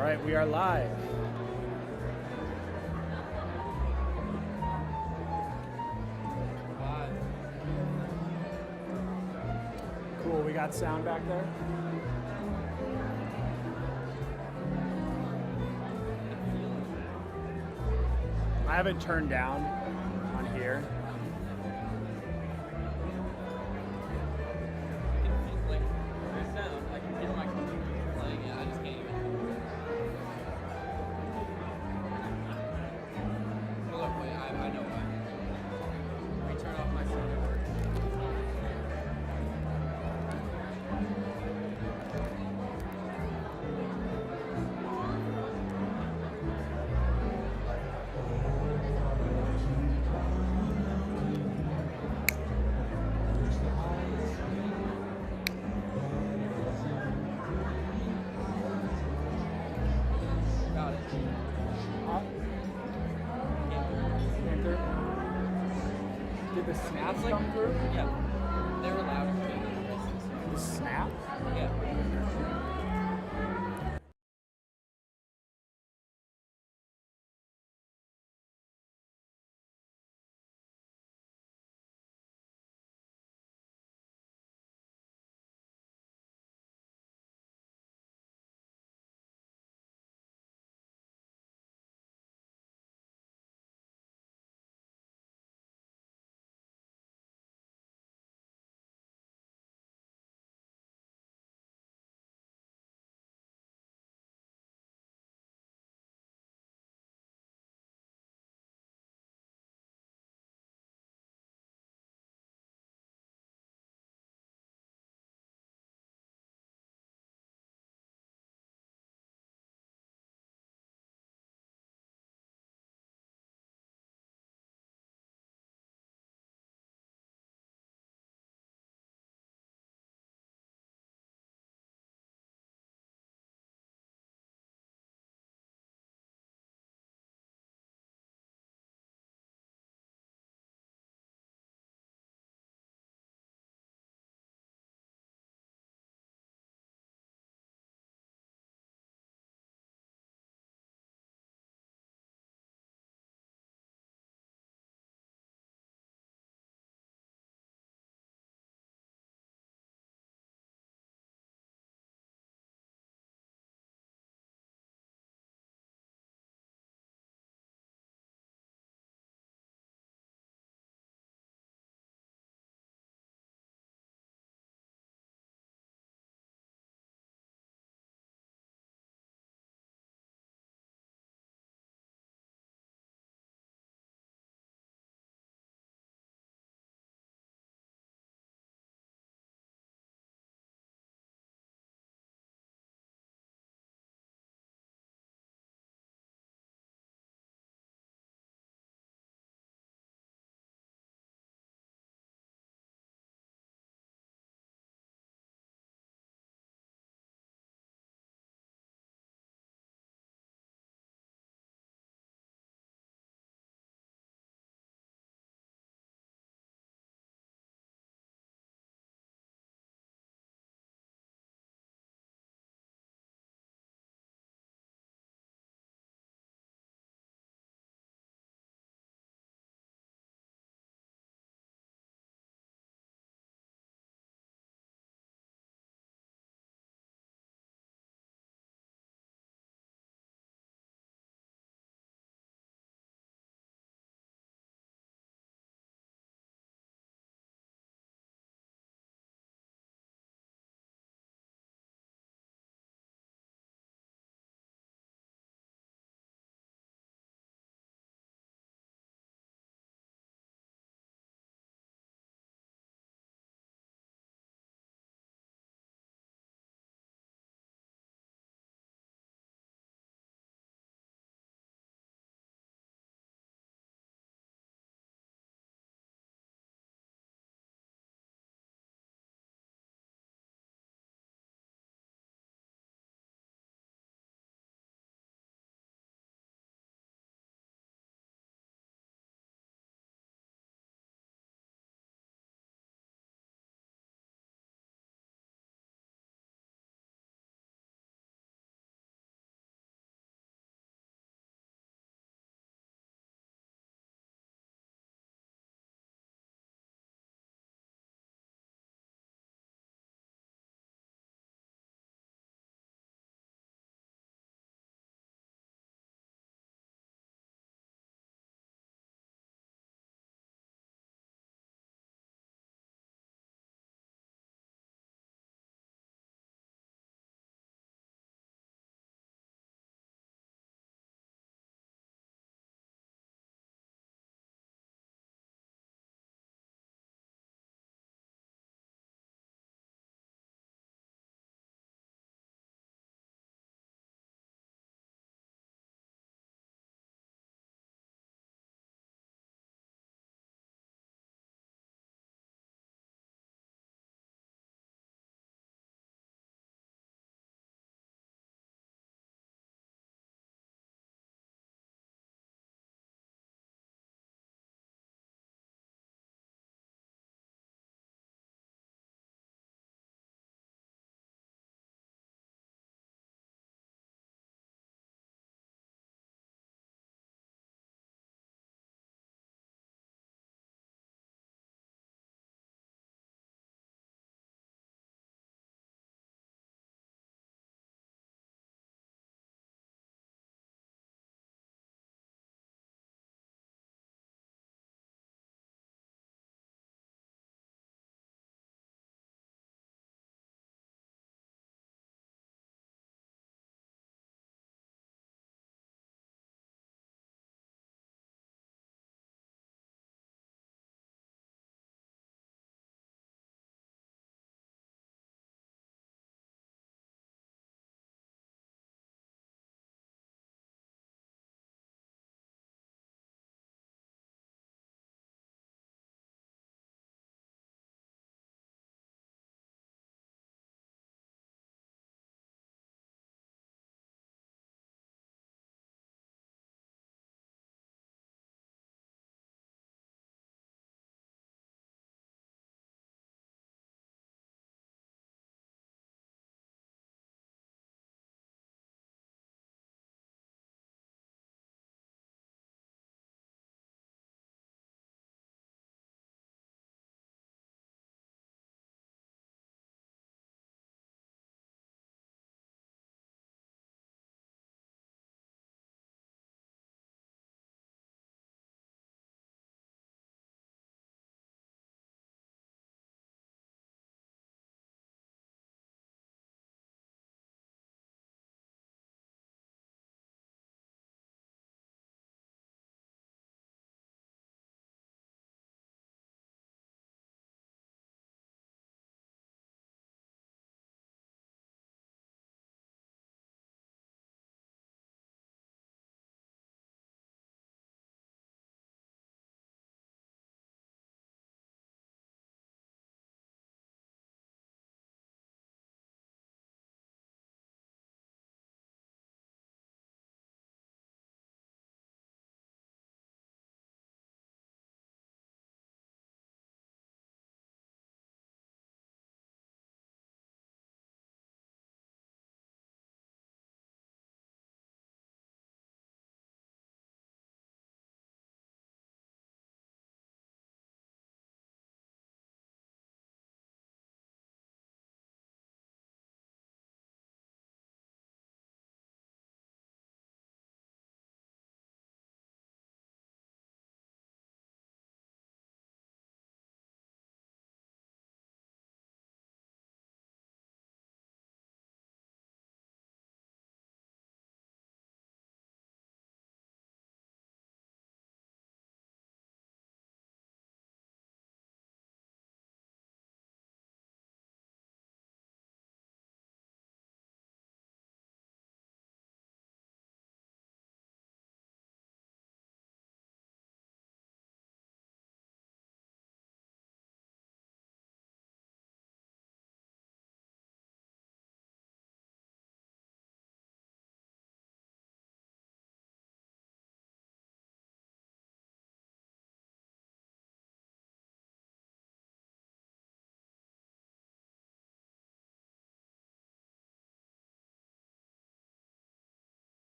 All right, we are live. Cool, we got sound back there. I have it turned down on here. Did the snaps come through? Yeah, they were loud. The snap? Yeah.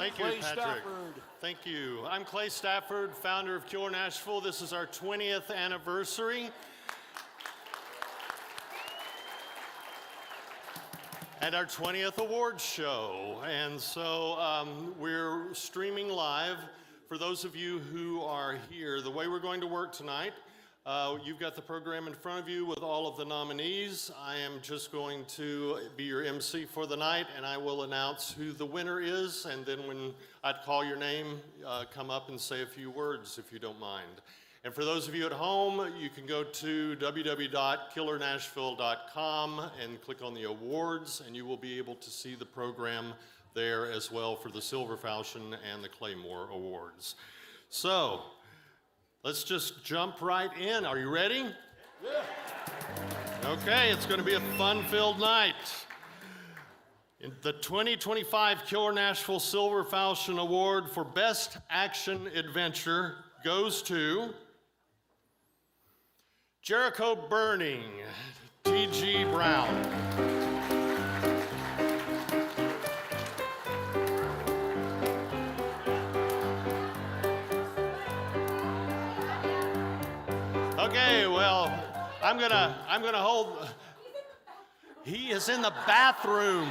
Thank you, Clay Patrick. Stafford. Thank you. I'm Clay Stafford, founder of Cure Nashville. This is our 20th anniversary. And our 20th awards show. And so we're streaming live. For those of you who are here, the way we're going to work tonight, you've got the program in front of you with all of the nominees. I am just going to be your MC for the night, and I will announce who the winner is, and then when I'd call your name, come up and say a few words if you don't mind. And for those of you at home, you can go to www.killernashville.com and click on the awards, and you will be able to see the program there as well for the Silver Falchion and the Claymore Awards. So, let's just jump right in. Are you ready? Yeah. Okay, it's going to be a fun-filled night. In the 2025 Killer Nashville Silver Falchion Award for Best Action Adventure goes to Jericho Burning, T.G. Brown. Okay, well, I'm gonna hold. He is in the bathroom.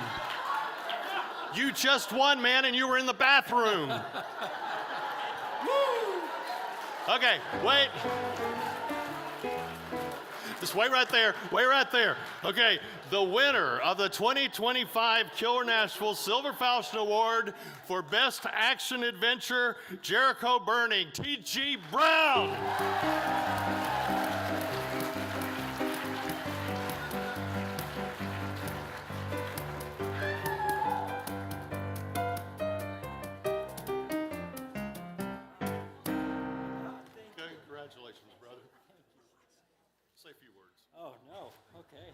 You just won, man, and you were in the bathroom. Okay, wait. Just wait right there. Wait right there. Okay, the winner of the 2025 Killer Nashville Silver Falchion Award for Best Action Adventure, Jericho Burning, T.G. Brown. Congratulations, brother. Say a few words. Oh, no. Okay.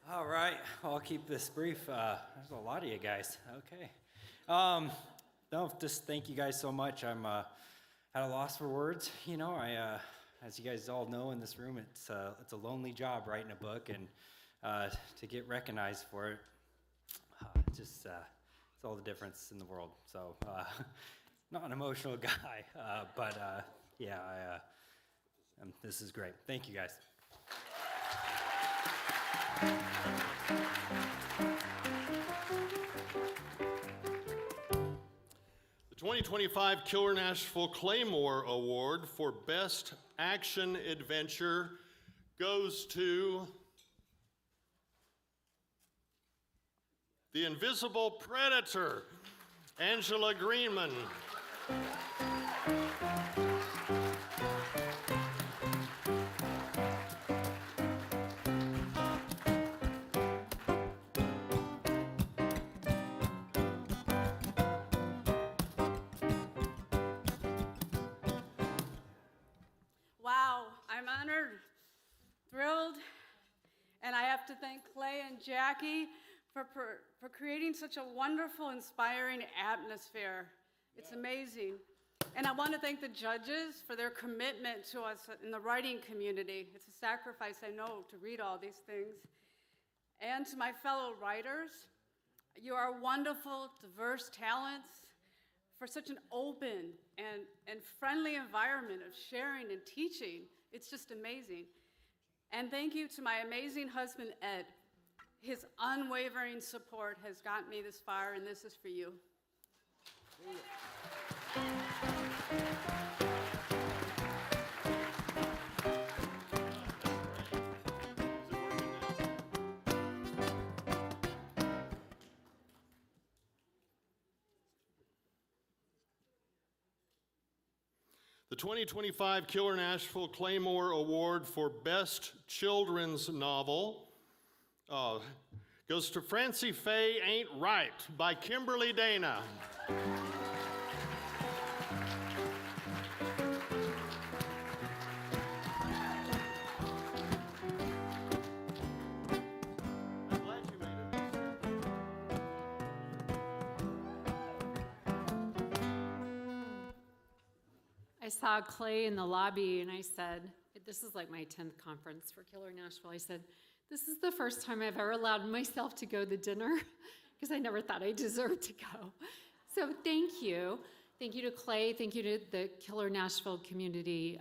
All right. I'll keep this brief. There's a lot of you guys. Okay. No, just thank you guys so much. I'm at a loss for words. You know, as you guys all know in this room, it's a lonely job writing a book, and to get recognized for it, it's all the difference in the world. So, not an emotional guy, but yeah, this is great. Thank you, guys. The 2025 Killer Nashville Claymore Award for Best Action Adventure goes to The Invisible Predator, Angela Greenman. Wow, I'm honored, thrilled, and I have to thank Clay and Jackie for creating such a wonderful, inspiring atmosphere. It's amazing. And I want to thank the judges for their commitment to us in the writing community. It's a sacrifice, I know, to read all these things. And to my fellow writers, you are wonderful, diverse talents for such an open and friendly environment of sharing and teaching. It's just amazing. And thank you to my amazing husband, Ed. His unwavering support has gotten me this far, and this is for you. The 2025 Killer Nashville Claymore Award for Best Children's Novel goes to Francie Faye Ain't Right by Kimberly Dana. I'm glad you made it. I saw Clay in the lobby and I said, this is like my 10th conference for Killer Nashville. I said, this is the first time I've ever allowed myself to go to dinner because I never thought I deserved to go. So thank you. Thank you to Clay. Thank you to the Killer Nashville community.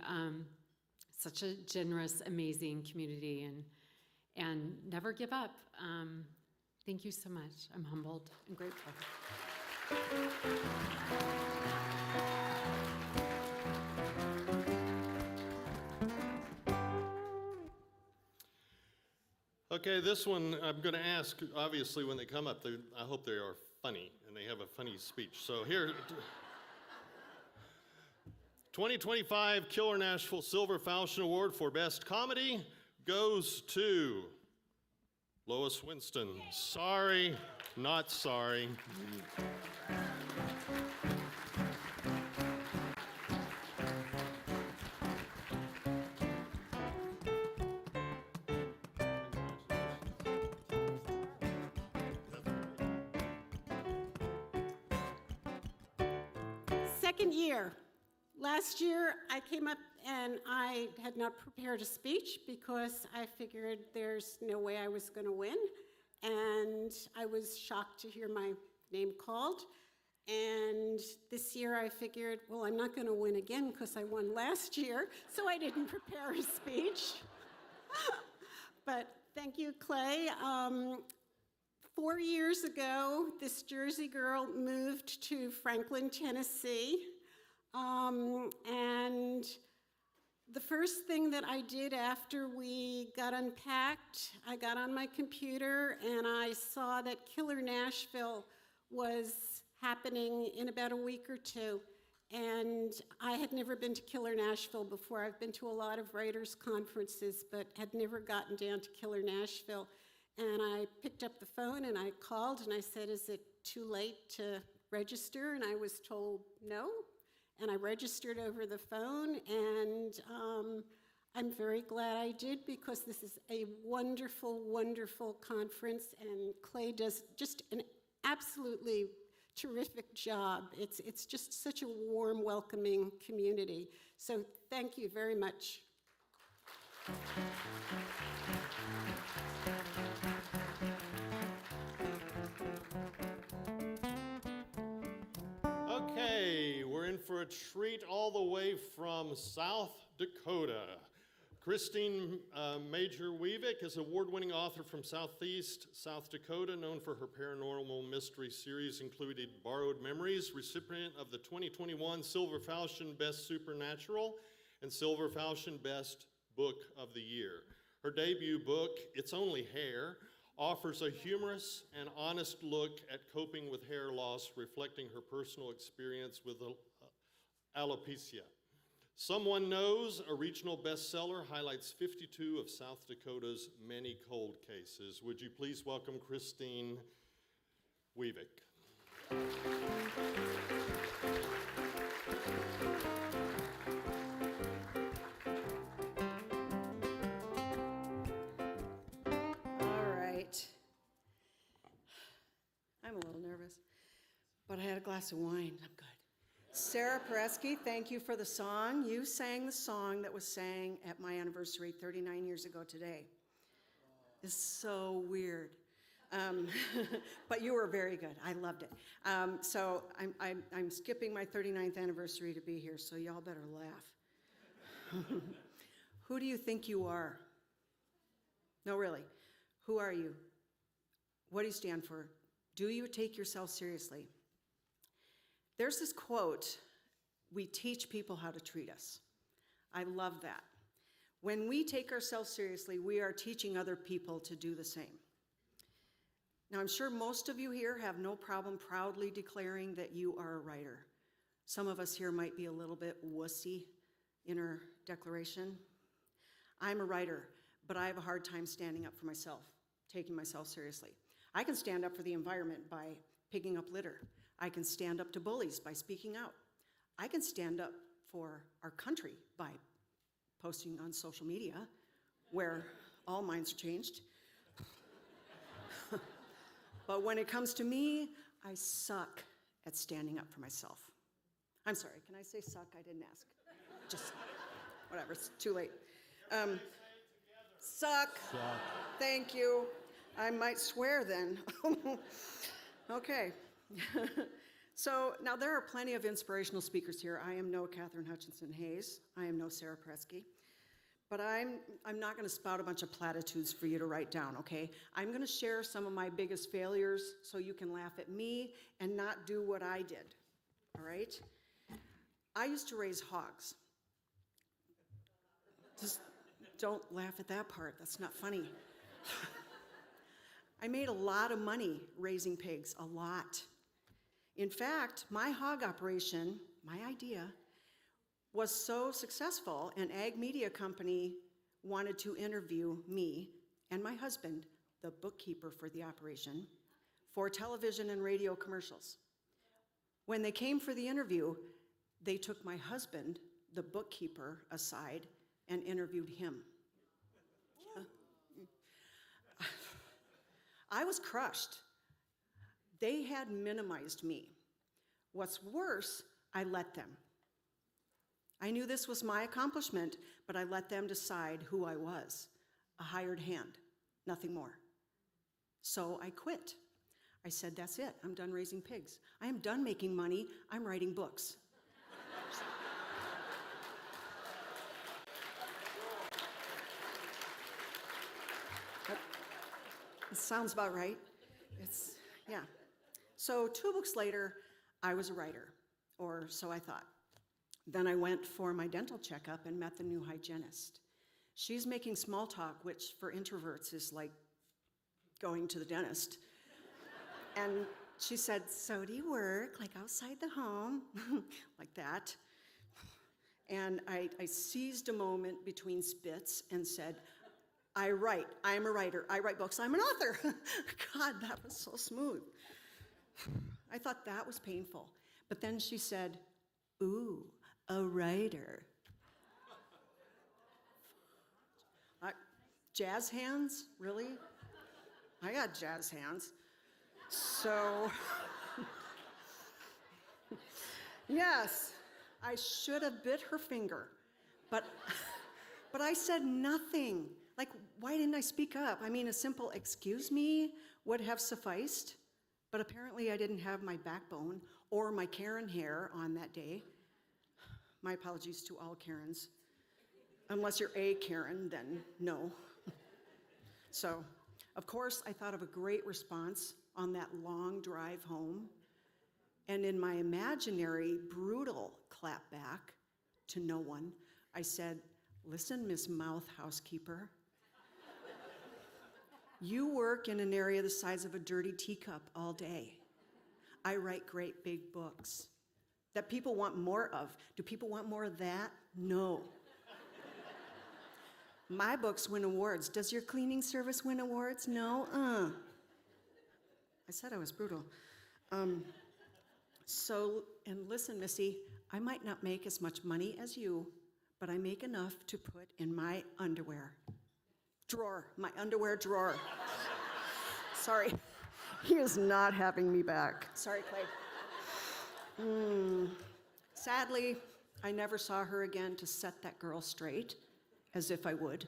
Such a generous, amazing community, and never give up. Thank you so much. I'm humbled and grateful. Okay, this one I'm going to ask, obviously, when they come up, I hope they are funny and they have a funny speech. So here, 2025 Killer Nashville Silver Falchion Award for Best Comedy goes to Lois Winston. Sorry, not sorry. Second year. Last year, I came up and I had not prepared a speech because I figured there's no way I was going to win. And I was shocked to hear my name called. And this year I figured, well, I'm not going to win again because I won last year, so I didn't prepare a speech. But thank you, Clay. 4 years ago, this Jersey girl moved to Franklin, Tennessee. And the first thing that I did after we got unpacked, I got on my computer and I saw that Killer Nashville was happening in about a week or two. And I had never been to Killer Nashville before. I've been to a lot of writers' conferences, but had never gotten down to Killer Nashville. And I picked up the phone and I called and I said, is it too late to register? And I was told no. And I registered over the phone, and I'm very glad I did because this is a wonderful, wonderful conference, and Clay does just an absolutely terrific job. It's just such a warm, welcoming community. So thank you very much. Okay, we're in for a treat all the way from South Dakota. Christine Major Weavick is an award-winning author from Southeast South Dakota, known for her paranormal mystery series, including Borrowed Memories, recipient of the 2021 Silver Falchion Best Supernatural and Silver Falchion Best Book of the Year. Her debut book, It's Only Hair, offers a humorous and honest look at coping with hair loss, reflecting her personal experience with alopecia. Someone Knows, a regional bestseller, highlights 52 of South Dakota's many cold cases. Would you please welcome Christine Weavick. I'm a little nervous, but I had a glass of wine. I'm good. Sarah Peresky, thank you for the song. You sang the song that was sang at my anniversary 39 years ago today. It's so weird. But you were very good. I loved it. So I'm skipping my 39th anniversary to be here, so y'all better laugh. Who do you think you are? No, really. Who are you? What do you stand for? Do you take yourself seriously? There's this quote, we teach people how to treat us. I love that. When we take ourselves seriously, we are teaching other people to do the same. Now, I'm sure most of you here have no problem proudly declaring that you are a writer. Some of us here might be a little bit wussy in our declaration. I'm a writer, but I have a hard time standing up for myself, taking myself seriously. I can stand up for the environment by picking up litter. I can stand up to bullies by speaking out. I can stand up for our country by posting on social media, where all minds are changed. But when it comes to me, I suck at standing up for myself. I'm sorry, can I say suck? I didn't ask. Just, whatever, it's too late. Suck. Thank you. I might swear then. Okay. So now there are plenty of inspirational speakers here. I am no Catherine Hutchinson Hayes. I am no Sarah Presky. But I'm not going to spout a bunch of platitudes for you to write down, okay? I'm going to share some of my biggest failures so you can laugh at me and not do what I did, all right? I used to raise hogs. Just don't laugh at that part. That's not funny. I made a lot of money raising pigs, a lot. In fact, my hog operation, my idea, was so successful, an ag media company wanted to interview me and my husband, the bookkeeper for the operation, for television and radio commercials. When they came for the interview, they took my husband, the bookkeeper, aside and interviewed him. I was crushed. They had minimized me. What's worse, I let them. I knew this was my accomplishment, but I let them decide who I was, a hired hand, nothing more. So I quit. I said, that's it, I'm done raising pigs. I am done making money, I'm writing books. It sounds about right. Yeah. So 2 books later, I was a writer, or so I thought. Then I went for my dental checkup and met the new hygienist. She's making small talk, which for introverts is like going to the dentist. And she said, so do you work, like outside the home, like that? And I seized a moment between spits and said, I write, I'm a writer, I write books, I'm an author. God, that was so smooth. I thought that was painful. But then she said, ooh, a writer. Jazz hands, really? I got jazz hands. So, yes, I should have bit her finger, but I said nothing. Like, why didn't I speak up? I mean, a simple excuse me would have sufficed, but apparently I didn't have my backbone or my Karen hair on that day. My apologies to all Karens. Unless you're a Karen, then no. So, of course, I thought of a great response on that long drive home, and in my imaginary, brutal clapback to no one, I said, listen, Miss Mouth Housekeeper, you work in an area the size of a dirty teacup all day. I write great big books that people want more of. Do people want more of that? No. My books win awards. Does your cleaning service win awards? No? I said I was brutal. And listen, Missy, I might not make as much money as you, but I make enough to put in my underwear drawer, my underwear drawer. Sorry, he is not having me back. Sorry, Clay. Sadly, I never saw her again to set that girl straight, as if I would.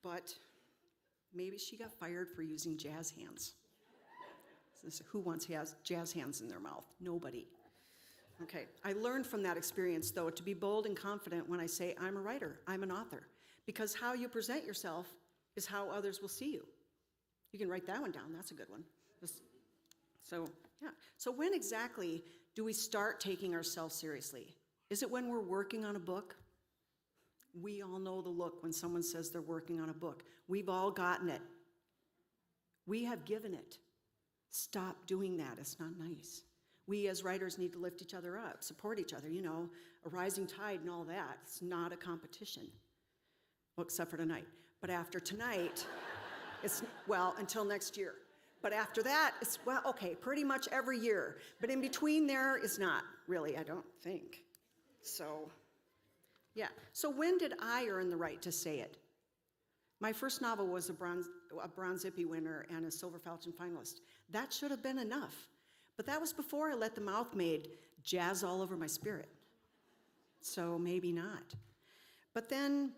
But maybe she got fired for using jazz hands. Who wants jazz hands in their mouth? Nobody. Okay, I learned from that experience, though, to be bold and confident when I say I'm a writer, I'm an author, because how you present yourself is how others will see you. You can write that one down, that's a good one. So when exactly do we start taking ourselves seriously? Is it when we're working on a book? We all know the look when someone says they're working on a book. We've all gotten it. We have given it. Stop doing that, it's not nice. We as writers need to lift each other up, support each other, a rising tide and all that. It's not a competition. Well, except for tonight. But after tonight, until next year. But after that, pretty much every year. But in between there is not, really, I don't think. So, yeah. So when did I earn the right to say it? My first novel was a Bronze Ippy winner and a Silver Falcon finalist. That should have been enough. But that was before I let the mouth maid jazz all over my spirit. So maybe not. But then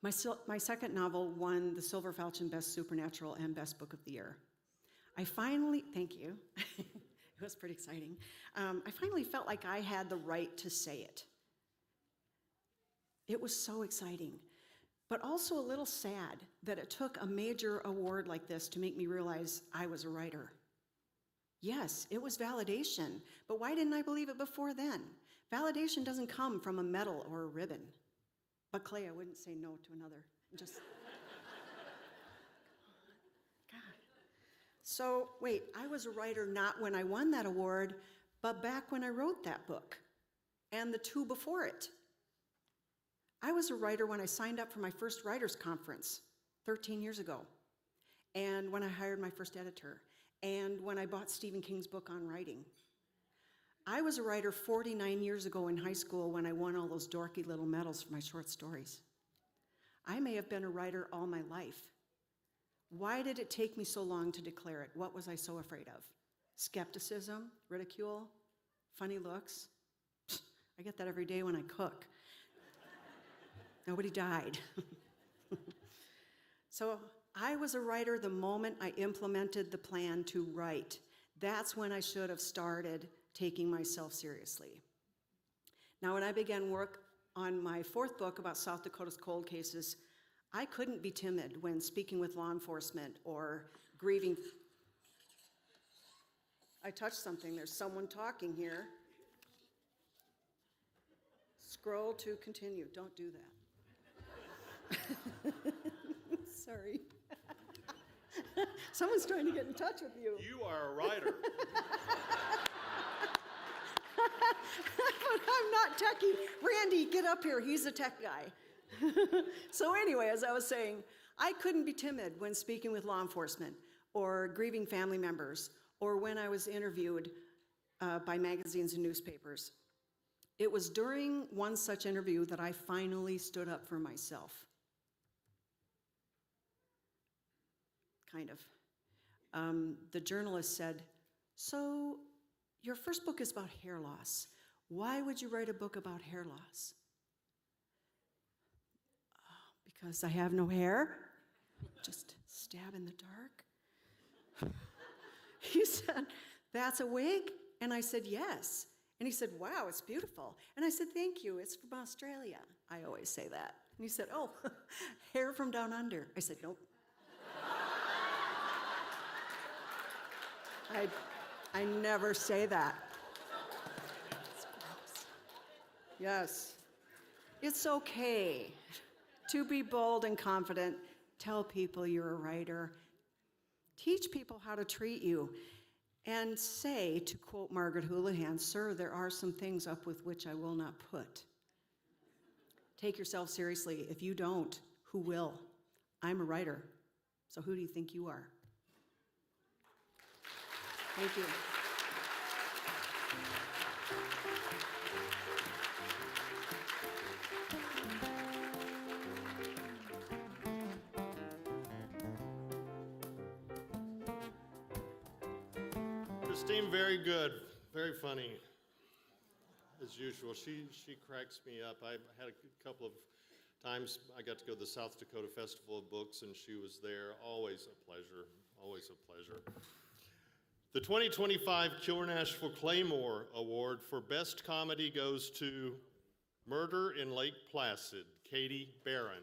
my second novel won the Silver Falcon Best Supernatural and Best Book of the Year. Thank you. It was pretty exciting. I finally felt like I had the right to say it. It was so exciting, but also a little sad that it took a major award like this to make me realize I was a writer. Yes, it was validation, but why didn't I believe it before then? Validation doesn't come from a medal or a ribbon. But Clay, I wouldn't say no to another. Just, God. So wait, I was a writer not when I won that award, but back when I wrote that book, and the 2 before it. I was a writer when I signed up for my first writers' conference 13 years ago, and when I hired my first editor, and when I bought Stephen King's book on writing. I was a writer 49 years ago in high school when I won all those dorky little medals for my short stories. I may have been a writer all my life. Why did it take me so long to declare it? What was I so afraid of? Skepticism, ridicule, funny looks? I get that every day when I cook. Nobody died. So I was a writer the moment I implemented the plan to write. That's when I should have started taking myself seriously. Now, when I began work on my 4th book about South Dakota's cold cases, I couldn't be timid when speaking with law enforcement or grieving. I touched something. There's someone talking here. Scroll to continue. Don't do that. Sorry. Someone's trying to get in touch with you. You are a writer. But I'm not techie. Randy, get up here. He's a tech guy. So anyway, as I was saying, I couldn't be timid when speaking with law enforcement or grieving family members or when I was interviewed by magazines and newspapers. It was during one such interview that I finally stood up for myself. Kind of. The journalist said, "So, your first book is about hair loss. Why would you write a book about hair loss?" Because I have no hair. Just stab in the dark. He said, "That's a wig?" And I said, "Yes." And he said, "Wow, it's beautiful." And I said, "Thank you, it's from Australia." I always say that. And he said, "Oh, hair from down under." I said, "Nope." I never say that. It's gross. Yes. It's okay to be bold and confident. Tell people you're a writer. Teach people how to treat you. And say, to quote Margaret Houlihan, "Sir, there are some things up with which I will not put." Take yourself seriously. If you don't, who will? I'm a writer. So who do you think you are? Thank you. Christine, very good, very funny, as usual. She cracks me up. I had a couple of times I got to go to the South Dakota Festival of Books, and she was there. Always a pleasure, always a pleasure. The 2025 Keir Nashville Claymore Award for Best Comedy goes to Murder in Lake Placid, Katie Barron.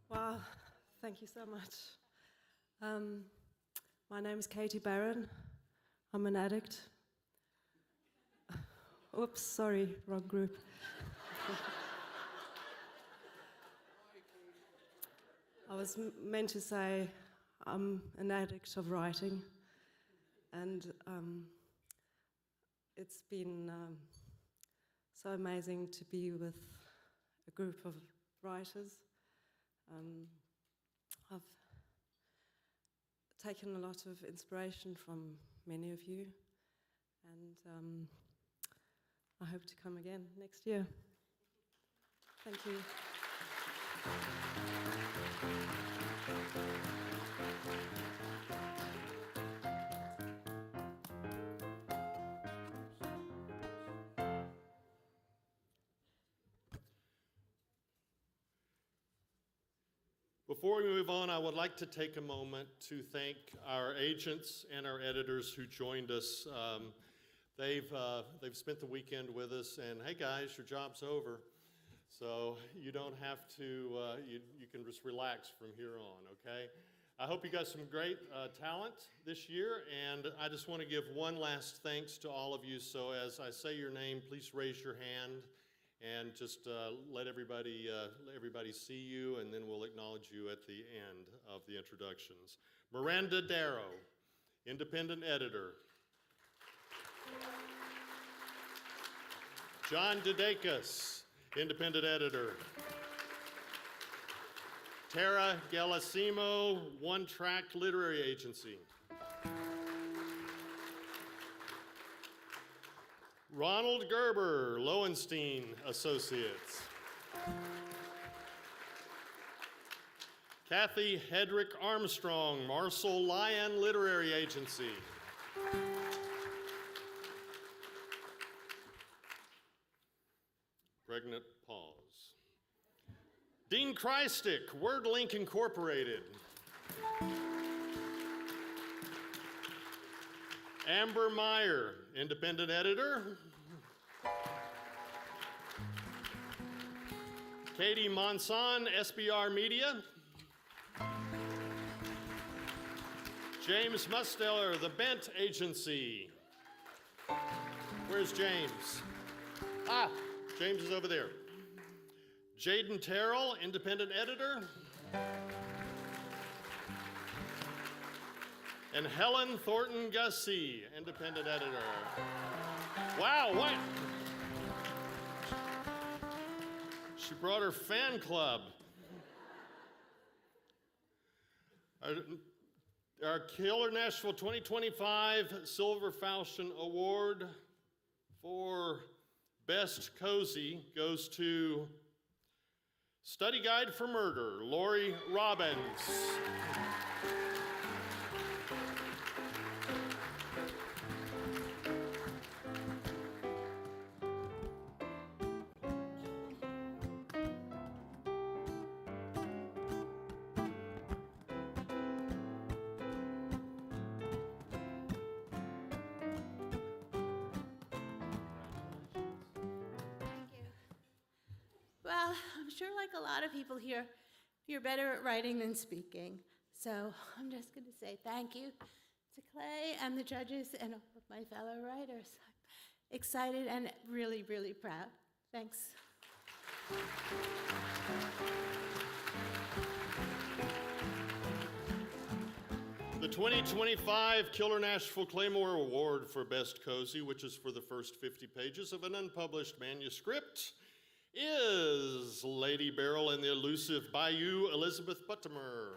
Wow, thank you so much. My name is Katie Barron. I'm an addict. Oops, sorry, wrong group. I was meant to say I'm an addict of writing, and it's been so amazing to be with a group of writers. I've taken a lot of inspiration from many of you, and I hope to come again next year. Thank you. Before we move on, I would like to take a moment to thank our agents and our editors who joined us. They've spent the weekend with us, and hey guys, your job's over. So you don't have to, you can just relax from here on, okay? I hope you got some great talent this year, and I just want to give one last thanks to all of you. So as I say your name, please raise your hand and just let everybody see you, and then we'll acknowledge you at the end of the introductions. Miranda Darrow, independent editor. John Didakis, independent editor. Tara Galasimo, One Track Literary Agency. Ronald Gerber, Lowenstein Associates. Kathy Hedrick Armstrong, Marcel Lyon Literary Agency. Pregnant pause. Dean Christick, WordLink Incorporated. Amber Meyer, independent editor. Katie Monson, SBR Media. James Musteller, The Bent Agency. Where's James? Ah, James is over there. Jaden Terrell, independent editor. And Helen Thornton Gussie, independent editor. Wow, what? She brought her fan club. Our Killer Nashville 2025 Silver Falchion Award for Best Cozy goes to Study Guide for Murder, Lori Robbins. Well, I'm sure like a lot of people here, you're better at writing than speaking. So I'm just going to say thank you to Clay and the judges and all of my fellow writers. I'm excited and really, really proud. Thanks. The 2025 Killer Nashville Claymore Award for Best Cozy, which is for the first 50 pages of an unpublished manuscript, is Lady Beryl and the Elusive Bayou, Elizabeth Buttimer.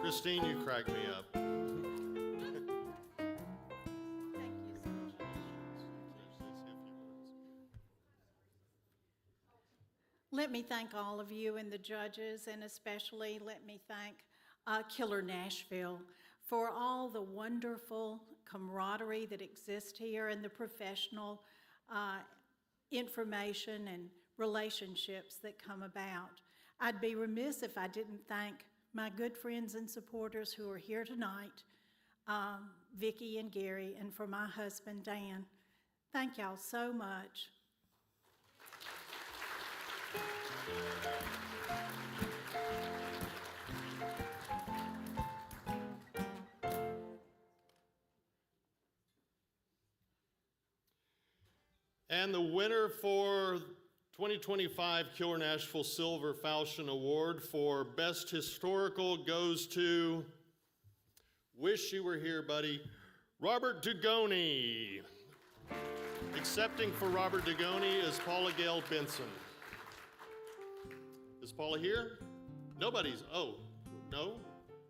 Christine, you crack me up. Let me thank all of you and the judges, and especially let me thank Killer Nashville for all the wonderful camaraderie that exists here and the professional information and relationships that come about. I'd be remiss if I didn't thank my good friends and supporters who are here tonight, Vicki and Gary, and for my husband, Dan. Thank y'all so much. And the winner for 2025 Killer Nashville Silver Falchion Award for Best Historical goes to, wish you were here, buddy, Robert Dugoni. Accepting for Robert Dugoni is Paula Gail Benson. Is Paula here? Nobody's, oh, no?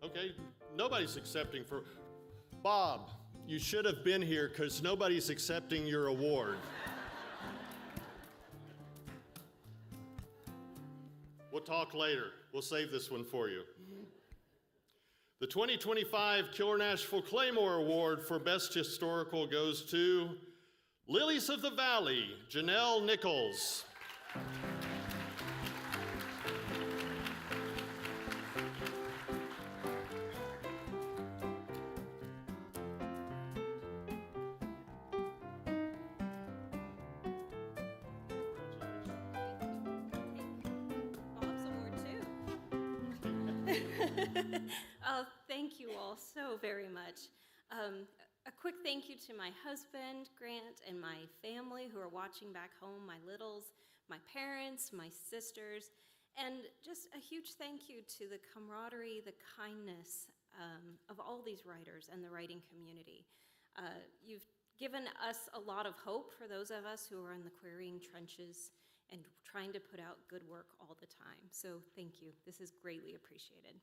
Okay, nobody's accepting for, Bob, you should have been here because nobody's accepting your award. We'll talk later. We'll save this one for you. The 2025 Killer Nashville Claymore Award for Best Historical goes to Lilies of the Valley, Janelle Nichols. Oh, thank you all so very much. A quick thank you to my husband, Grant, and my family who are watching back home, my littles, my parents, my sisters, and just a huge thank you to the camaraderie, the kindness of all these writers and the writing community. You've given us a lot of hope for those of us who are in the querying trenches and trying to put out good work all the time. So thank you. This is greatly appreciated.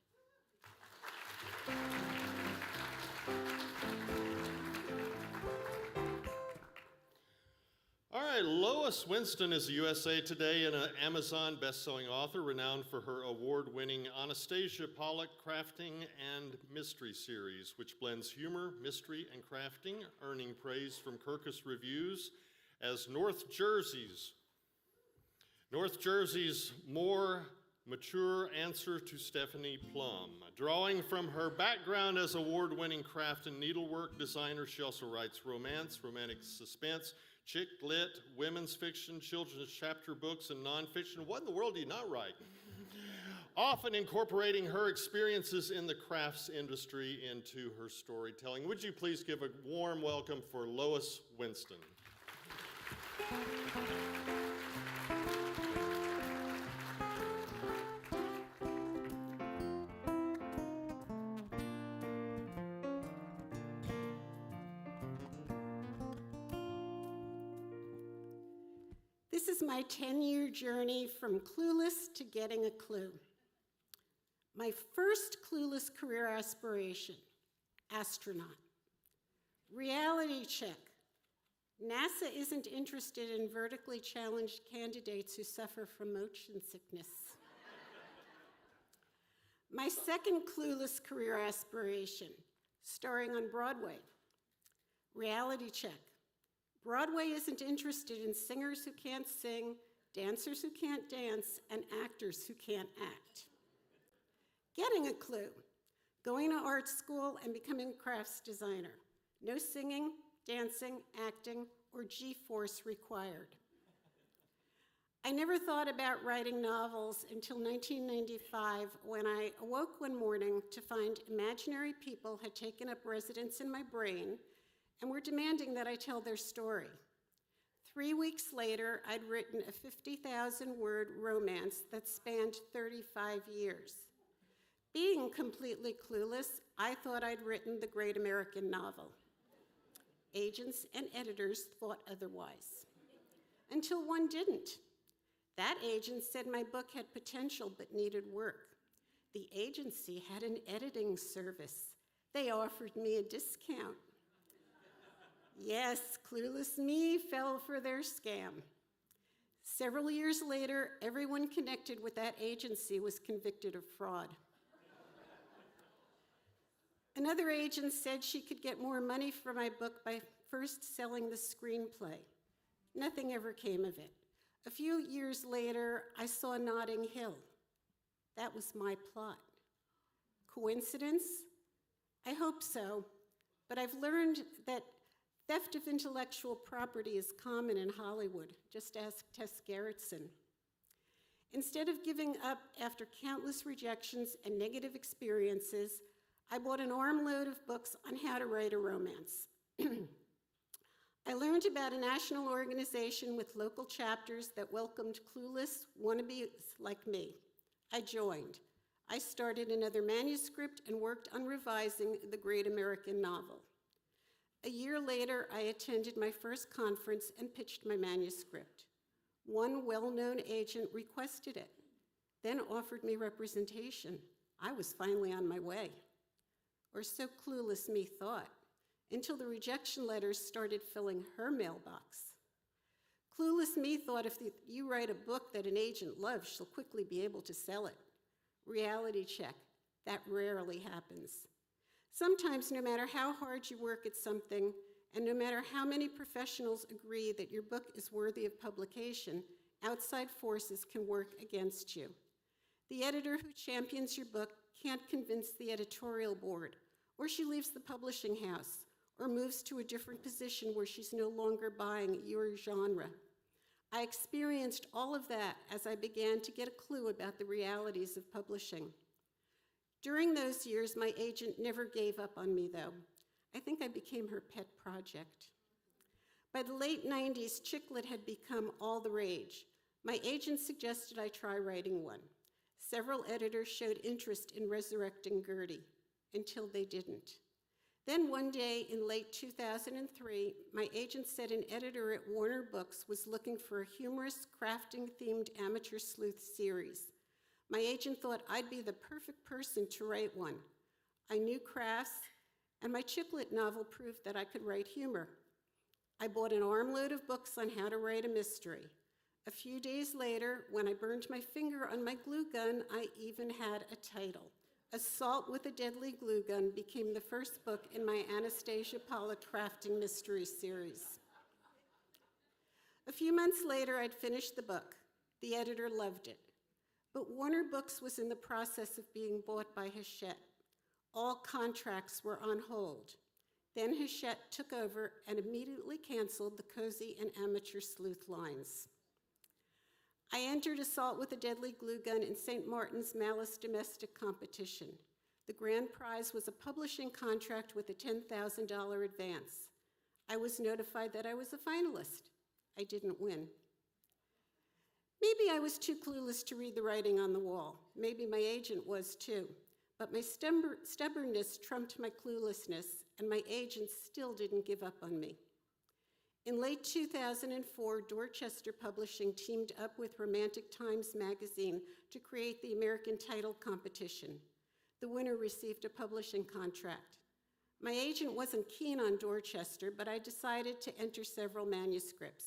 All right, Lois Winston is a USA Today and an Amazon best-selling author renowned for her award-winning Anastasia Pollock Crafting and Mystery series, which blends humor, mystery, and crafting, earning praise from Kirkus Reviews as North Jersey's more mature answer to Stephanie Plum. Drawing from her background as award-winning craft and needlework designer, she also writes romance, romantic suspense, chick lit, women's fiction, children's chapter books, and nonfiction. What in the world do you not write? Often incorporating her experiences in the crafts industry into her storytelling. Would you please give a warm welcome for Lois Winston? This is my 10-year journey from clueless to getting a clue. My first clueless career aspiration, astronaut. Reality check. NASA isn't interested in vertically challenged candidates who suffer from motion sickness. My second clueless career aspiration, starring on Broadway. Reality check. Broadway isn't interested in singers who can't sing, dancers who can't dance, and actors who can't act. Getting a clue. Going to art school and becoming a crafts designer. No singing, dancing, acting, or G-force required. I never thought about writing novels until 1995 when I awoke one morning to find imaginary people had taken up residence in my brain and were demanding that I tell their story. 3 weeks later, I'd written a 50,000-word romance that spanned 35 years. Being completely clueless, I thought I'd written the great American novel. Agents and editors thought otherwise, until one didn't. That agent said my book had potential but needed work. The agency had an editing service. They offered me a discount. Yes, clueless me fell for their scam. Several years later, everyone connected with that agency was convicted of fraud. Another agent said she could get more money for my book by first selling the screenplay. Nothing ever came of it. A few years later, I saw Notting Hill. That was my plot. Coincidence? I hope so, but I've learned that theft of intellectual property is common in Hollywood. Just ask Tess Gerritsen. Instead of giving up after countless rejections and negative experiences, I bought an armload of books on how to write a romance. I learned about a national organization with local chapters that welcomed clueless wannabes like me. I joined. I started another manuscript and worked on revising the great American novel. A year later, I attended my first conference and pitched my manuscript. One well-known agent requested it, then offered me representation. I was finally on my way. Or so clueless me thought, until the rejection letters started filling her mailbox. Clueless me thought if you write a book that an agent loves, she'll quickly be able to sell it. Reality check, that rarely happens. Sometimes, no matter how hard you work at something, and no matter how many professionals agree that your book is worthy of publication, outside forces can work against you. The editor who champions your book can't convince the editorial board, or she leaves the publishing house, or moves to a different position where she's no longer buying your genre. I experienced all of that as I began to get a clue about the realities of publishing. During those years, my agent never gave up on me, though. I think I became her pet project. By the late 90s, chick lit had become all the rage. My agent suggested I try writing one. Several editors showed interest in resurrecting Gertie, until they didn't. Then one day in late 2003, my agent said an editor at Warner Books was looking for a humorous, crafting-themed amateur sleuth series. My agent thought I'd be the perfect person to write one. I knew crafts, and my chick lit novel proved that I could write humor. I bought an armload of books on how to write a mystery. A few days later, when I burned my finger on my glue gun, I even had a title. Assault with a Deadly Glue Gun became the first book in my Anastasia Pollock crafting mystery series. A few months later, I'd finished the book. The editor loved it. But Warner Books was in the process of being bought by Hachette. All contracts were on hold. Then Hachette took over and immediately canceled the cozy and amateur sleuth lines. I entered Assault with a Deadly Glue Gun in St. Martin's Malice Domestic Competition. The grand prize was a publishing contract with a $10,000 advance. I was notified that I was a finalist. I didn't win. Maybe I was too clueless to read the writing on the wall. Maybe my agent was too. But my stubbornness trumped my cluelessness, and my agent still didn't give up on me. In late 2004, Dorchester Publishing teamed up with Romantic Times magazine to create the American Title Competition. The winner received a publishing contract. My agent wasn't keen on Dorchester, but I decided to enter several manuscripts.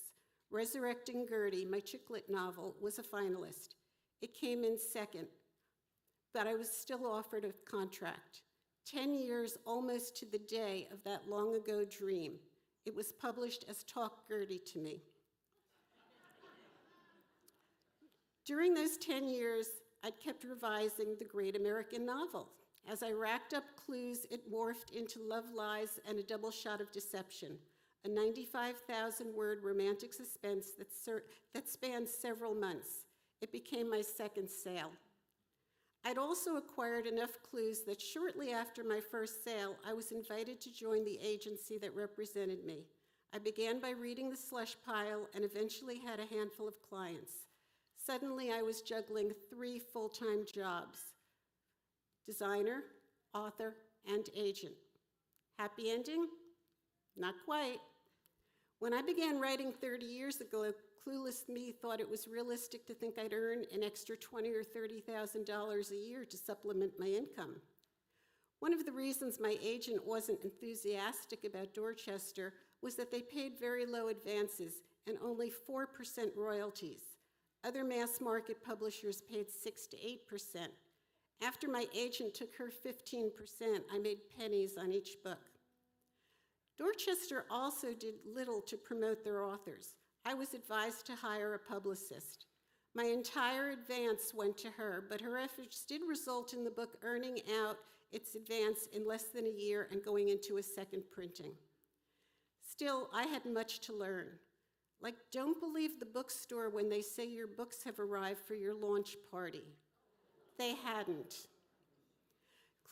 Resurrecting Gertie, my chick lit novel, was a finalist. It came in second, but I was still offered a contract. 10 years almost to the day of that long ago dream. It was published as Talk Gertie to me. During those 10 years, I'd kept revising the great American novel. As I racked up clues, it morphed into Love Lies and a Double Shot of Deception, a 95,000-word romantic suspense that spanned several months. It became my second sale. I'd also acquired enough clues that shortly after my first sale, I was invited to join the agency that represented me. I began by reading the slush pile and eventually had a handful of clients. Suddenly, I was juggling 3 full-time jobs: designer, author, and agent. Happy ending? Not quite. When I began writing 30 years ago, clueless me thought it was realistic to think I'd earn an extra $20,000 or $30,000 a year to supplement my income. One of the reasons my agent wasn't enthusiastic about Dorchester was that they paid very low advances and only 4% royalties. Other mass market publishers paid 6 to 8%. After my agent took her 15%, I made pennies on each book. Dorchester also did little to promote their authors. I was advised to hire a publicist. My entire advance went to her, but her efforts did result in the book earning out its advance in less than a year and going into a second printing. Still, I had much to learn. Like, don't believe the bookstore when they say your books have arrived for your launch party. They hadn't.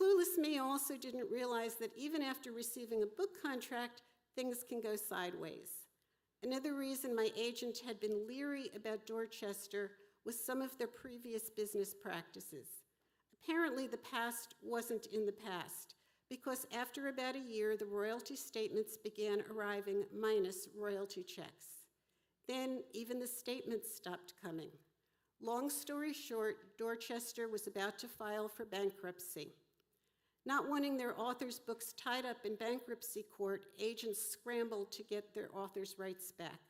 Clueless me also didn't realize that even after receiving a book contract, things can go sideways. Another reason my agent had been leery about Dorchester was some of their previous business practices. Apparently, the past wasn't in the past, because after about a year, the royalty statements began arriving minus royalty checks. Then even the statements stopped coming. Long story short, Dorchester was about to file for bankruptcy. Not wanting their authors' books tied up in bankruptcy court, agents scrambled to get their authors' rights back.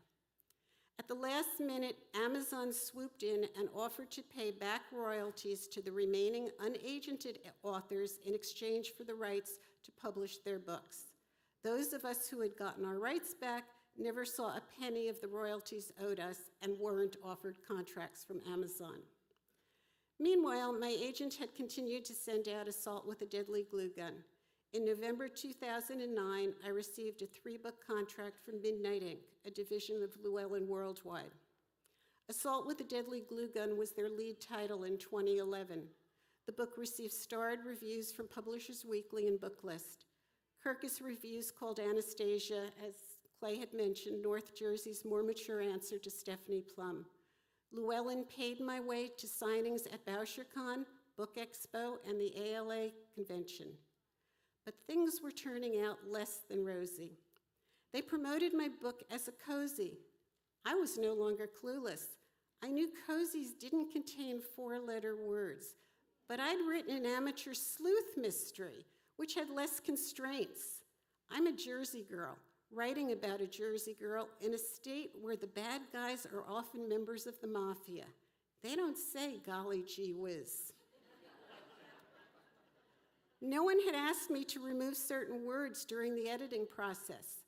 At the last minute, Amazon swooped in and offered to pay back royalties to the remaining unagented authors in exchange for the rights to publish their books. Those of us who had gotten our rights back never saw a penny of the royalties owed us and weren't offered contracts from Amazon. Meanwhile, my agent had continued to send out Assault with a Deadly Glue Gun. In November 2009, I received a 3-book contract from Midnight Inc., a division of Llewellyn Worldwide. Assault with a Deadly Glue Gun was their lead title in 2011. The book received starred reviews from Publishers Weekly and Booklist. Kirkus Reviews called Anastasia, as Clay had mentioned, North Jersey's more mature answer to Stephanie Plum. Llewellyn paid my way to signings at BoucherCon, Book Expo, and the ALA convention. But things were turning out less than rosy. They promoted my book as a cozy. I was no longer clueless. I knew cozies didn't contain 4-letter words, but I'd written an amateur sleuth mystery, which had less constraints. I'm a Jersey girl, writing about a Jersey girl in a state where the bad guys are often members of the mafia. They don't say golly gee whiz. No one had asked me to remove certain words during the editing process.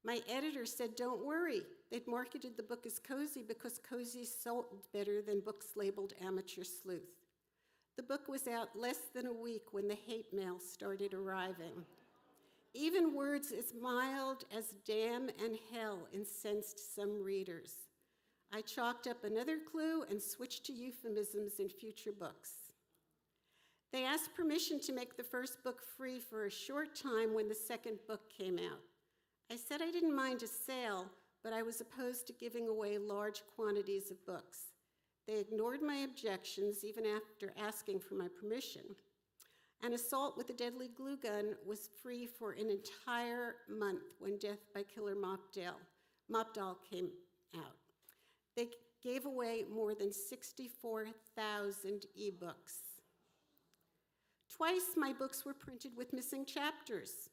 My editor said, don't worry. They'd marketed the book as cozy because cozy sold better than books labeled amateur sleuth. The book was out less than a week when the hate mail started arriving. Even words as mild as damn and hell incensed some readers. I chalked up another clue and switched to euphemisms in future books. They asked permission to make the first book free for a short time when the second book came out. I said I didn't mind a sale, but I was opposed to giving away large quantities of books. They ignored my objections even after asking for my permission. And Assault with a Deadly Glue Gun was free for an entire month when Death by Killer Mopdal came out. They gave away more than 64,000 ebooks. Twice my books were printed with missing chapters.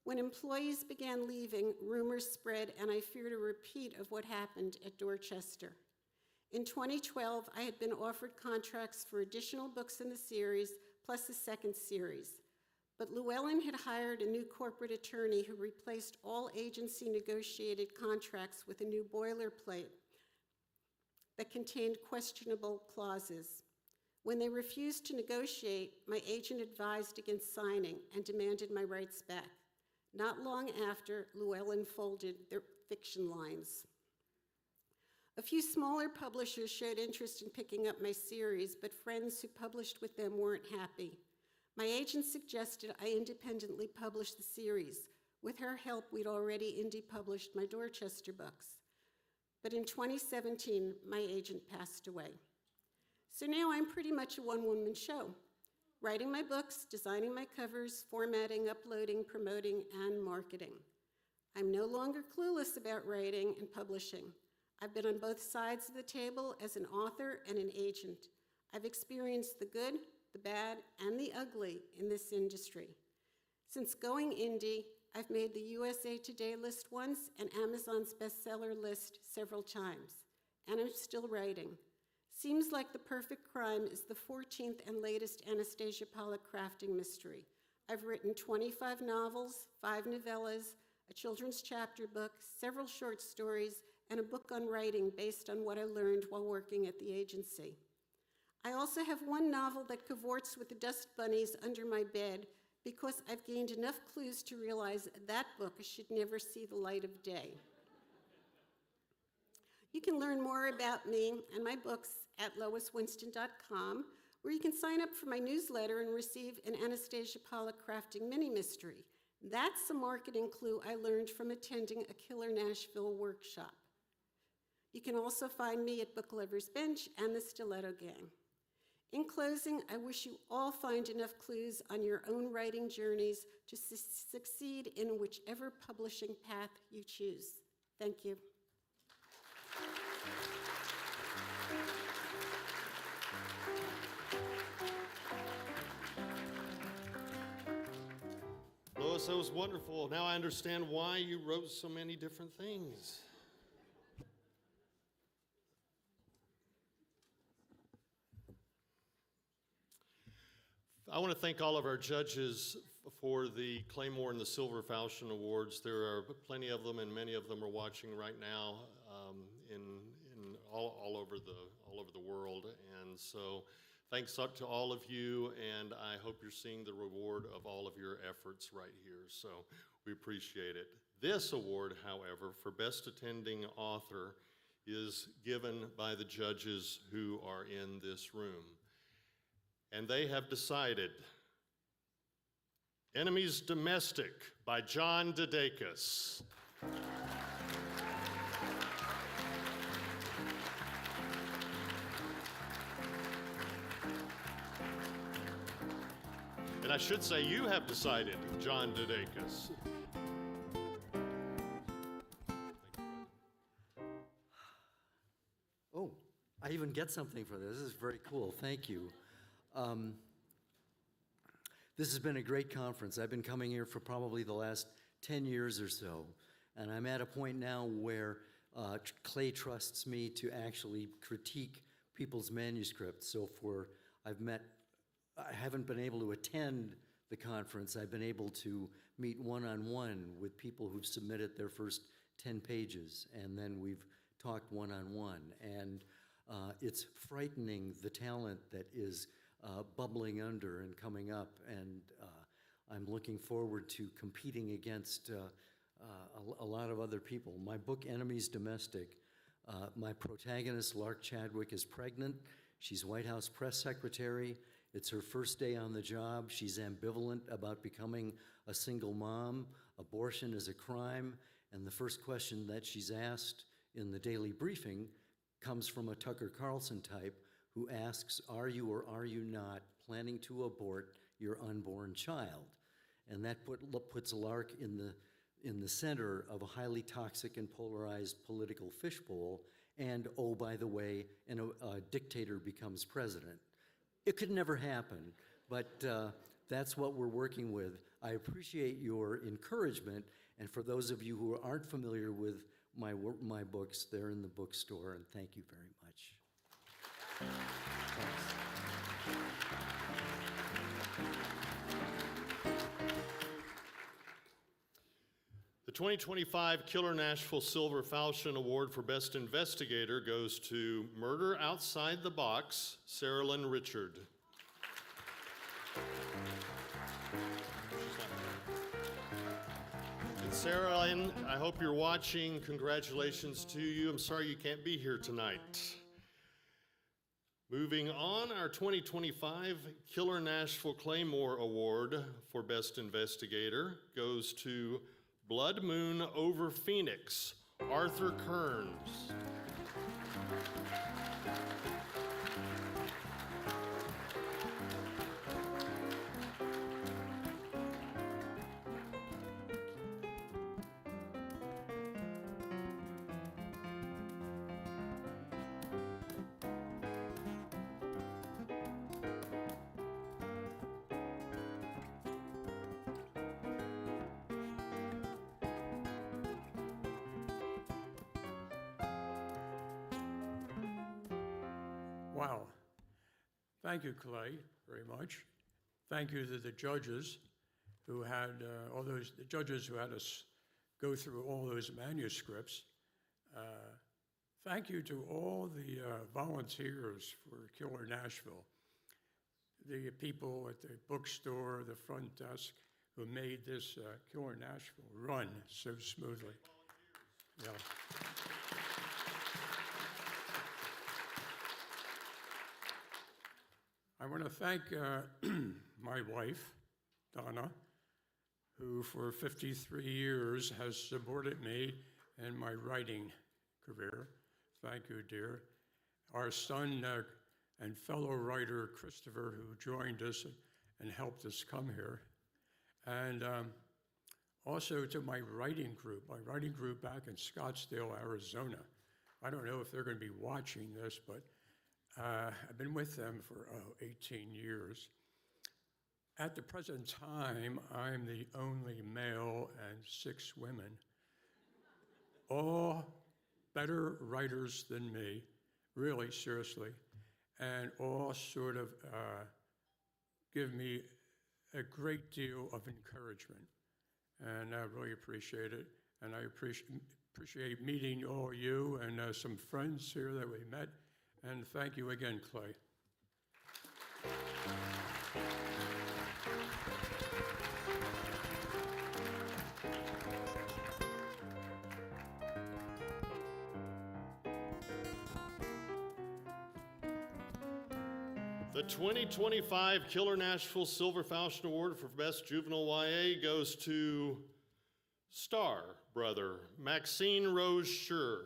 When employees began leaving, rumors spread, and I feared a repeat of what happened at Dorchester. In 2012, I had been offered contracts for additional books in the series, plus a second series. But Llewellyn had hired a new corporate attorney who replaced all agency-negotiated contracts with a new boilerplate that contained questionable clauses. When they refused to negotiate, my agent advised against signing and demanded my rights back. Not long after, Llewellyn folded their fiction lines. A few smaller publishers showed interest in picking up my series, but friends who published with them weren't happy. My agent suggested I independently publish the series. With her help, we'd already indie published my Dorchester books. But in 2017, my agent passed away. So now I'm pretty much a one-woman show, writing my books, designing my covers, formatting, uploading, promoting, and marketing. I'm no longer clueless about writing and publishing. I've been on both sides of the table as an author and an agent. I've experienced the good, the bad, and the ugly in this industry. Since going indie, I've made the USA Today list once and Amazon's bestseller list several times, and I'm still writing. Seems like the perfect crime is the 14th and latest Anastasia Pollock crafting mystery. I've written 25 novels, 5 novellas, a children's chapter book, several short stories, and a book on writing based on what I learned while working at the agency. I also have one novel that cavorts with the dust bunnies under my bed because I've gained enough clues to realize that book should never see the light of day. You can learn more about me and my books at loiswinston.com, where you can sign up for my newsletter and receive an Anastasia Pollock crafting mini-mystery. That's a marketing clue I learned from attending a Killer Nashville workshop. You can also find me at Book Lover's Bench and the Stiletto Gang. In closing, I wish you all find enough clues on your own writing journeys to succeed in whichever publishing path you choose. Thank you. Lois, that was wonderful. Now I understand why you wrote so many different things. I want to thank all of our judges for the Claymore and the Silver Falchion Awards. There are plenty of them, and many of them are watching right now in all over the world. And so, thanks up to all of you, and I hope you're seeing the reward of all of your efforts right here. So we appreciate it. This award, however, for Best Attending Author, is given by the judges who are in this room. And they have decided Enemies Domestic by John Didakis. And I should say you have decided, John Didakis. Oh, I even get something for this. This is very cool. Thank you. This has been a great conference. I've been coming here for probably the last 10 years or so, and I'm at a point now where Clay trusts me to actually critique people's manuscripts. So I haven't been able to attend the conference. I've been able to meet one-on-one with people who've submitted their first 10 pages, and then we've talked one-on-one. And it's frightening, the talent that is bubbling under and coming up, and I'm looking forward to competing against a lot of other people. My book, Enemies Domestic, my protagonist, Lark Chadwick, is pregnant. She's White House press secretary. It's her first day on the job. She's ambivalent about becoming a single mom. Abortion is a crime, and the first question that she's asked in the daily briefing comes from a Tucker Carlson type who asks, are you or are you not planning to abort your unborn child? And that puts Lark in the center of a highly toxic and polarized political fishbowl, and oh, by the way, a dictator becomes president. It could never happen, but that's what we're working with. I appreciate your encouragement, and for those of you who aren't familiar with my books, they're in the bookstore, and thank you very much. Thanks. The 2025 Killer Nashville Silver Falchion Award for Best Investigator goes to Murder Outside the Box, Sarah Lynn Richard. And Sarah Lynn, I hope you're watching. Congratulations to you. I'm sorry you can't be here tonight. Moving on, our 2025 Killer Nashville Claymore Award for Best Investigator goes to Blood Moon Over Phoenix, Arthur Kearns. Wow. Thank you, Clay, very much. Thank you to the judges who had, the judges who had us go through all those manuscripts. Thank you to all the volunteers for Killer Nashville, the people at the bookstore, the front desk, who made this Killer Nashville run so smoothly. Yeah. I want to thank my wife, Donna, who for 53 years has supported me in my writing career. Thank you, dear. Our son, and fellow writer Christopher, who joined us and helped us come here. And also to my writing group back in Scottsdale, Arizona. I don't know if they're going to be watching this, but I've been with them for 18 years. At the present time, I'm the only male and 6 women, all better writers than me, really, seriously, and all sort of give me a great deal of encouragement. And I really appreciate it. And I appreciate meeting all you and some friends here that we met. And thank you again, Clay. The 2025 Killer Nashville Silver Falchion Award for Best Juvenile YA goes to Star Brother, Maxine Rose Schur.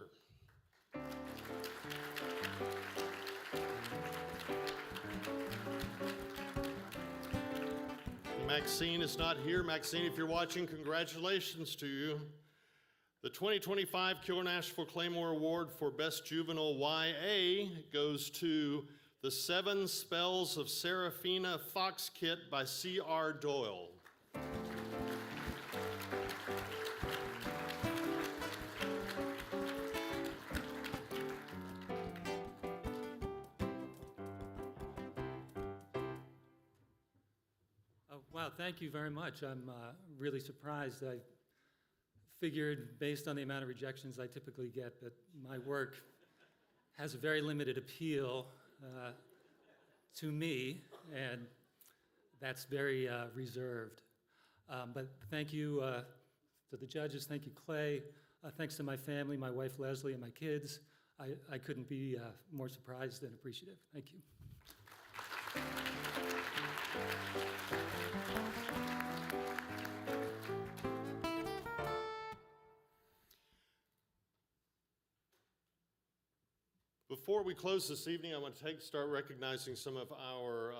Maxine is not here. Maxine, if you're watching, congratulations to you. The 2025 Killer Nashville Claymore Award for Best Juvenile YA goes to The 7 Spells of Seraphina Foxkit by C.R. Doyle. Wow, thank you very much. I'm really surprised. I figured, based on the amount of rejections I typically get, that my work has a very limited appeal to me, and that's very reserved. But thank you to the judges, thank you, Clay. Thanks to my family, my wife, Leslie, and my kids. I couldn't be more surprised and appreciative. Thank you. Before we close this evening, I want to start recognizing some of our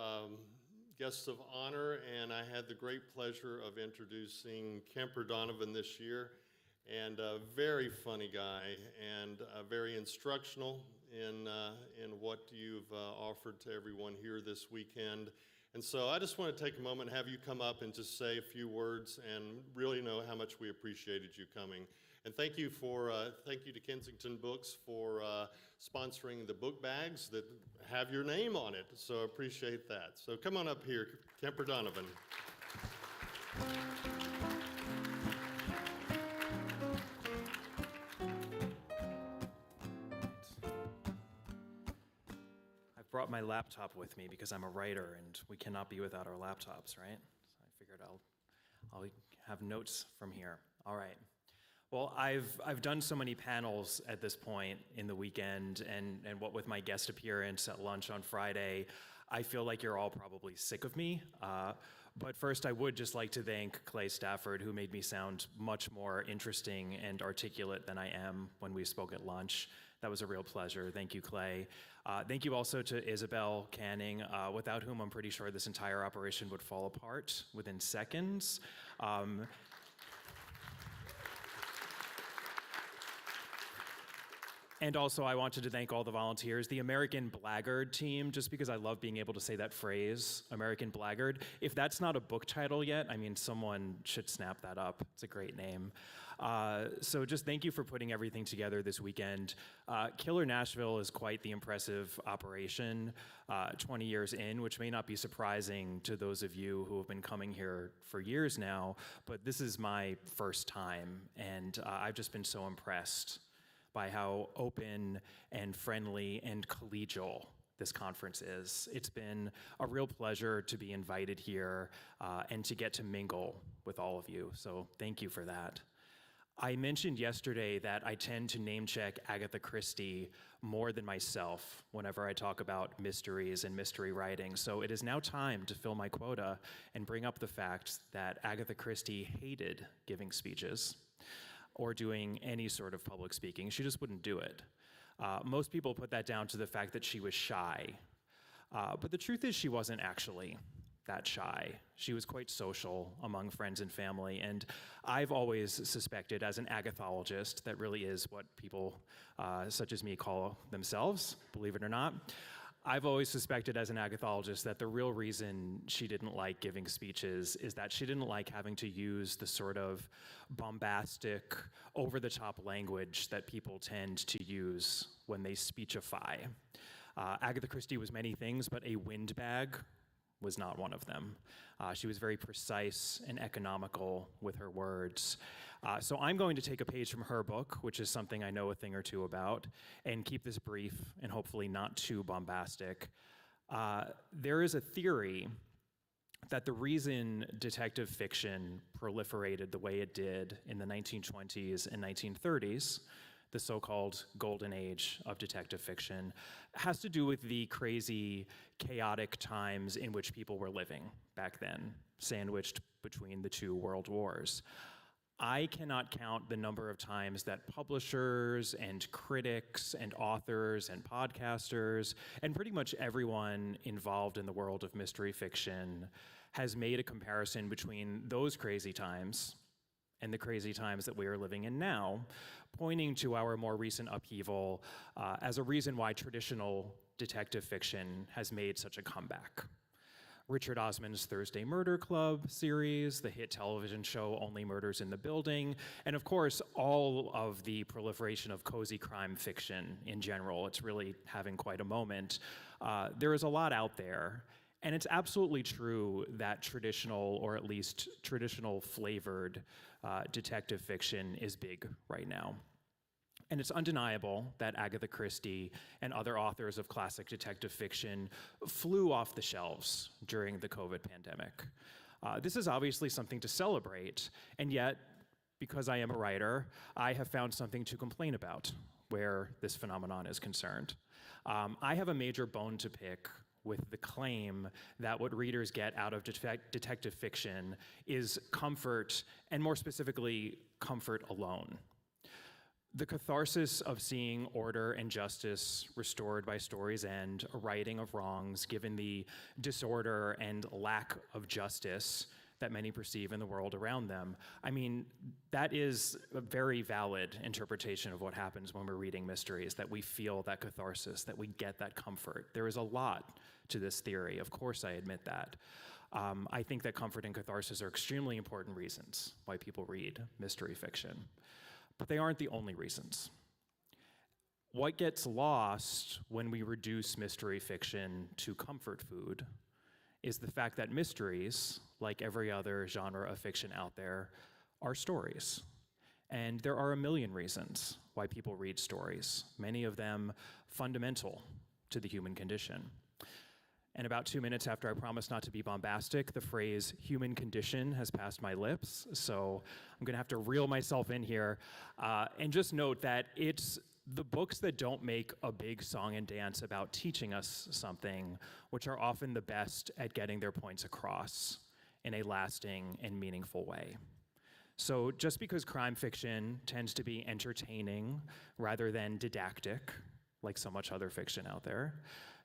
guests of honor, and I had the great pleasure of introducing Kemper Donovan this year, and a very funny guy, and very instructional in what you've offered to everyone here this weekend. And so I just want to take a moment and have you come up and just say a few words and really know how much we appreciated you coming. And thank you to Kensington Books for sponsoring the book bags that have your name on it. So I appreciate that. So come on up here, Kemper Donovan. I've brought my laptop with me because I'm a writer and we cannot be without our laptops, right? So I figured I'll have notes from here. All right. Well, I've done so many panels at this point in the weekend, and what with my guest appearance at lunch on Friday, I feel like you're all probably sick of me. But first, I would just like to thank Clay Stafford, who made me sound much more interesting and articulate than I am when we spoke at lunch. That was a real pleasure. Thank you, Clay. Thank you also to Isabel Canning, without whom I'm pretty sure this entire operation would fall apart within seconds. And also, I wanted to thank all the volunteers, the American Blackguard team, just because I love being able to say that phrase, American Blackguard. If that's not a book title yet, I mean, someone should snap that up. It's a great name. So just thank you for putting everything together this weekend. Killer Nashville is quite the impressive operation, 20 years in, which may not be surprising to those of you who have been coming here for years now, but this is my first time, and I've just been so impressed by how open and friendly and collegial this conference is. It's been a real pleasure to be invited here and to get to mingle with all of you, so thank you for that. I mentioned yesterday that I tend to name check Agatha Christie more than myself whenever I talk about mysteries and mystery writing, so it is now time to fill my quota and bring up the fact that Agatha Christie hated giving speeches or doing any sort of public speaking. She just wouldn't do it. Most people put that down to the fact that she was shy. But the truth is she wasn't actually that shy. She was quite social among friends and family, and I've always suspected as an agathologist, that really is what people such as me call themselves, believe it or not. I've always suspected as an agathologist that the real reason she didn't like giving speeches is that she didn't like having to use the sort of bombastic, over-the-top language that people tend to use when they speechify. Agatha Christie was many things, but a windbag was not one of them. She was very precise and economical with her words. So I'm going to take a page from her book, which is something I know a thing or two about, and keep this brief and hopefully not too bombastic. There is a theory that the reason detective fiction proliferated the way it did in the 1920s and 1930s, the so-called golden age of detective fiction, has to do with the crazy, chaotic times in which people were living back then, sandwiched between the two world wars. I cannot count the number of times that publishers and critics and authors and podcasters and pretty much everyone involved in the world of mystery fiction has made a comparison between those crazy times and the crazy times that we are living in now, pointing to our more recent upheaval as a reason why traditional detective fiction has made such a comeback. Richard Osman's Thursday Murder Club series, the hit television show Only Murders in the Building, and of course, all of the proliferation of cozy crime fiction in general. It's really having quite a moment. There is a lot out there, and it's absolutely true that traditional, or at least traditional flavored detective fiction is big right now. And it's undeniable that Agatha Christie and other authors of classic detective fiction flew off the shelves during the COVID pandemic. This is obviously something to celebrate, and yet, because I am a writer, I have found something to complain about where this phenomenon is concerned. I have a major bone to pick with the claim that what readers get out of detective fiction is comfort, and more specifically, comfort alone. The catharsis of seeing order and justice restored by story's end, a righting of wrongs, given the disorder and lack of justice that many perceive in the world around them. I mean, that is a very valid interpretation of what happens when we're reading mysteries, that we feel that catharsis, that we get that comfort. There is a lot to this theory, of course I admit that. I think that comfort and catharsis are extremely important reasons why people read mystery fiction. But they aren't the only reasons. What gets lost when we reduce mystery fiction to comfort food is the fact that mysteries, like every other genre of fiction out there, are stories. And there are a million reasons why people read stories, many of them fundamental to the human condition. And about 2 minutes after I promised not to be bombastic, the phrase human condition has passed my lips, so I'm gonna have to reel myself in here. And just note that it's the books that don't make a big song and dance about teaching us something, which are often the best at getting their points across in a lasting and meaningful way. So just because crime fiction tends to be entertaining rather than didactic, like so much other fiction out there,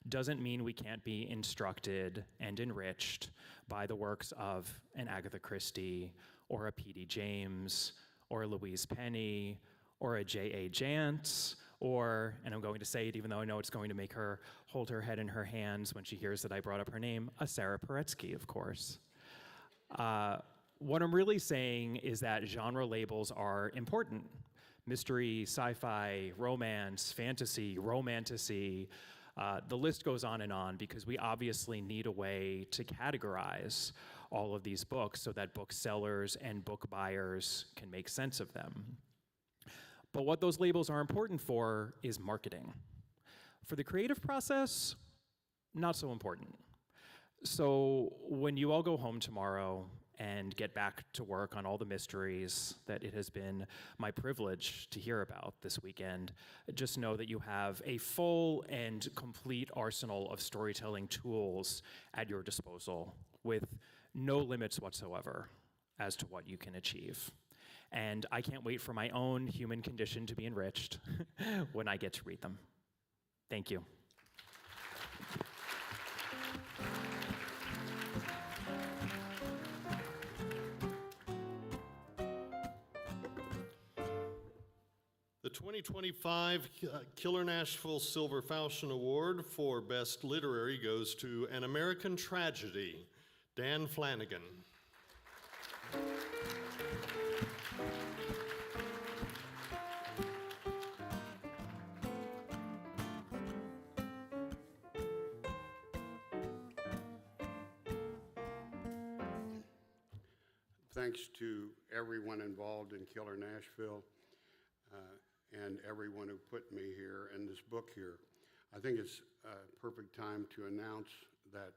doesn't mean we can't be instructed and enriched by the works of an Agatha Christie, or a P.D. James, or a Louise Penny, or a J.A. Jance, or, and I'm going to say it even though I know it's going to make her hold her head in her hands when she hears that I brought up her name, a Sarah Paretsky, of course. What I'm really saying is that genre labels are important. Mystery, sci-fi, romance, fantasy, romantasy, the list goes on because we obviously need a way to categorize all of these books so that booksellers and book buyers can make sense of them. But what those labels are important for is marketing. For the creative process, not so important. So when you all go home tomorrow and get back to work on all the mysteries that it has been my privilege to hear about this weekend, just know that you have a full and complete arsenal of storytelling tools at your disposal with no limits whatsoever as to what you can achieve. And I can't wait for my own human condition to be enriched when I get to read them. Thank you. The 2025 Killer Nashville Silver Falchion Award for Best Literary goes to An American Tragedy, Dan Flanagan. Thanks to everyone involved in Killer Nashville and everyone who put me here and this book here. I think it's a perfect time to announce that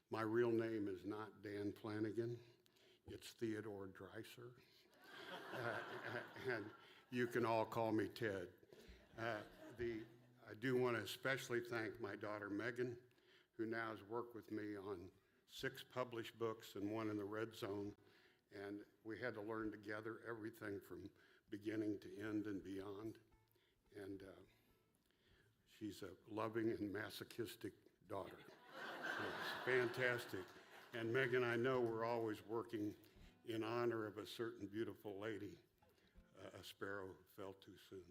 my real name is not Dan Flanagan, it's Theodore Dreiser. And you can all call me Ted. I do want to especially thank my daughter Megan, who now has worked with me on 6 published books and 1 in the red zone. And we had to learn together everything from beginning to end and beyond. And she's a loving and masochistic daughter. It's fantastic. And Megan, I know we're always working in honor of a certain beautiful lady. A sparrow fell too soon.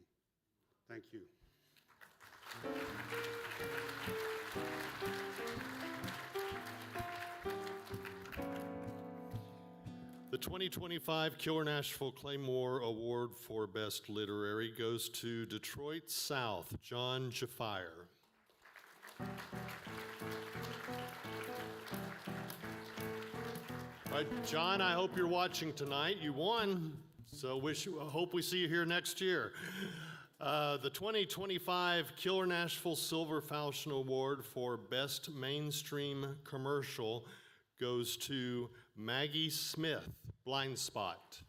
Thank you. The 2025 Killer Nashville Claymore Award for Best Literary goes to Detroit South, John Jafire. All right, John, I hope you're watching tonight. You won, so hope we see you here next year. The 2025 Killer Nashville Silver Falchion Award for Best Mainstream Commercial goes to Maggie Smith, Blind Spot.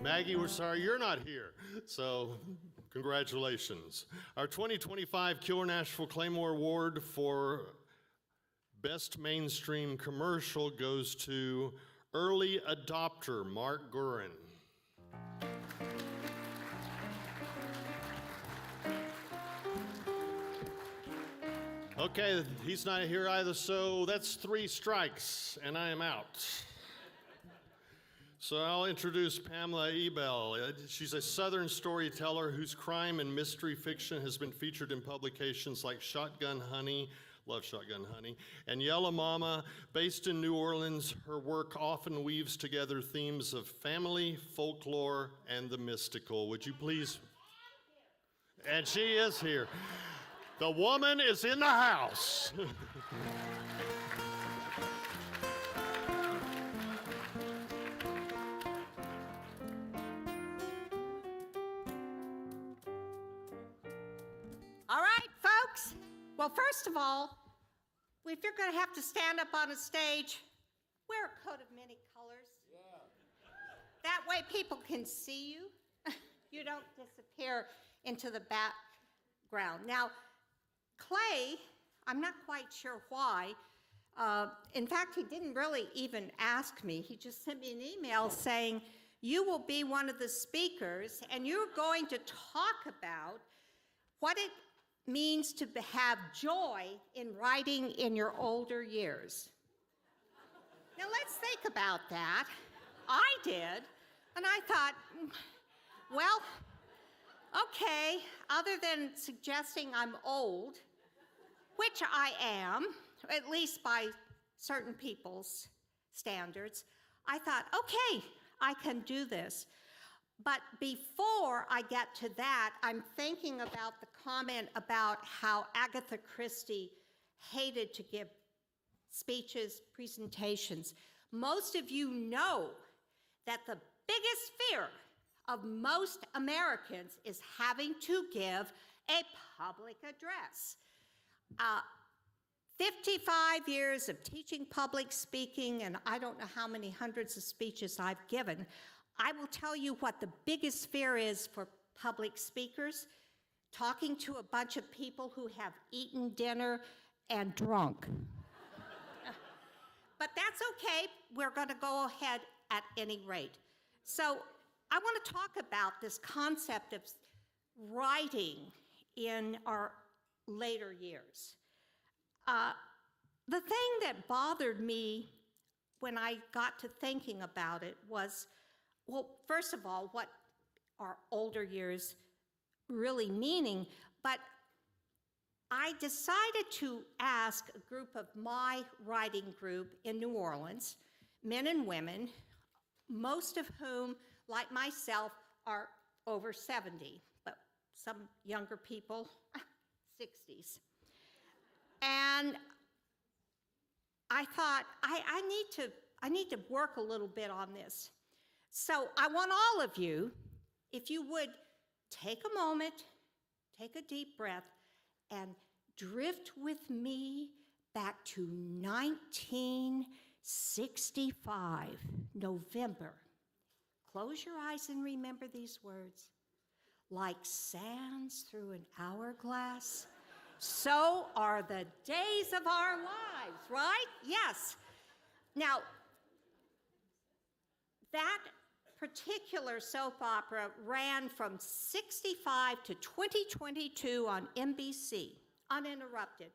Maggie, we're sorry you're not here, so congratulations. Our 2025 Killer Nashville Claymore Award for Best Mainstream Commercial goes to Early Adopter, Mark Gurin. Okay, he's not here either, so that's 3 strikes, and I am out. So I'll introduce Pamela Ebel. She's a Southern storyteller whose crime and mystery fiction has been featured in publications like Shotgun Honey, love Shotgun Honey, and Yellow Mama. Based in New Orleans, her work often weaves together themes of family, folklore, and the mystical. Would you please? And she is here. The woman is in the house. All right, folks. Well, first of all, if you're going to have to stand up on a stage, wear a coat of many colors. Yeah. That way people can see you. You don't disappear into the background. Now, Clay, I'm not quite sure why. In fact, he didn't really even ask me. He just sent me an email saying, you will be one of the speakers, and you're going to talk about what it means to have joy in writing in your older years. Now, let's think about that. I did, and I thought, well, okay, other than suggesting I'm old, which I am, at least by certain people's standards, I thought, okay, I can do this. But before I get to that, I'm thinking about the comment about how Agatha Christie hated to give speeches, presentations. Most of you know that the biggest fear of most Americans is having to give a public address. 55 years of teaching public speaking, and I don't know how many hundreds of speeches I've given. I will tell you what the biggest fear is for public speakers: talking to a bunch of people who have eaten dinner and drunk. But that's okay. We're going to go ahead at any rate. So I want to talk about this concept of writing in our later years. the thing that bothered me when I got to thinking about it was, well, first of all, what are older years really meaning? But I decided to ask a group of my writing group in New Orleans, men and women, most of whom, like myself, are over 70, but some younger people, 60s. And I thought, I need to work a little bit on this. So I want all of you, if you would take a moment, take a deep breath, and drift with me back to 1965, November. Close your eyes and remember these words. Like sands through an hourglass, so are the days of our lives, right? Yes. Now, that particular soap opera ran from 65 to 2022 on NBC, uninterrupted.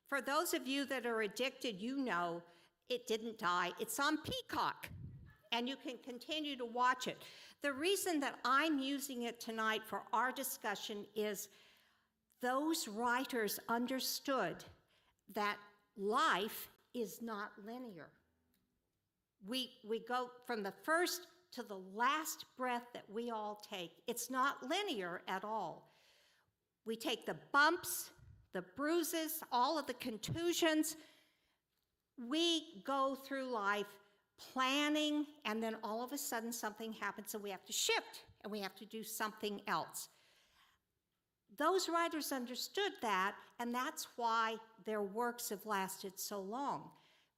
For those of you that are addicted, you know it didn't die. It's on Peacock, and you can continue to watch it. The reason that I'm using it tonight for our discussion is those writers understood that life is not linear. We go from the first to the last breath that we all take. It's not linear at all. We take the bumps, the bruises, all of the contusions. We go through life planning, and then all of a sudden something happens and we have to shift and we have to do something else. Those writers understood that, and that's why their works have lasted so long.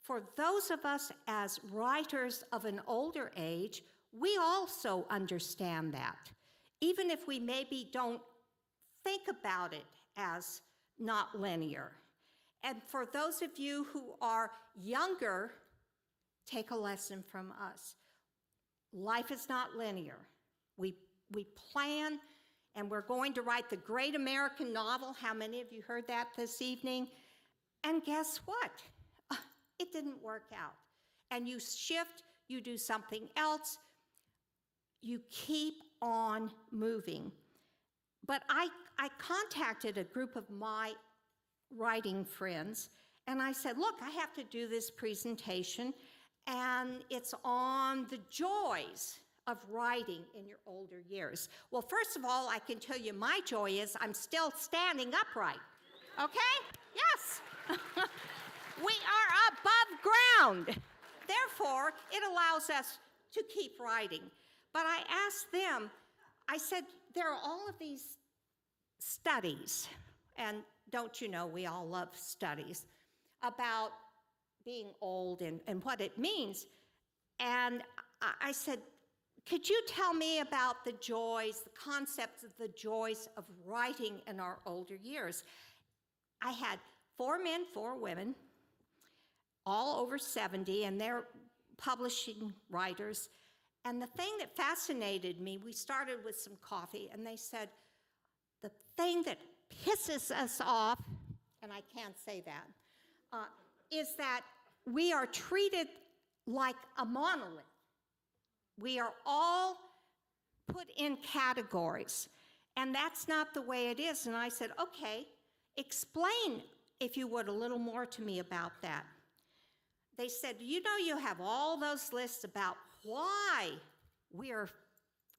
For those of us as writers of an older age, we also understand that, even if we maybe don't think about it as not linear. And for those of you who are younger, take a lesson from us. Life is not linear. We plan, and we're going to write the great American novel. How many of you heard that this evening? And guess what? It didn't work out. And you shift, you do something else, you keep on moving. But I contacted a group of my writing friends, and I said, look, I have to do this presentation, and it's on the joys of writing in your older years. Well, first of all, I can tell you my joy is I'm still standing upright, okay? Yes. We are above ground. Therefore, it allows us to keep writing. But I asked them, I said, there are all of these studies, and don't you know, we all love studies, about being old and what it means. And I said, could you tell me about the joys, the concepts of the joys of writing in our older years? I had 4 men, 4 women, all over 70, and they're publishing writers. And the thing that fascinated me, we started with some coffee, and they said, the thing that pisses us off, and I can't say that, is that we are treated like a monolith. We are all put in categories, and that's not the way it is. And I said, okay, explain, if you would, a little more to me about that. They said, you know, you have all those lists about why we are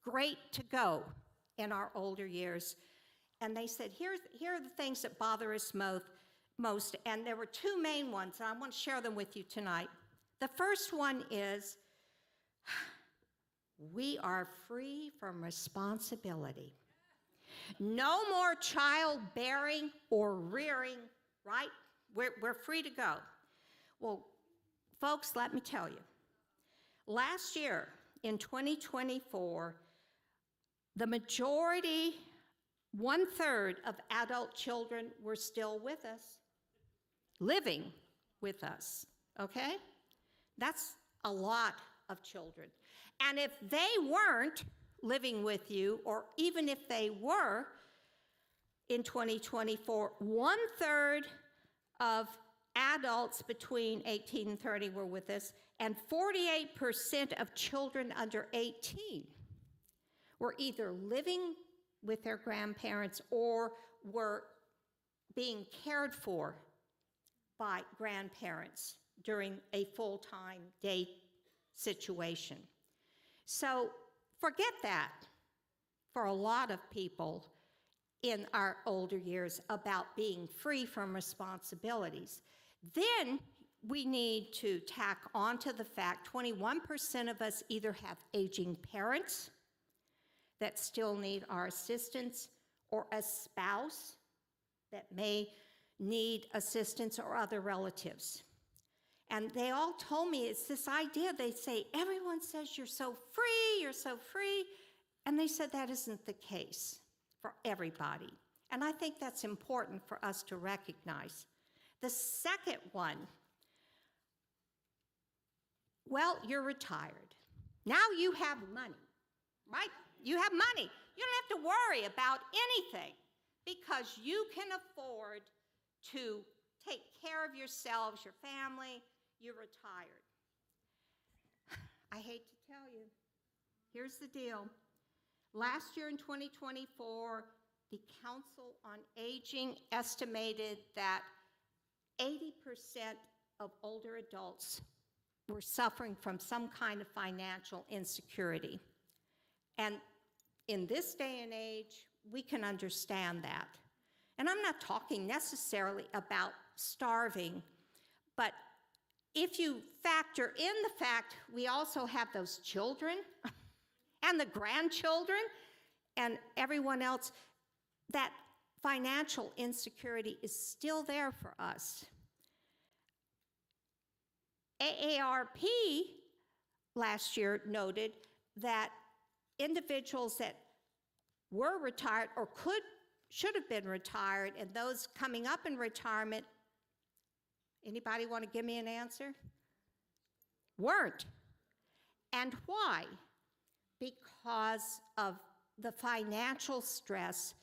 great to go in our older years. And they said, here are the things that bother us most. And there were 2 main ones, and I want to share them with you tonight. The first one is, we are free from responsibility. No more childbearing or rearing, right? We're free to go. Well, folks, let me tell you, last year in 2024, the majority, 1/3 of adult children were still with us, living with us, okay? That's a lot of children. And if they weren't living with you, or even if they were in 2024, 1/3 of adults between 18 and 30 were with us, and 48% of children under 18 were either living with their grandparents or were being cared for by grandparents during a full-time day situation. So forget that for a lot of people in our older years about being free from responsibilities. Then we need to tack onto the fact 21% of us either have aging parents that still need our assistance, or a spouse that may need assistance, or other relatives. And they all told me it's this idea, they say, everyone says you're so free, and they said that isn't the case for everybody. And I think that's important for us to recognize. The second one, well, you're retired. Now you have money, right? You have money. You don't have to worry about anything because you can afford to take care of yourselves, your family, you're retired. I hate to tell you, here's the deal. Last year in 2024, the Council on Aging estimated that 80% of older adults were suffering from some kind of financial insecurity. And in this day and age, we can understand that. And I'm not talking necessarily about starving, but if you factor in the fact we also have those children and the grandchildren and everyone else, that financial insecurity is still there for us. AARP last year noted that individuals that were retired or should have been retired, and those coming up in retirement, anybody want to give me an answer? Weren't. And why? Because of the financial stress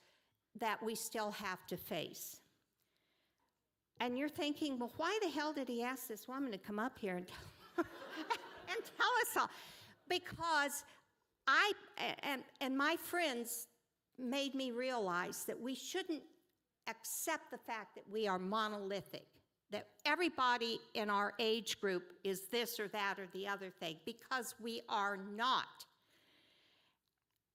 that we still have to face. And you're thinking, well, why the hell did he ask this woman to come up here and tell us all? Because I and my friends made me realize that we shouldn't accept the fact that we are monolithic, that everybody in our age group is this or that or the other thing, because we are not.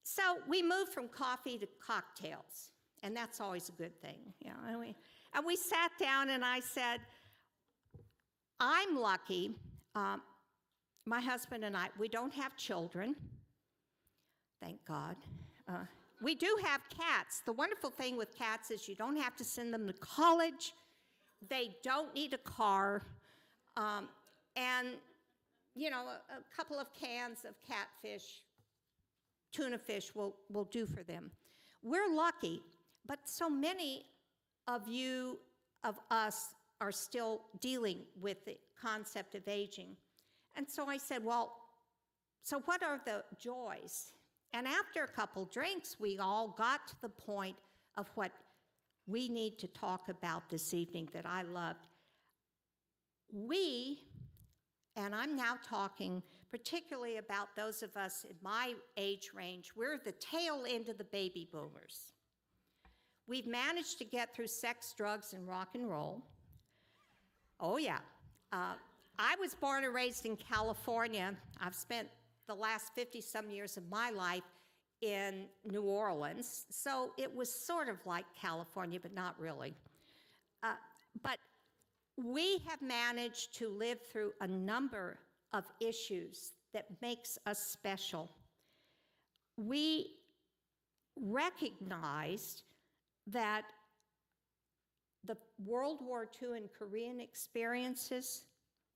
So we moved from coffee to cocktails, and that's always a good thing, you know. And we sat down, and I said, I'm lucky. My husband and I, we don't have children, thank God. We do have cats. The wonderful thing with cats is you don't have to send them to college. They don't need a car. And, you know, a couple of cans of catfish, tuna fish will do for them. We're lucky, but so many of us are still dealing with the concept of aging. And so I said, well, so what are the joys? And after a couple drinks, we all got to the point of what we need to talk about this evening that I loved. We, and I'm now talking particularly about those of us in my age range, we're the tail end of the baby boomers. We've managed to get through sex, drugs, and rock and roll. Oh yeah. I was born and raised in California. I've spent the last 50-some years of my life in New Orleans, so it was sort of like California, but not really. But we have managed to live through a number of issues that makes us special. We recognized that the World War II and Korean experiences,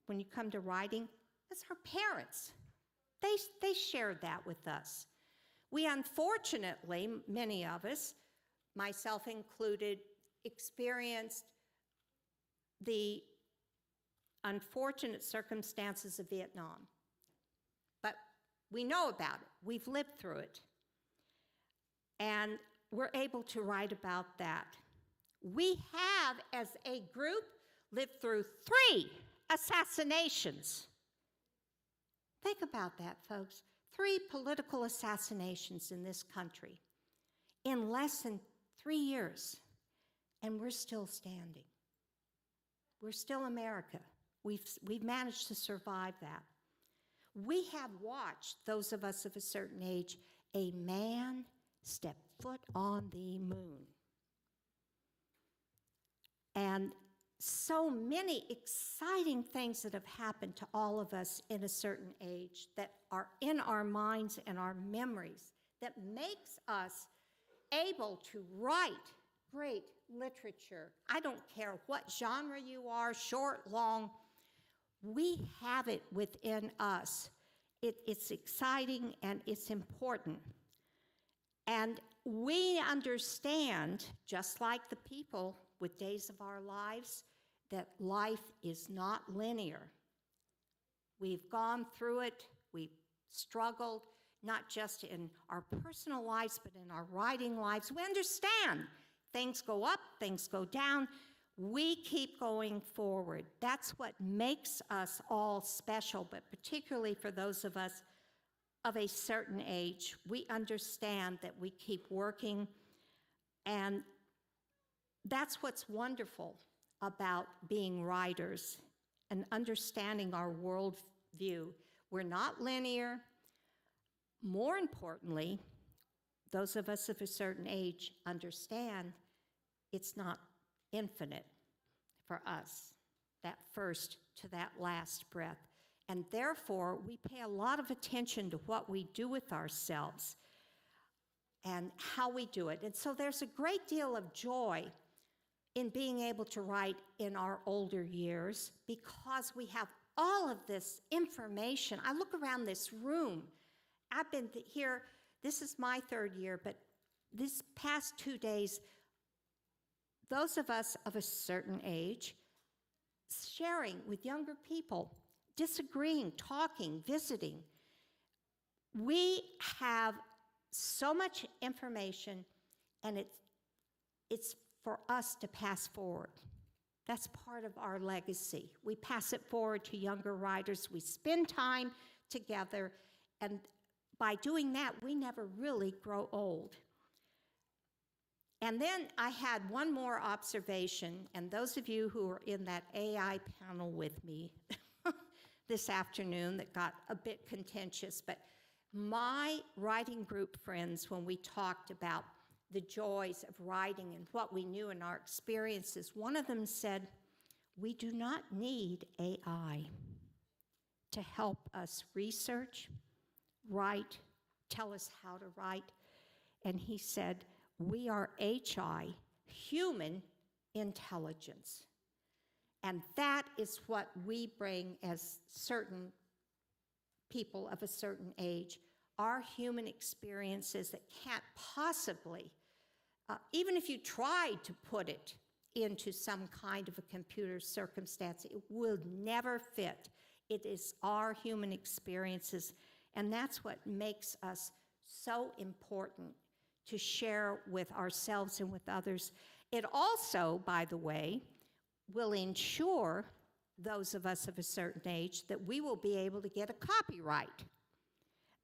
when you come to writing, that's our parents. They shared that with us. We unfortunately, many of us, myself included, experienced the unfortunate circumstances of Vietnam. But we know about it. We've lived through it. And we're able to write about that. We have, as a group, lived through 3 assassinations. Think about that, folks. 3 political assassinations in this country in less than 3 years, and we're still standing. We're still America. We've managed to survive that. We have watched, those of us of a certain age, a man step foot on the moon. And so many exciting things that have happened to all of us in a certain age that are in our minds and our memories that makes us able to write great literature. I don't care what genre you are, short, long, we have it within us. It's exciting and it's important. And we understand, just like the people with Days of Our Lives, that life is not linear. We've gone through it, we've struggled, not just in our personal lives, but in our writing lives. We understand things go up, things go down. We keep going forward. That's what makes us all special, but particularly for those of us of a certain age, we understand that we keep working, and that's what's wonderful about being writers and understanding our world view. We're not linear. More importantly, those of us of a certain age understand it's not infinite for us, that first to that last breath. And therefore, we pay a lot of attention to what we do with ourselves and how we do it. And so there's a great deal of joy in being able to write in our older years because we have all of this information. I look around this room. I've been here, this is my 3rd year, but this past 2 days, those of us of a certain age, sharing with younger people, disagreeing, talking, visiting. We have so much information, and it's for us to pass forward. That's part of our legacy. We pass it forward to younger writers. We spend time together, and by doing that, we never really grow old. And then I had one more observation, and those of you who were in that AI panel with me this afternoon that got a bit contentious, but my writing group friends, when we talked about the joys of writing and what we knew in our experiences, one of them said, we do not need AI to help us research, write, tell us how to write. And he said, we are HI, human intelligence. And that is what we bring as certain people of a certain age, our human experiences that can't possibly, even if you tried to put it into some kind of a computer circumstance, it will never fit. It is our human experiences, and that's what makes us so important to share with ourselves and with others. It also, by the way, will ensure those of us of a certain age that we will be able to get a copyright.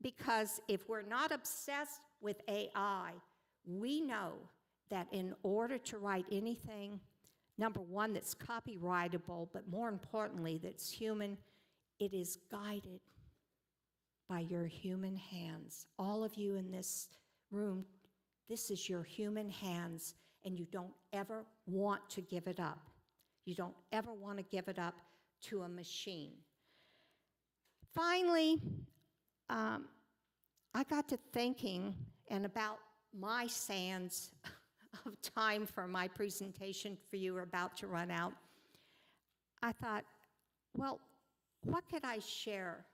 Because if we're not obsessed with AI, we know that in order to write anything, number one, that's copyrightable, but more importantly, that's human, it is guided by your human hands. All of you in this room, this is your human hands, and you don't ever want to give it up. You don't ever want to give it up to a machine. Finally, I got to thinking, and about my sands of time for my presentation for you are about to run out. I thought, well, what could I share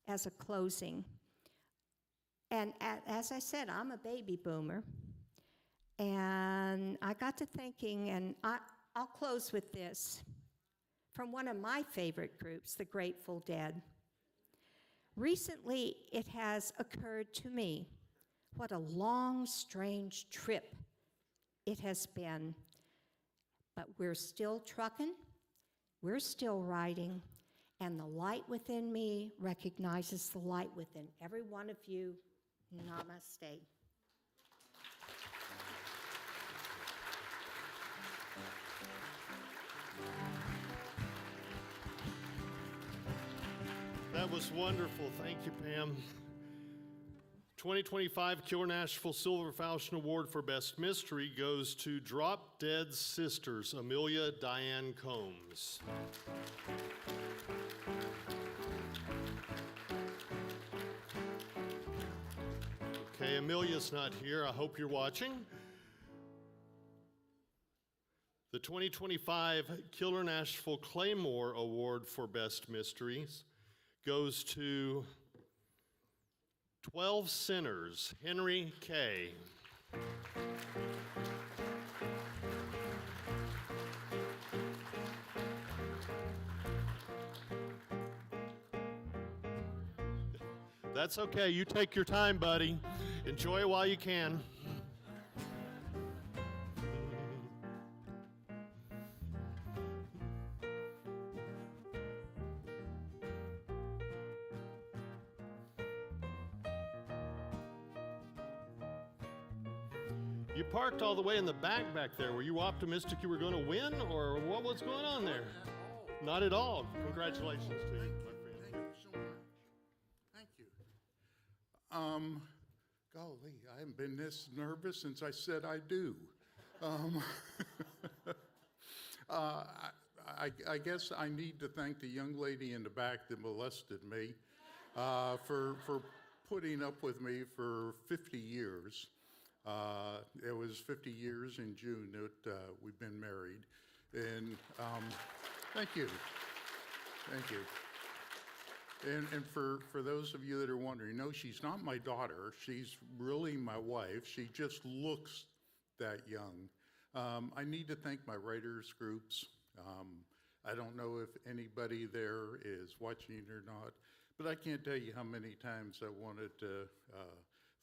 as a closing? And as I said, I'm a baby boomer. And I got to thinking, and I'll close with this, from one of my favorite groups, the Grateful Dead. Recently, it has occurred to me what a long, strange trip it has been. But we're still trucking, We're still writing, and the light within me recognizes the light within every one of you. Namaste. That was wonderful. Thank you, Pam. 2025 Keir Nashville Silver Falchion Award for Best Mystery goes to Drop Dead Sisters, Amelia Diane Combs. Okay, Amelia's not here. I hope you're watching. The 2025 Keir Nashville Claymore Award for Best Mysteries goes to 12 Sinners, Henry K. That's okay. You take your time, buddy. Enjoy it while you can. You parked all the way in the back there. Were you optimistic you were going to win, or what was going on there? Not at all. Congratulations to you, my friend. Thank you so much. Thank you. Golly, I haven't been this nervous since I said I do. I guess I need to thank the young lady in the back that molested me for putting up with me for 50 years. It was 50 years in June that we've been married. And thank you. Thank you. And for those of you that are wondering, no, she's not my daughter. She's really my wife. She just looks that young. I need to thank my writers groups. I don't know if anybody there is watching or not, but I can't tell you how many times I wanted to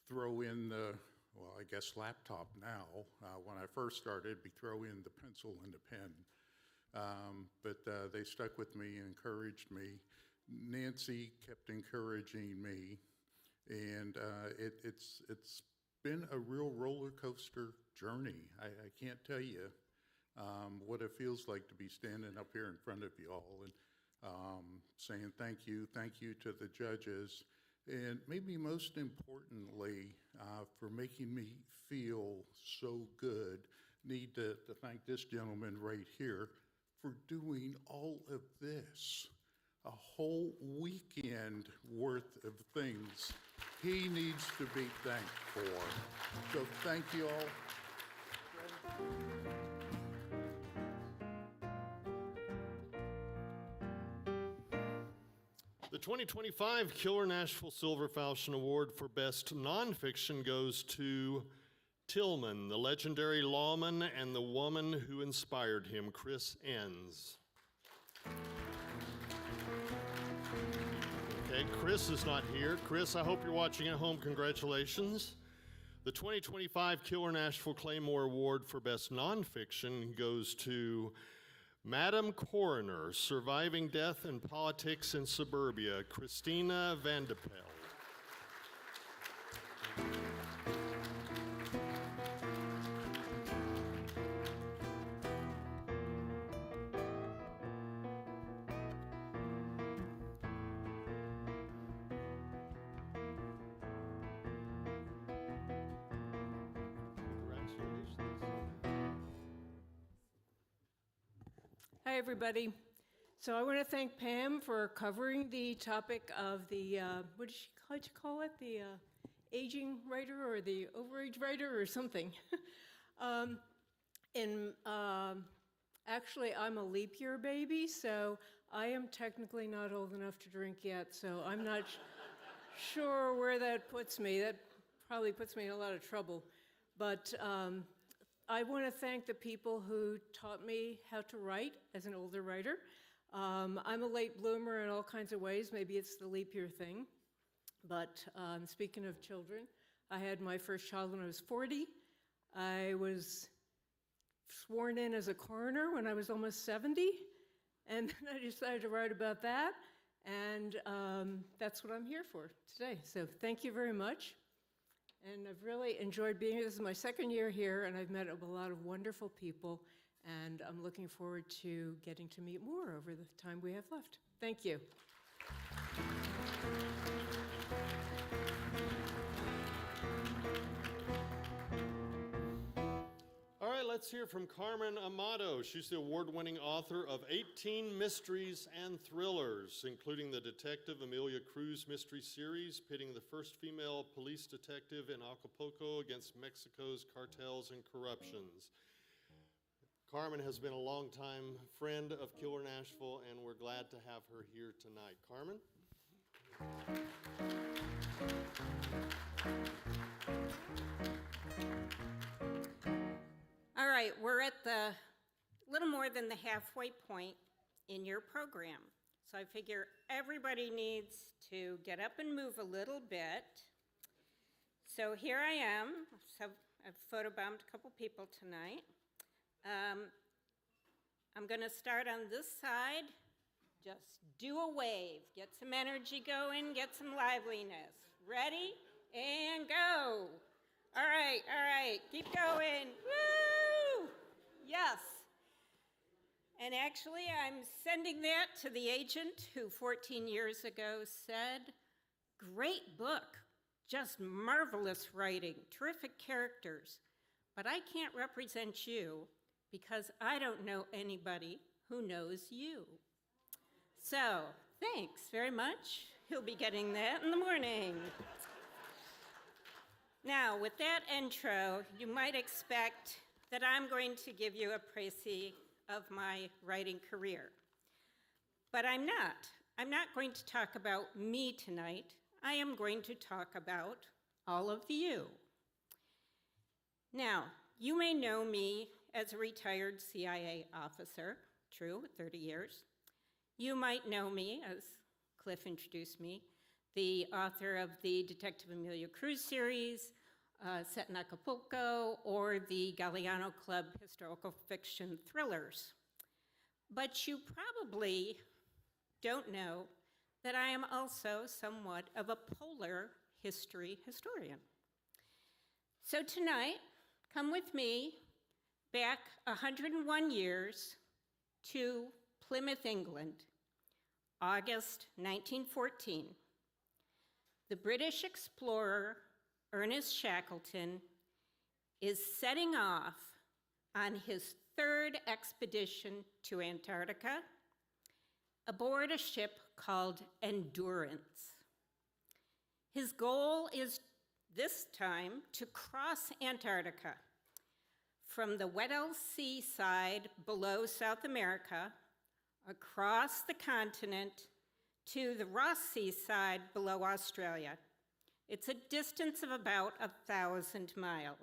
throw in the, well, I guess laptop now. When I first started, we throw in the pencil and the pen. But they stuck with me and encouraged me. Nancy kept encouraging me, and it's been a real roller coaster journey. I can't tell you what it feels like to be standing up here in front of you all and saying thank you to the judges, and maybe most importantly, for making me feel so good. Need to thank this gentleman right here for doing all of this. A whole weekend worth of things he needs to be thanked for. So thank you all. The 2025 Keir Nashville Silver Falchion Award for Best Nonfiction goes to Tillman, the legendary lawman and the woman who inspired him, Chris Enns. Okay, Chris is not here. Chris, I hope you're watching at home. Congratulations. The 2025 Keir Nashville Claymore Award for Best Nonfiction goes to Madam Coroner, Surviving Death and Politics in Suburbia, Christina Vandepel. Hi, everybody. So I want to thank Pam for covering the topic of the, how'd you call it? The aging writer or the overage writer or something. Actually, I'm a leap year baby, so I am technically not old enough to drink yet, so I'm not sure where that puts me. That probably puts me in a lot of trouble. But I want to thank the people who taught me how to write as an older writer. I'm a late bloomer in all kinds of ways. Maybe it's the leap year thing. But speaking of children, I had my first child when I was 40. I was sworn in as a coroner when I was almost 70. And then I decided to write about that, and that's what I'm here for today. So thank you very much. And I've really enjoyed being here. This is my second year here, and I've met a lot of wonderful people, and I'm looking forward to getting to meet more over the time we have left. Thank you. All right, let's hear from Carmen Amato. She's the award-winning author of 18 mysteries and thrillers, including the Detective Amelia Cruz mystery series, pitting the first female police detective in Acapulco against Mexico's cartels and corruptions. Carmen has been a longtime friend of Killer Nashville, and we're glad to have her here tonight. Carmen? All right, we're at the little more than the halfway point in your program. So I figure everybody needs to get up and move a little bit. So here I am. So I've photobombed a couple people tonight. I'm going to start on this side. Just do a wave. Get some energy going, get some liveliness. Ready? And go. All right. Keep going. Woo! Yes. And actually, I'm sending that to the agent who 14 years ago said, great book, just marvelous writing, terrific characters, but I can't represent you because I don't know anybody who knows you. So, thanks very much. He'll be getting that in the morning. Now, with that intro, you might expect that I'm going to give you a précis of my writing career. But I'm not. I'm not going to talk about me tonight. I am going to talk about all of you. Now, you may know me as a retired CIA officer, true, 30 years. You might know me, as Cliff introduced me, the author of the Detective Amelia Cruz series, set in Acapulco, or the Galliano Club historical fiction thrillers. But you probably don't know that I am also somewhat of a polar history historian. So tonight, come with me back 101 years to Plymouth, England, August 1914. The British explorer Ernest Shackleton is setting off on his third expedition to Antarctica aboard a ship called Endurance. His goal is this time to cross Antarctica from the Weddell Sea side below South America, across the continent to the Ross Sea side below Australia. It's a distance of about 1,000 miles.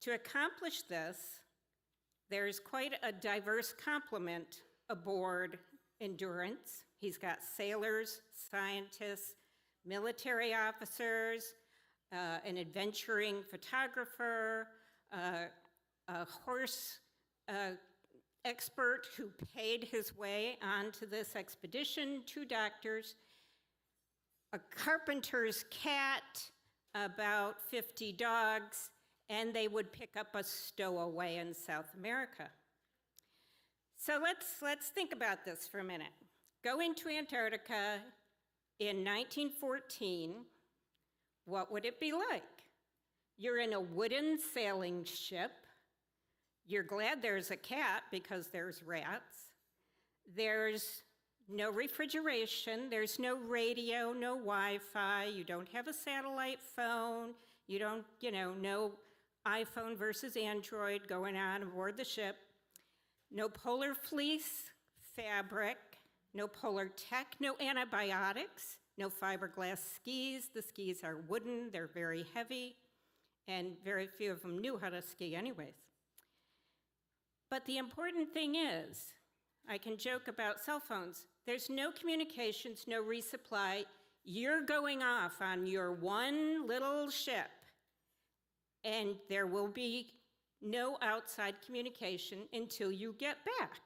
To accomplish this, there's quite a diverse complement aboard Endurance. He's got sailors, scientists, military officers, an adventuring photographer, a horse expert who paid his way onto this expedition, 2 doctors, a carpenter's cat, about 50 dogs, and they would pick up a stowaway in South America. So let's think about this for a minute. Going to Antarctica in 1914, what would it be like? You're in a wooden sailing ship. You're glad there's a cat because there's rats. There's no refrigeration, there's no radio, no Wi-Fi, you don't have a satellite phone, you don't, no iPhone versus Android going on aboard the ship, no polar fleece fabric, no polar tech, no antibiotics, no fiberglass skis. The skis are wooden, they're very heavy, and very few of them knew how to ski anyways. But the important thing is, I can joke about cell phones. There's no communications, no resupply. You're going off on your one little ship, and there will be no outside communication until you get back.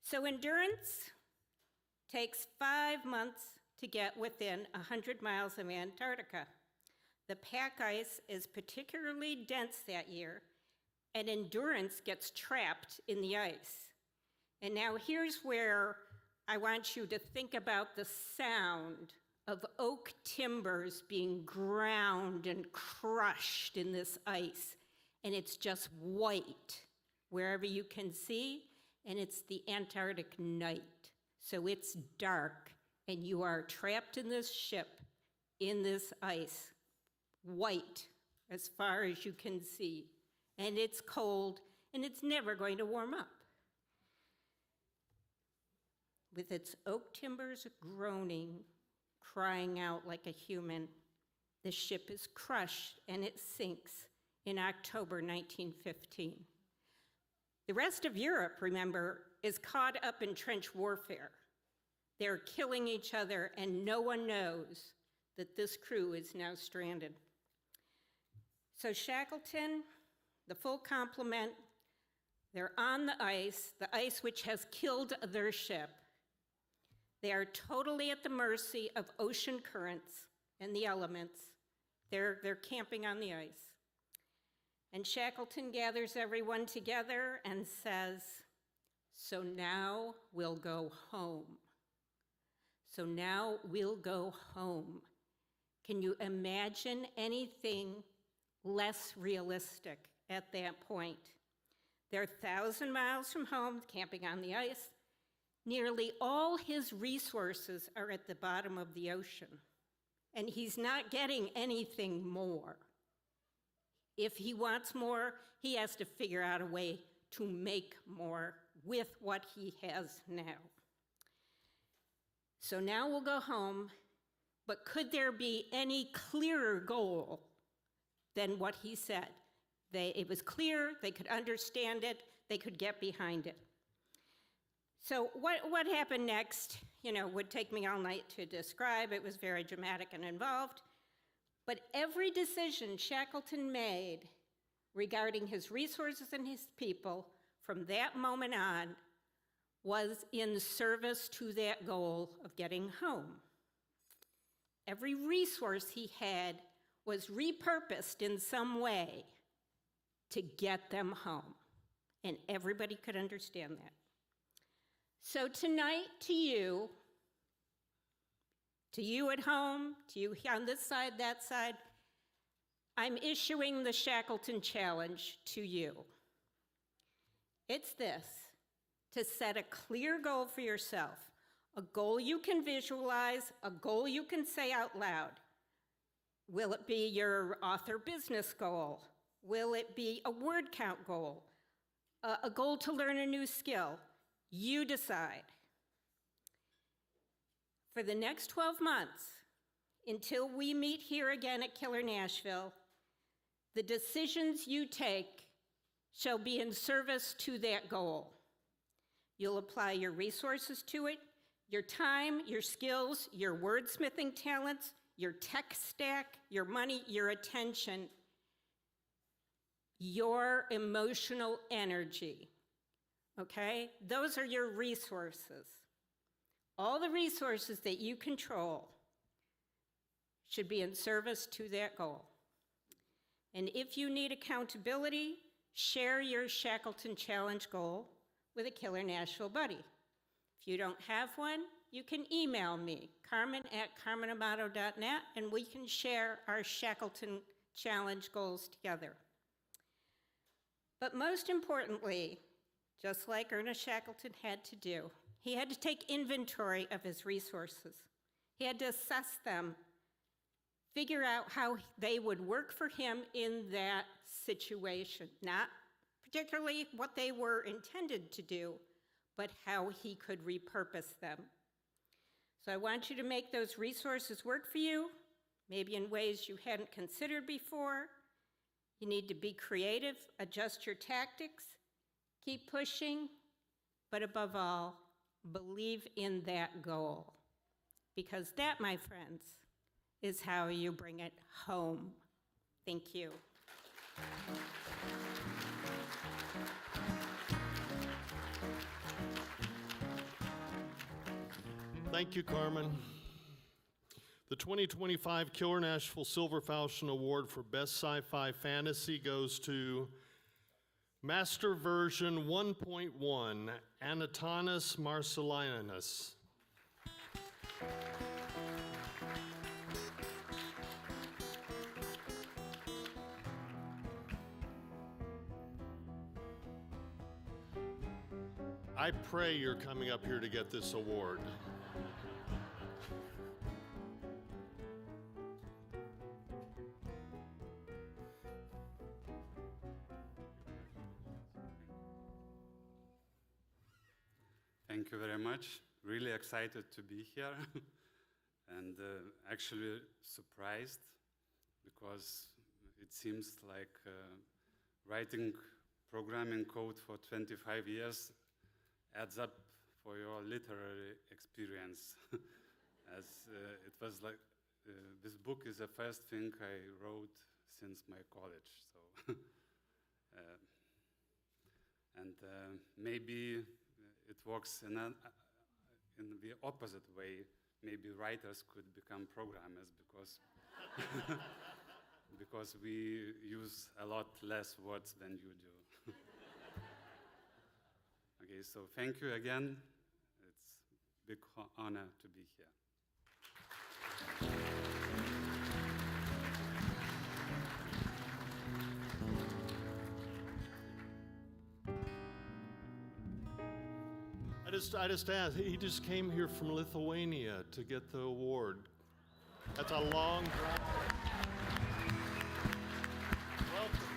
So endurance takes 5 months to get within 100 miles of Antarctica. The pack ice is particularly dense that year, and endurance gets trapped in the ice. And now here's where I want you to think about the sound of oak timbers being ground and crushed in this ice. And it's just white wherever you can see, and it's the Antarctic night. So it's dark, and you are trapped in this ship, in this ice, white as far as you can see. And it's cold, and it's never going to warm up. With its oak timbers groaning, crying out like a human, the ship is crushed and it sinks in October 1915. The rest of Europe, remember, is caught up in trench warfare. They're killing each other, and no one knows that this crew is now stranded. So Shackleton, the full complement, they're on the ice which has killed their ship. They are totally at the mercy of ocean currents and the elements. They're camping on the ice. And Shackleton gathers everyone together and says, "So now we'll go home. So now we'll go home." Can you imagine anything less realistic at that point? They're 1,000 miles from home, camping on the ice. Nearly all his resources are at the bottom of the ocean, and he's not getting anything more. If he wants more, he has to figure out a way to make more with what he has now. So now we'll go home, but could there be any clearer goal than what he said? It was clear, they could understand it, they could get behind it. So what happened next, would take me all night to describe. It was very dramatic and involved. But every decision Shackleton made regarding his resources and his people from that moment on was in service to that goal of getting home. Every resource he had was repurposed in some way to get them home, and everybody could understand that. So tonight, to you at home, to you on this side, that side, I'm issuing the Shackleton Challenge to you. It's this: to set a clear goal for yourself, a goal you can visualize, a goal you can say out loud. Will it be your author business goal? Will it be a word count goal? A goal to learn a new skill? You decide. For the next 12 months, until we meet here again at Killer Nashville, the decisions you take shall be in service to that goal. You'll apply your resources to it, your time, your skills, your wordsmithing talents, your tech stack, your money, your attention, your emotional energy. Okay? Those are your resources. All the resources that you control should be in service to that goal. And if you need accountability, share your Shackleton Challenge goal with a Killer Nashville buddy. If you don't have one, you can email me, Carmen@carmenamato.net, and we can share our Shackleton Challenge goals together. But most importantly, just like Ernest Shackleton had to do, he had to take inventory of his resources. He had to assess them, figure out how they would work for him in that situation. Not particularly what they were intended to do, but how he could repurpose them. So I want you to make those resources work for you, maybe in ways you hadn't considered before. You need to be creative, adjust your tactics, keep pushing, but above all, believe in that goal. Because that, my friends, is how you bring it home. Thank you. Thank you, Carmen. The 2025 Keir Nashville Silver Falchion Award for Best Sci-Fi Fantasy goes to Master Version 1.1, Anatonus Marcellinus. I pray you're coming up here to get this award. Thank you very much. Really excited to be here and actually surprised because it seems like writing programming code for 25 years adds up for your literary experience. As it was like, this book is the first thing I wrote since my college. So, and maybe it works in the opposite way. Maybe writers could become programmers because, because we use a lot less words than you do. Okay, so thank you again. It's a big honor to be here. I just asked, he just came here from Lithuania to get the award. That's a long drive. Welcome.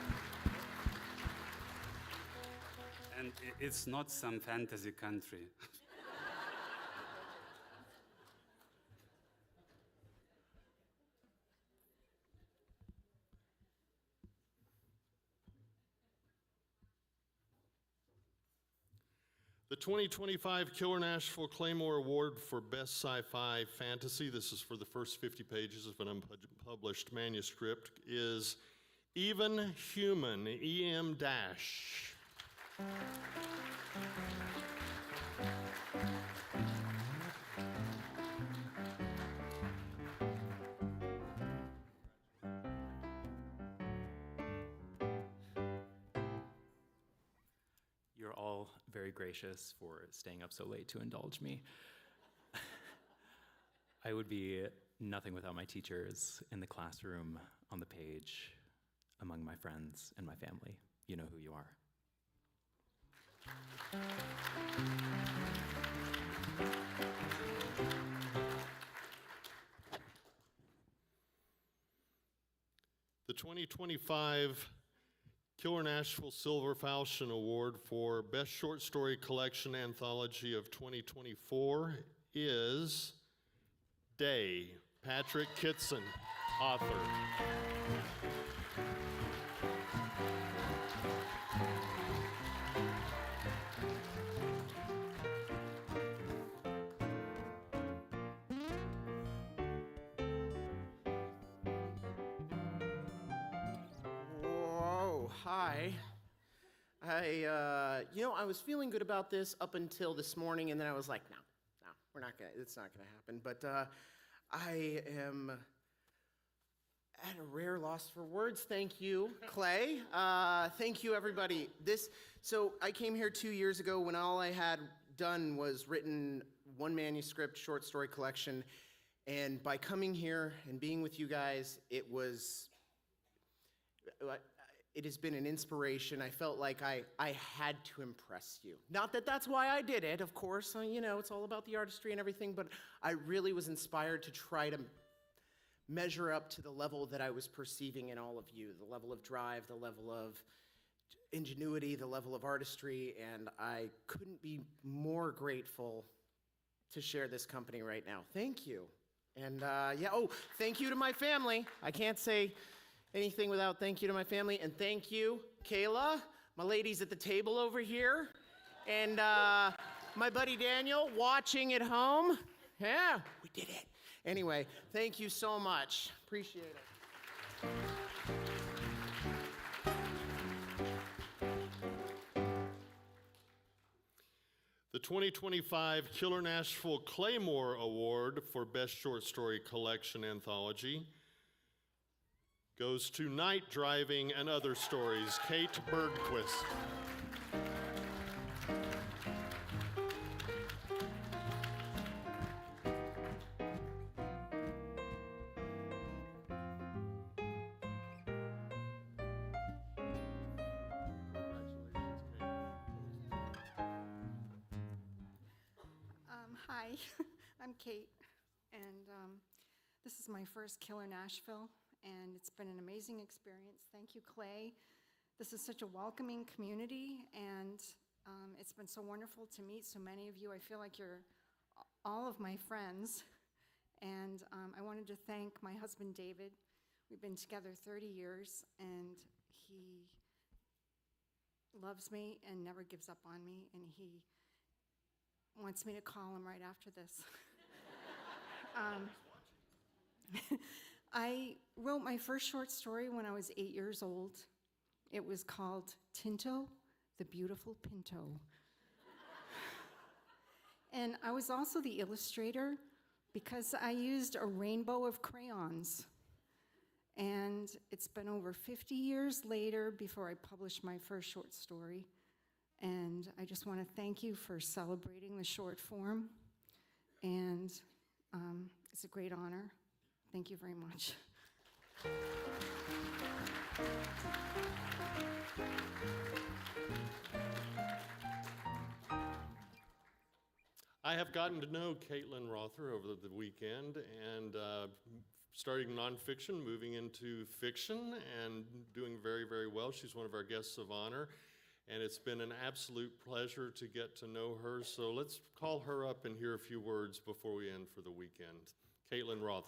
And it's not some fantasy country. The 2025 Keir Nashville Claymore Award for Best Sci-Fi Fantasy, this is for the first 50 pages of an unpublished manuscript, is Even Human, EM dash. You're all very gracious for staying up so late to indulge me. I would be nothing without my teachers in the classroom, on the page, among my friends and my family. You know who you are. The 2025 Keir Nashville Silver Falchion Award for Best Short Story Collection Anthology of 2024 is Day, Patrick Kitson, author. Hi. I was feeling good about this up until this morning, and then I was like, no, it's not gonna happen. But I am at a rare loss for words. Thank you, Clay. Thank you, everybody. So I came here 2 years ago when all I had done was written one manuscript, short story collection, and by coming here and being with you guys, it has been an inspiration. I felt like I had to impress you. Not that that's why I did it, of course. It's all about the artistry and everything, but I really was inspired to try to measure up to the level that I was perceiving in all of you, the level of drive, the level of ingenuity, the level of artistry, and I couldn't be more grateful to share this company right now. Thank you. And thank you to my family. I can't say anything without thank you to my family. And thank you, Kayla, my ladies at the table over here, and my buddy Daniel watching at home. Yeah, we did it. Anyway, thank you so much. Appreciate it. The 2025 Killer Nashville Claymore Award for Best Short Story Collection Anthology goes to Night Driving and Other Stories, Kate Bergquist. Hi, I'm Kate, and this is my first Killer Nashville, and it's been an amazing experience. Thank you, Clay. This is such a welcoming community, and it's been so wonderful to meet so many of you. I feel like you're all of my friends, and I wanted to thank my husband, David. We've been together 30 years, and he loves me and never gives up on me, and he wants me to call him right after this. I wrote my first short story when I was 8 years old. It was called Tinto, the Beautiful Pinto. And I was also the illustrator because I used a rainbow of crayons. And it's been over 50 years later before I published my first short story. And I just want to thank you for celebrating the short form. And it's a great honor. Thank you very much. I have gotten to know Caitlyn Rother over the weekend, and starting nonfiction, moving into fiction, and doing very, very well. She's one of our guests of honor, and it's been an absolute pleasure to get to know her. So let's call her up and hear a few words before we end for the weekend. Caitlyn Rother.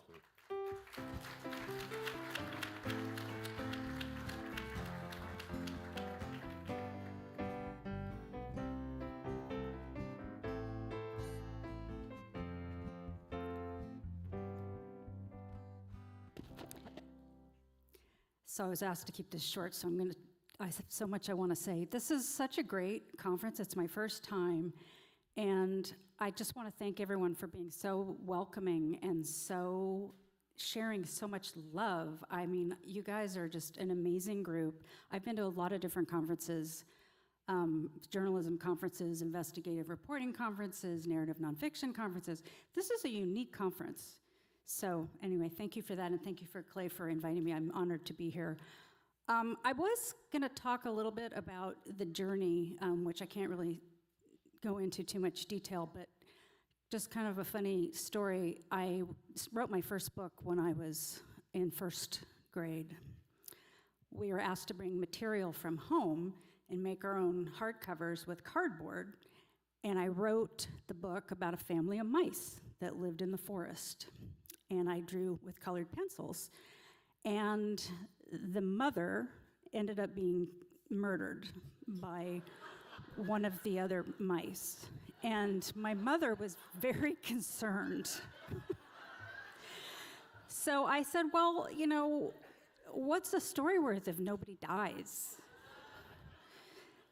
So I was asked to keep this short, so I have so much I want to say. This is such a great conference. It's my first time, and I just want to thank everyone for being so welcoming and so sharing so much love. I mean, you guys are just an amazing group. I've been to a lot of different conferences, journalism conferences, investigative reporting conferences, narrative nonfiction conferences. This is a unique conference. So anyway, thank you for that, and thank you for Clay for inviting me. I'm honored to be here. I was going to talk a little bit about the journey, which I can't really go into too much detail, but just kind of a funny story. I wrote my first book when I was in first grade. We were asked to bring material from home and make our own hardcovers with cardboard, and I wrote the book about a family of mice that lived in the forest. And I drew with colored pencils. And the mother ended up being murdered by one of the other mice. And my mother was very concerned. So I said, well, you know, what's the story worth if nobody dies?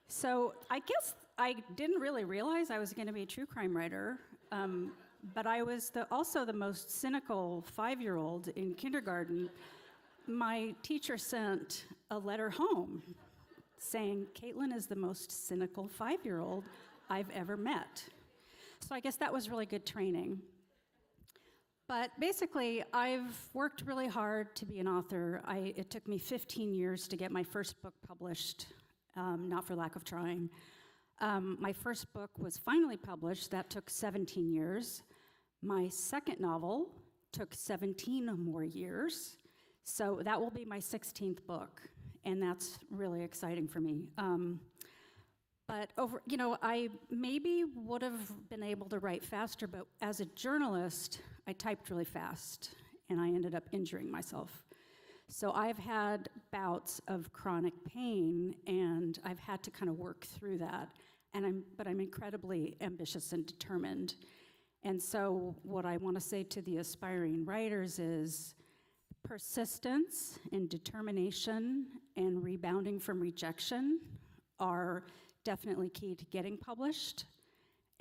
So I guess I didn't really realize I was going to be a true crime writer. But I was also the most cynical 5-year-old in kindergarten. My teacher sent a letter home saying, Caitlyn is the most cynical 5-year-old I've ever met. So I guess that was really good training. But basically, I've worked really hard to be an author. It took me 15 years to get my first book published, not for lack of trying. My first book was finally published. That took 17 years. My second novel took 17 more years. So that will be my 16th book, and that's really exciting for me. But I maybe would have been able to write faster, but as a journalist, I typed really fast, and I ended up injuring myself. So I've had bouts of chronic pain, and I've had to kind of work through that. But I'm incredibly ambitious and determined. And so what I want to say to the aspiring writers is persistence and determination and rebounding from rejection are definitely key to getting published.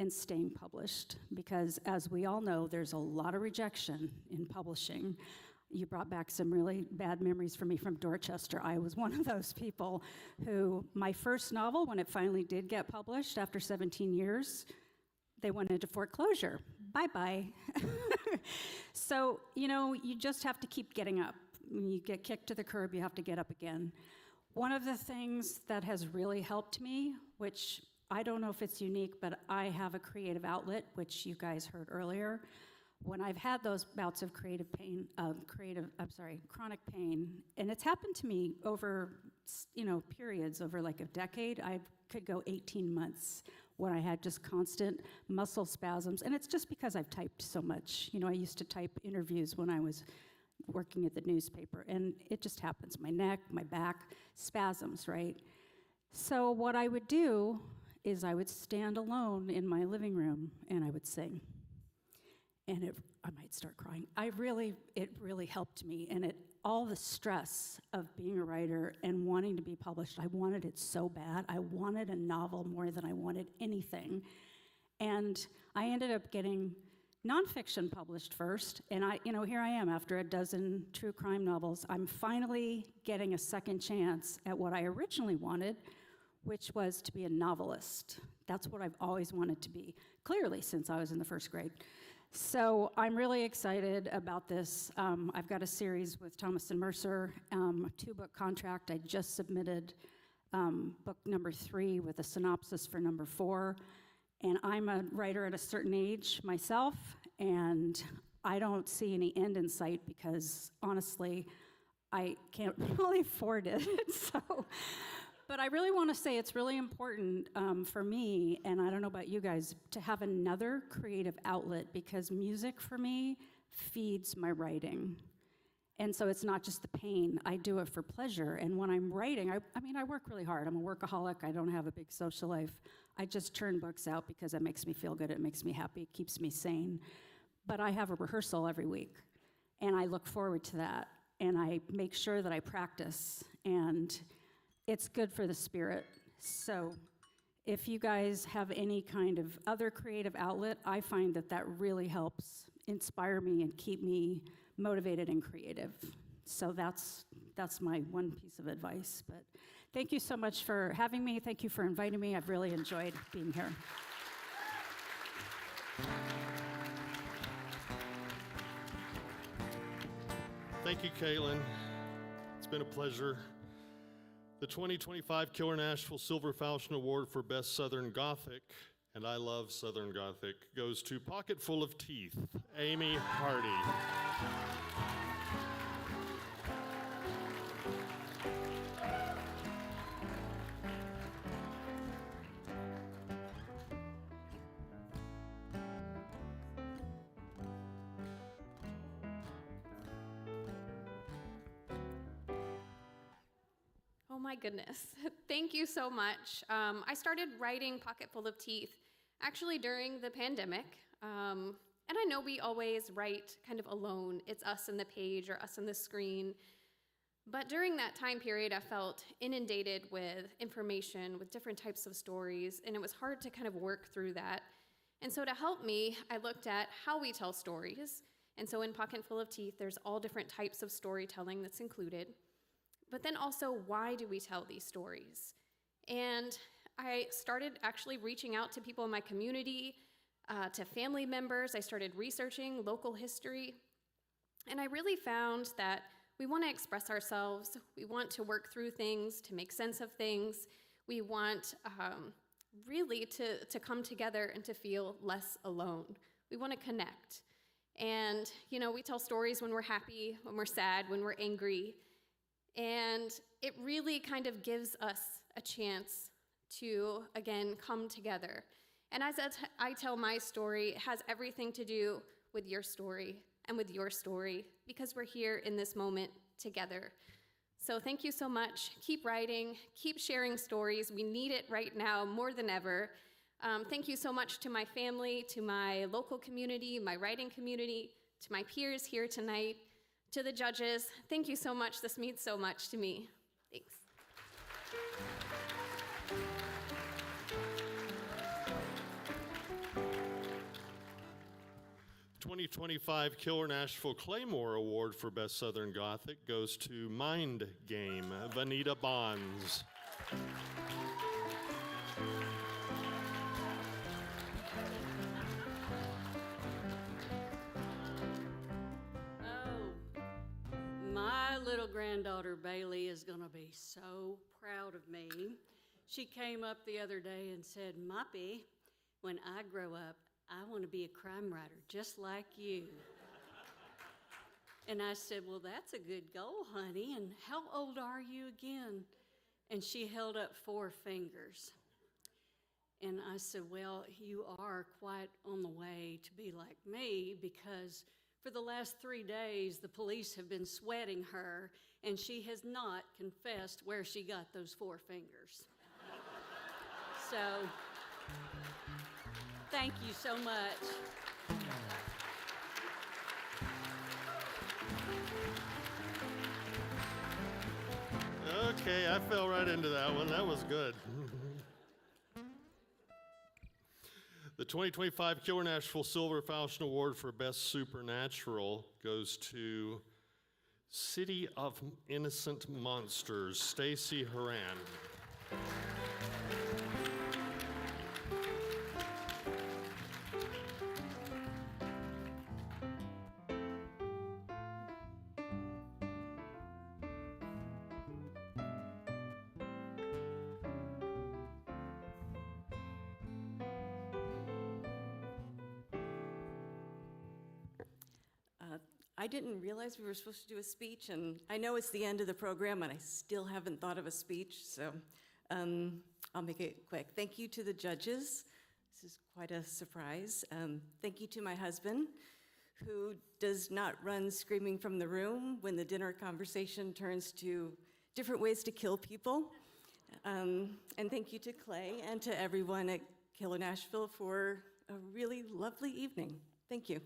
and staying published, because as we all know, there's a lot of rejection in publishing. You brought back some really bad memories for me from Dorchester. I was one of those people who, my first novel, when it finally did get published after 17 years, they went into foreclosure. Bye-bye. So, you just have to keep getting up. When you get kicked to the curb, you have to get up again. One of the things that has really helped me, which I don't know if it's unique, but I have a creative outlet, which you guys heard earlier. When I've had those bouts of chronic pain, and it's happened to me over, periods over like a decade. I could go 18 months when I had just constant muscle spasms, and it's just because I've typed so much. I used to type interviews when I was working at the newspaper, and it just happens. My neck, my back, spasms, right? So what I would do is I would stand alone in my living room, and I would sing. And I might start crying. It really helped me, and all the stress of being a writer and wanting to be published, I wanted it so bad. I wanted a novel more than I wanted anything. And I ended up getting nonfiction published first, and here I am after a dozen true crime novels. I'm finally getting a second chance at what I originally wanted, which was to be a novelist. That's what I've always wanted to be, clearly since I was in the first grade. So I'm really excited about this. I've got a series with Thomas and Mercer, a 2-book contract. I just submitted book number 3 with a synopsis for number 4. And I'm a writer at a certain age myself, and I don't see any end in sight because, honestly, I can't really afford it. But I really want to say it's really important for me, and I don't know about you guys, to have another creative outlet, because music for me feeds my writing. And so it's not just the pain. I do it for pleasure. And when I'm writing, I work really hard. I'm a workaholic. I don't have a big social life. I just churn books out because it makes me feel good. It makes me happy. It keeps me sane. But I have a rehearsal every week, and I look forward to that. And I make sure that I practice, and it's good for the spirit. So if you guys have any kind of other creative outlet, I find that really helps inspire me and keep me motivated and creative. So that's my one piece of advice. But thank you so much for having me. Thank you for inviting me. I've really enjoyed being here. Thank you, Caitlyn. It's been a pleasure. The 2025 Killer Nashville Silver Falchion Award for Best Southern Gothic, and I love Southern Gothic, goes to Pocketful of Teeth, Amy Hardy. Oh my goodness. Thank you so much. I started writing Pocketful of Teeth actually during the pandemic. And I know we always write kind of alone. It's us and the page or us and the screen. But during that time period, I felt inundated with information, with different types of stories, and it was hard to kind of work through that. And so to help me, I looked at how we tell stories. And so in Pocketful of Teeth, there's all different types of storytelling that's included. But then also, why do we tell these stories? And I started actually reaching out to people in my community, to family members. I started researching local history. And I really found that we want to express ourselves. We want to work through things, to make sense of things. We want really to come together and to feel less alone. We want to connect. And, we tell stories when we're happy, when we're sad, when we're angry. And it really kind of gives us a chance to, again, come together. And as I tell my story, it has everything to do with your story and with your story, because we're here in this moment together. So thank you so much. Keep writing, keep sharing stories. We need it right now more than ever. Thank you so much to my family, to my local community, my writing community, to my peers here tonight. To the judges, thank you so much. This means so much to me. Thanks. 2025 Killer Nashville Claymore Award for Best Southern Gothic goes to Mind Game, Vanita Bonds. My little granddaughter Bailey is going to be so proud of me. She came up the other day and said, "Moppy, when I grow up, I want to be a crime writer just like you." And I said, "Well, that's a good goal, honey. And how old are you again?" And she held up 4 fingers. And I said, "Well, you are quite on the way to be like me, because for the last 3 days, the police have been sweating her, and she has not confessed where she got those 4 fingers." So, thank you so much. Okay, I fell right into that one. That was good. The 2025 Killer Nashville Silver Falchion Award for Best Supernatural goes to City of Innocent Monsters, Stacy Haran. I didn't realize we were supposed to do a speech, and I know it's the end of the program, and I still haven't thought of a speech, so I'll make it quick. Thank you to the judges. This is quite a surprise. Thank you to my husband, who does not run screaming from the room when the dinner conversation turns to different ways to kill people. And thank you to Clay and to everyone at Killer Nashville for a really lovely evening. Thank you.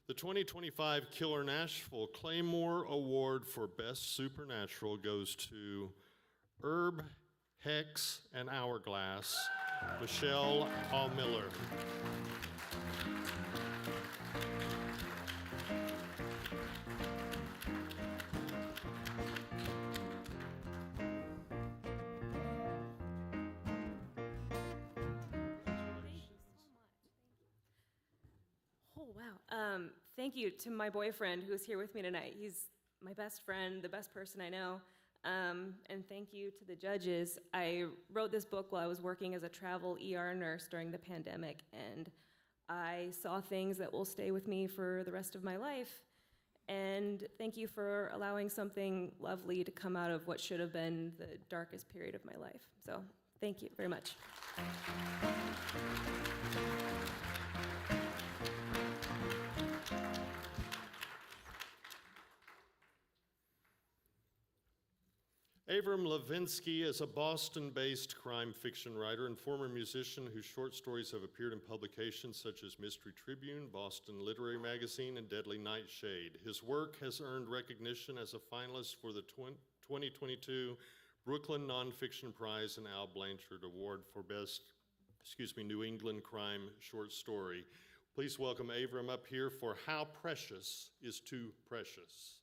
The 2025 Killer Nashville Claymore Award for Best Supernatural goes to Herb, Hex, and Hourglass, Michelle Allmiller. Thank you to my boyfriend who's here with me tonight. He's my best friend, the best person I know. And thank you to the judges. I wrote this book while I was working as a travel ER nurse during the pandemic, and I saw things that will stay with me for the rest of my life. And thank you for allowing something lovely to come out of what should have been the darkest period of my life. So thank you very much. Abram Leavinski is a Boston-based crime fiction writer and former musician whose short stories have appeared in publications such as Mystery Tribune, Boston Literary Magazine, and Deadly Nightshade. His work has earned recognition as a finalist for the 2022 Brooklyn Nonfiction Prize and Al Blanchard Award for Best, New England Crime Short Story. Please welcome Abram up here for How Precious is Too Precious.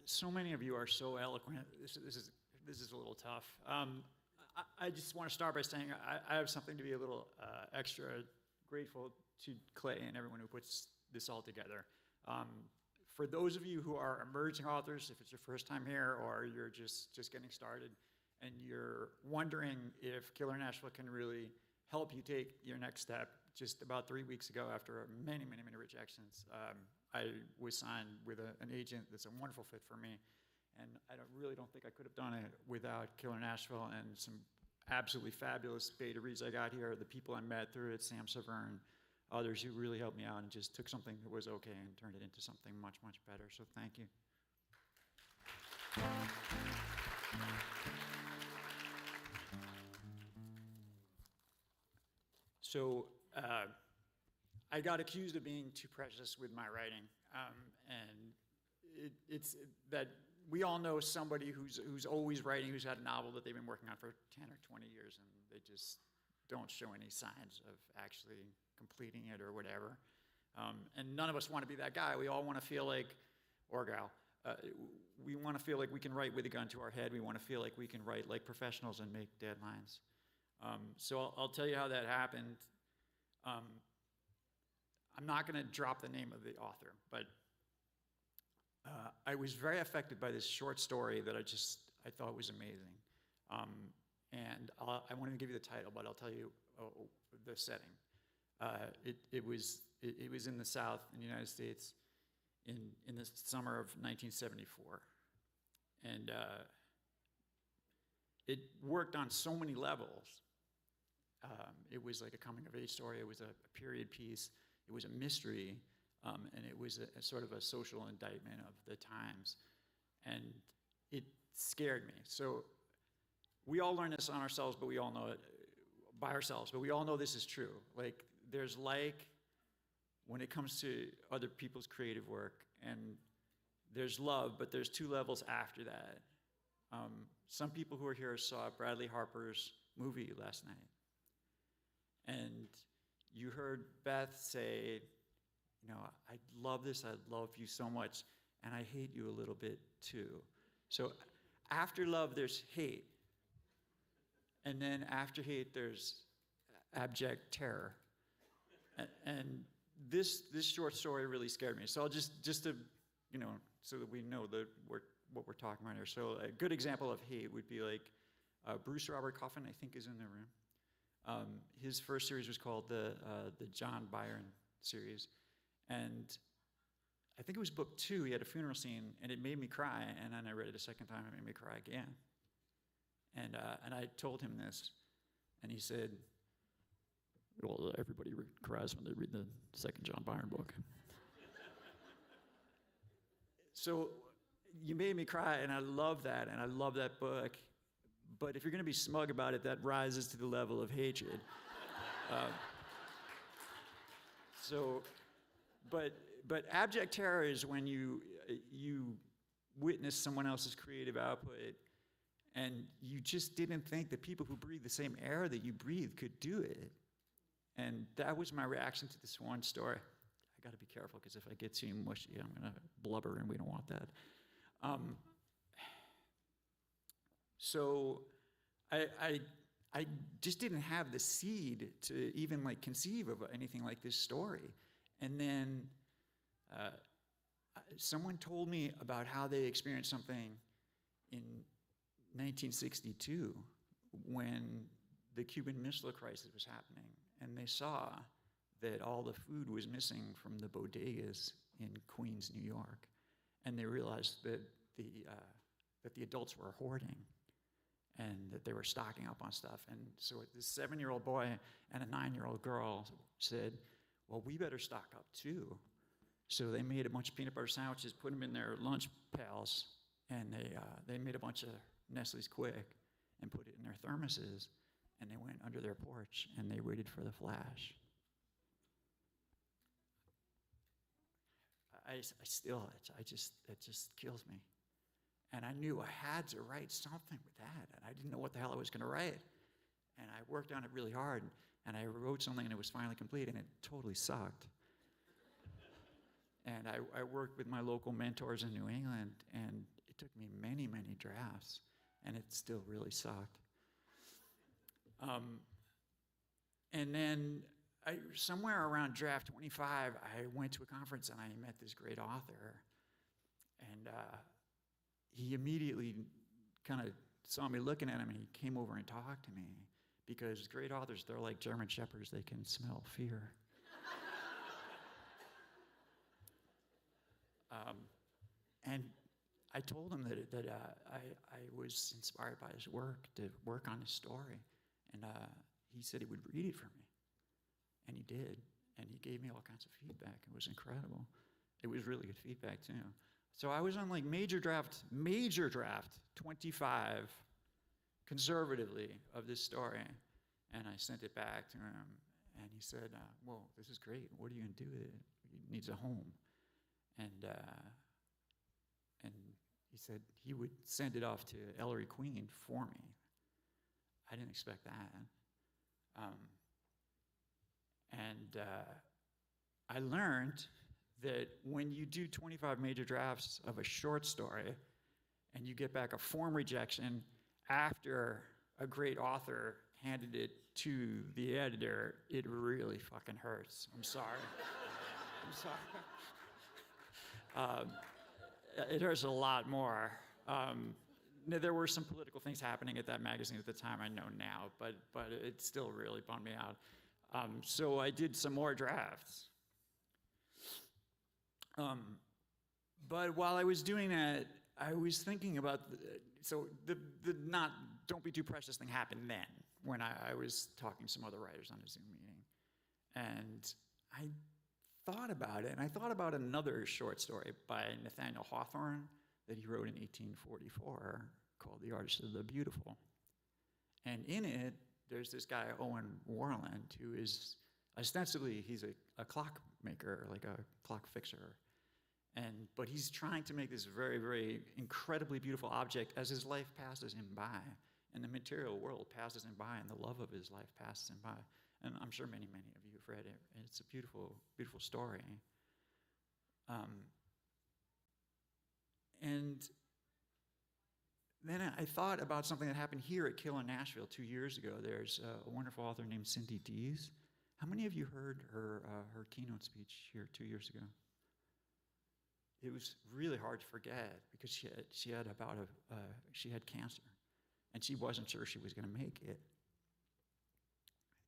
So many of you are so eloquent. This is a little tough. I just want to start by saying I have something to be a little extra grateful to Clay and everyone who puts this all together. For those of you who are emerging authors, if it's your first time here or you're just getting started and you're wondering if Killer Nashville can really help you take your next step, just about 3 weeks ago, after many rejections, I was signed with an agent that's a wonderful fit for me, and I really don't think I could have done it without Killer Nashville and some absolutely fabulous beta reads I got here, the people I met through it, Sam Severn, others who really helped me out and just took something that was okay and turned it into something much better, so thank you. So I got accused of being too precious with my writing, and it's that we all know somebody who's always writing, who's had a novel that they've been working on for 10 or 20 years, and they just don't show any signs of actually completing it or whatever. And none of us want to be that guy. We all want to feel like, or gal, we want to feel like we can write with a gun to our head. We want to feel like we can write like professionals and make deadlines. So I'll tell you how that happened. I'm not going to drop the name of the author, but I was very affected by this short story that I thought was amazing. And I won't even give you the title, but I'll tell you the setting. It was in the South, in the United States, in the summer of 1974. And it worked on so many levels. It was like a coming-of-age story. It was a period piece. It was a mystery. And it was a sort of a social indictment of the times. And it scared me. So we all learn this on ourselves, but we all know it by ourselves. But we all know this is true. Like, there's when it comes to other people's creative work, and there's love, but there's two levels after that. Some people who are here saw Bradley Harper's movie last night. And you heard Beth say, I love this, I love you so much, and I hate you a little bit too. So after love, there's hate. And then after hate, there's abject terror. And this short story really scared me. So I'll just to, so that we know what we're talking about here. So a good example of hate would be like Bruce Robert Coffin, I think, is in the room. His first series was called the John Byron series. And I think it was book 2, he had a funeral scene, and it made me cry. And then I read it a second time, it made me cry again. And I told him this, and he said, well, everybody cries when they read the second John Byron book. So you made me cry, and I love that, and I love that book. But if you're going to be smug about it, that rises to the level of hatred. But abject terror is when you witness someone else's creative output, and you just didn't think that people who breathe the same air that you breathe could do it. And that was my reaction to this one story. I got to be careful, because if I get too mushy, I'm going to blubber, and we don't want that. So I just didn't have the seed to even conceive of anything like this story. And then someone told me about how they experienced something in 1962 when the Cuban Missile Crisis was happening, and they saw that all the food was missing from the bodegas in Queens, New York, and they realized that the adults were hoarding and that they were stocking up on stuff. And so this 7-year-old boy and a 9-year-old girl said, well, we better stock up too. So they made a bunch of peanut butter sandwiches, put them in their lunch pails, and they made a bunch of Nestle's Quick and put it in their thermoses, and they went under their porch and they waited for the flash. It just kills me. And I knew I had to write something with that, and I didn't know what the hell I was going to write. And I worked on it really hard, and I wrote something, and it was finally complete, and it totally sucked. And I worked with my local mentors in New England, and it took me many, many drafts, and it still really sucked. And then somewhere around draft 25, I went to a conference, and I met this great author, and he immediately kind of saw me looking at him, and he came over and talked to me, because great authors, they're like German shepherds, they can smell fear. And I told him that I was inspired by his work to work on his story, and he said he would read it for me, and he did, and he gave me all kinds of feedback. It was incredible. It was really good feedback too. So I was on major draft 25, conservatively, of this story, and I sent it back to him, And he said, well, this is great. What are you going to do with it? He needs a home. And he said he would send it off to Ellery Queen for me. I didn't expect that. I learned that when you do 25 major drafts of a short story and you get back a form rejection after a great author handed it to the editor, it really fucking hurts. I'm sorry. I'm sorry. It hurts a lot more. There were some political things happening at that magazine at the time, I know now, but it still really bummed me out. So I did some more drafts. But while I was doing that, I was thinking about, the don't be too precious thing happened then, when I was talking to some other writers on a Zoom meeting. And I thought about it, and I thought about another short story by Nathaniel Hawthorne that he wrote in 1844 called The Artist of the Beautiful. And in it, there's this guy, Owen Warland, who is ostensibly, he's a clockmaker, like a clock fixer. But he's trying to make this very, very incredibly beautiful object as his life passes him by. And the material world passes him by, and the love of his life passes him by. And I'm sure many, many of you have read it. And it's a beautiful, beautiful story. And then I thought about something that happened here at Keir in Nashville 2 years ago. There's a wonderful author named Cindy Dees. How many of you heard her keynote speech here 2 years ago? It was really hard to forget because she had cancer, and she wasn't sure she was going to make it.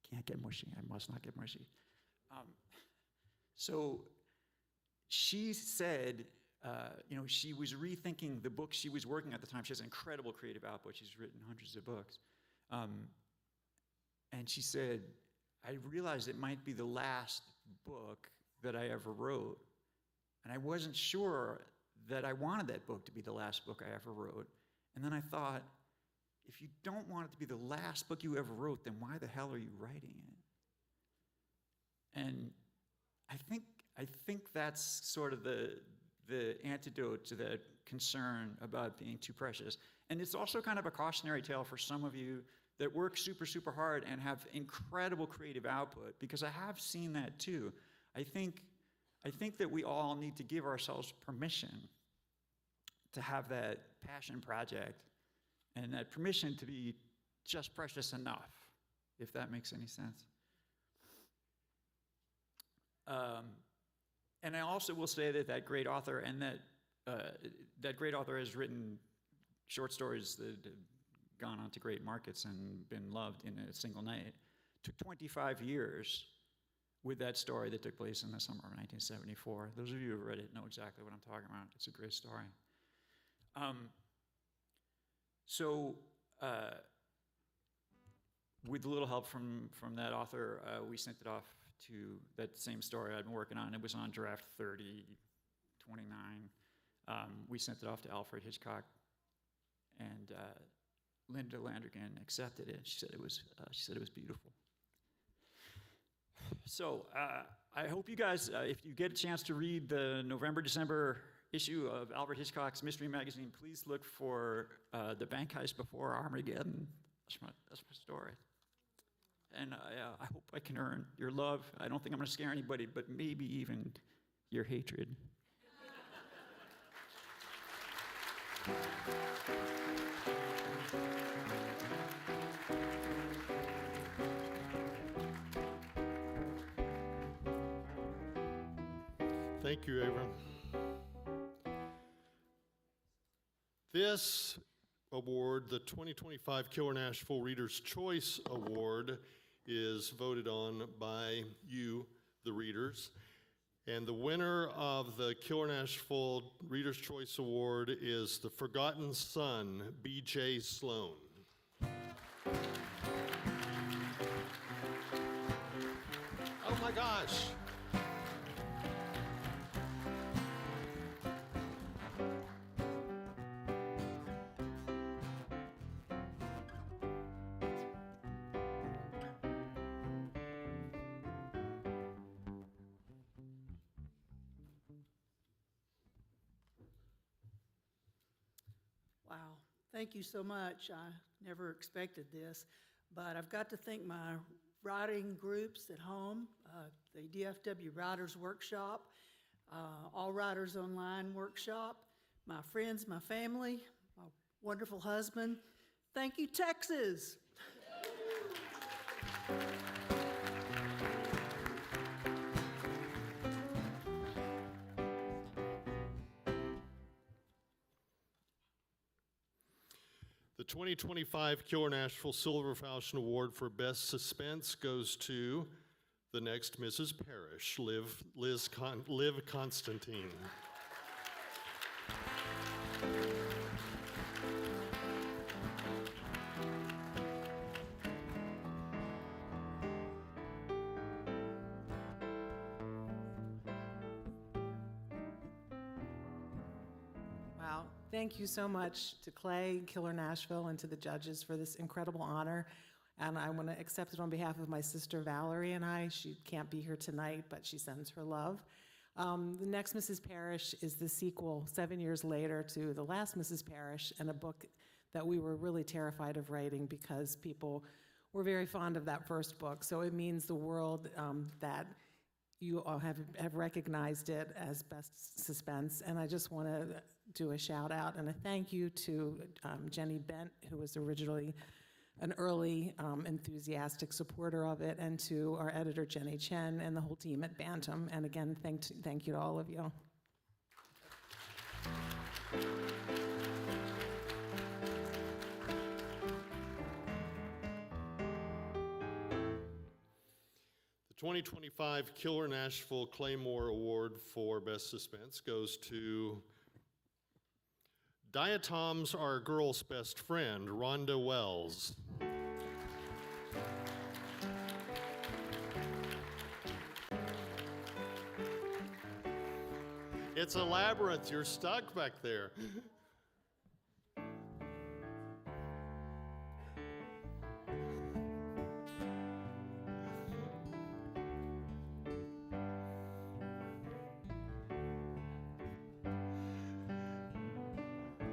I can't get mushy. I must not get mushy. So she said, she was rethinking the book she was working at the time. She has an incredible creative output. She's written hundreds of books. And she said, I realized it might be the last book that I ever wrote. And I wasn't sure that I wanted that book to be the last book I ever wrote. And then I thought, if you don't want it to be the last book you ever wrote, then why the hell are you writing it? And I think that's sort of the antidote to that concern about being too precious. And it's also kind of a cautionary tale for some of you that work super, super hard and have incredible creative output, because I have seen that too. I think that we all need to give ourselves permission to have that passion project and that permission to be just precious enough, if that makes any sense. And I also will say that great author and that great author has written short stories that have gone on to great markets and been loved in a single night. Took 25 years with that story that took place in the summer of 1974. Those of you who have read it know exactly what I'm talking about. It's a great story. With a little help from that author, we sent it off to that same story I'd been working on. It was on draft 30, 29. We sent it off to Alfred Hitchcock, and Linda Landrigan accepted it. She said it was beautiful. So I hope you guys, if you get a chance to read the November-December issue of Alfred Hitchcock's mystery magazine, please look for The Bank Heist Before Armageddon. That's my story. And I hope I can earn your love. I don't think I'm going to scare anybody, but maybe even your hatred. Thank you, Abram. This award, the 2025 Keir Nashville Reader's Choice Award, is voted on by you, the readers. And the winner of the Keir Nashville Reader's Choice Award is The Forgotten Son, B.J. Sloan. Oh my gosh. Thank you so much. I never expected this, but I've got to thank my writing groups at home, the DFW Writers Workshop, All Writers Online Workshop, my friends, my family, my wonderful husband. Thank you, Texas. The 2025 Keir Nashville Silver Falchion Award for Best Suspense goes to the next Mrs. Parrish, Liv Constantine. Wow. Thank you so much to Clay, Keir Nashville, and to the judges for this incredible honor. And I want to accept it on behalf of my sister Valerie and I. She can't be here tonight, but she sends her love. The next Mrs. Parrish is the sequel 7 years later to The Last Mrs. Parrish, and a book that we were really terrified of writing because people were very fond of that first book. So it means the world that you all have recognized it as best suspense. And I just want to do a shout out and a thank you to Jenny Bent, who was originally an early enthusiastic supporter of it, and to our editor, Jenny Chen, and the whole team at Bantam. And again, thank you to all of you. The 2025 Keir Nashville Claymore Award for Best Suspense goes to Diatoms Are a Girl's Best Friend, Rhonda Wells. It's a labyrinth. You're stuck back there.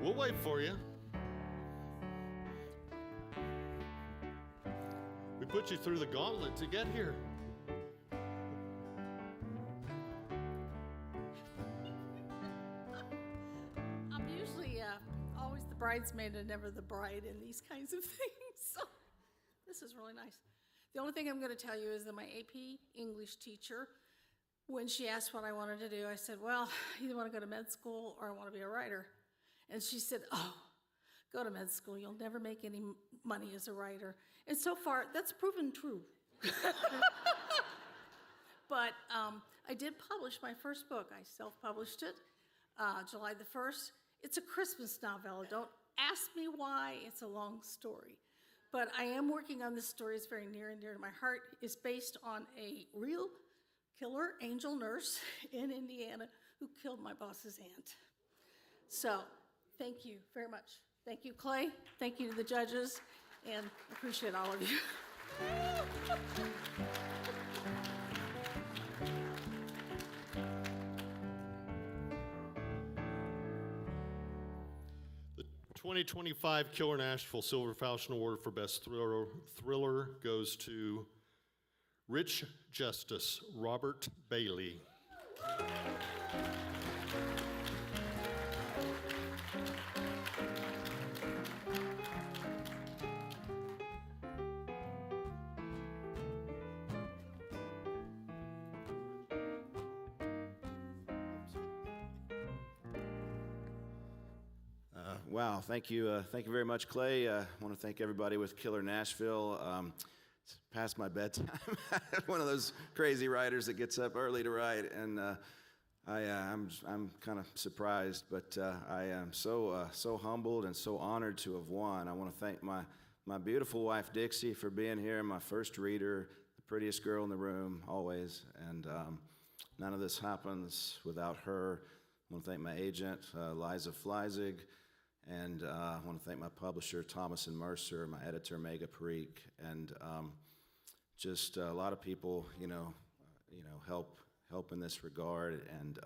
We'll wait for you. We put you through the gauntlet to get here. I'm usually always the bridesmaid and never the bride in these kinds of things. So this is really nice. The only thing I'm going to tell you is that my AP English teacher, when she asked what I wanted to do, I said, well, I either want to go to med school or I want to be a writer. And she said, oh, go to med school. You'll never make any money as a writer. And so far, that's proven true. But I did publish my first book. I self-published it July the 1st. It's a Christmas novella. Don't ask me why. It's a long story. But I am working on this story. It's very near and dear to my heart. It's based on a real killer angel nurse in Indiana who killed my boss's aunt. So thank you very much. Thank you, Clay. Thank you to the judges, and I appreciate all of you. The 2025 Keir Nashville Silver Falchion Award for Best Thriller goes to Rich Justice, Robert Bailey. Wow, thank you very much, Clay. I want to thank everybody with Keir Nashville. It's past my bedtime. One of those crazy writers that gets up early to write, and I'm kind of surprised, but I am so humbled and so honored to have won. I want to thank my beautiful wife Dixie for being here, my first reader, the prettiest girl in the room always, and none of this happens without her. I want to thank my agent, Liza Fleisig. And I want to thank my publisher, Thomas and Mercer, my editor, Mega Parikh, and just a lot of people, help in this regard. And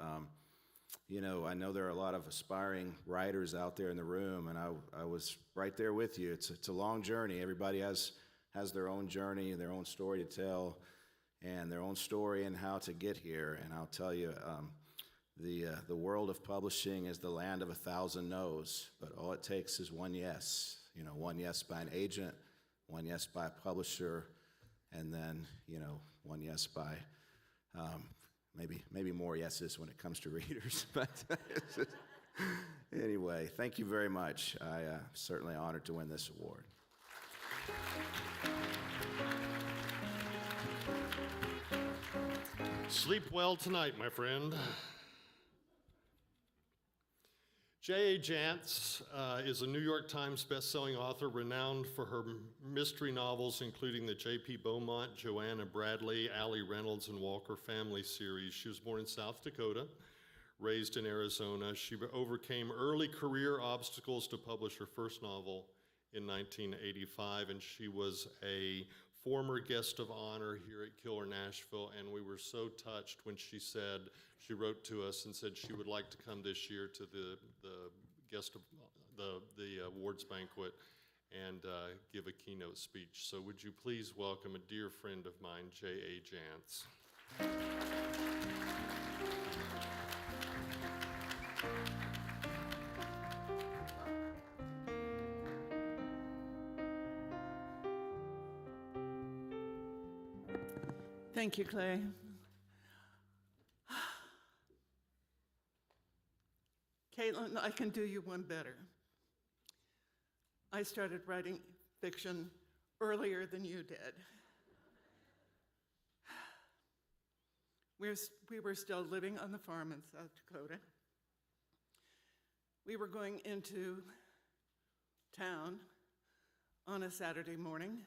I know there are a lot of aspiring writers out there in the room, and I was right there with you. It's a long journey. Everybody has their own journey, their own story to tell, and their own story and how to get here. And I'll tell you, the world of publishing is the land of 1,000 no's, but all it takes is one yes. One yes by an agent, one yes by a publisher, and then one yes by maybe more yeses when it comes to readers. But anyway, thank you very much. I'm certainly honored to win this award. Sleep well tonight, my friend. J.A. Jance is a New York Times bestselling author renowned for her mystery novels, including the J.P. Beaumont, Joanna Bradley, Allie Reynolds, and Walker family series. She was born in South Dakota, raised in Arizona. She overcame early career obstacles to publish her first novel in 1985, and she was a former guest of honor here at Keir, Nashville, and we were so touched when she wrote to us and said she would like to come this year to the guest of the awards banquet and give a keynote speech. So would you please welcome a dear friend of mine, J.A. Jance. Thank you, Clay. Caitlyn, I can do you one better. I started writing fiction earlier than you did. We were still living on the farm in South Dakota. We were going into town on a Saturday morning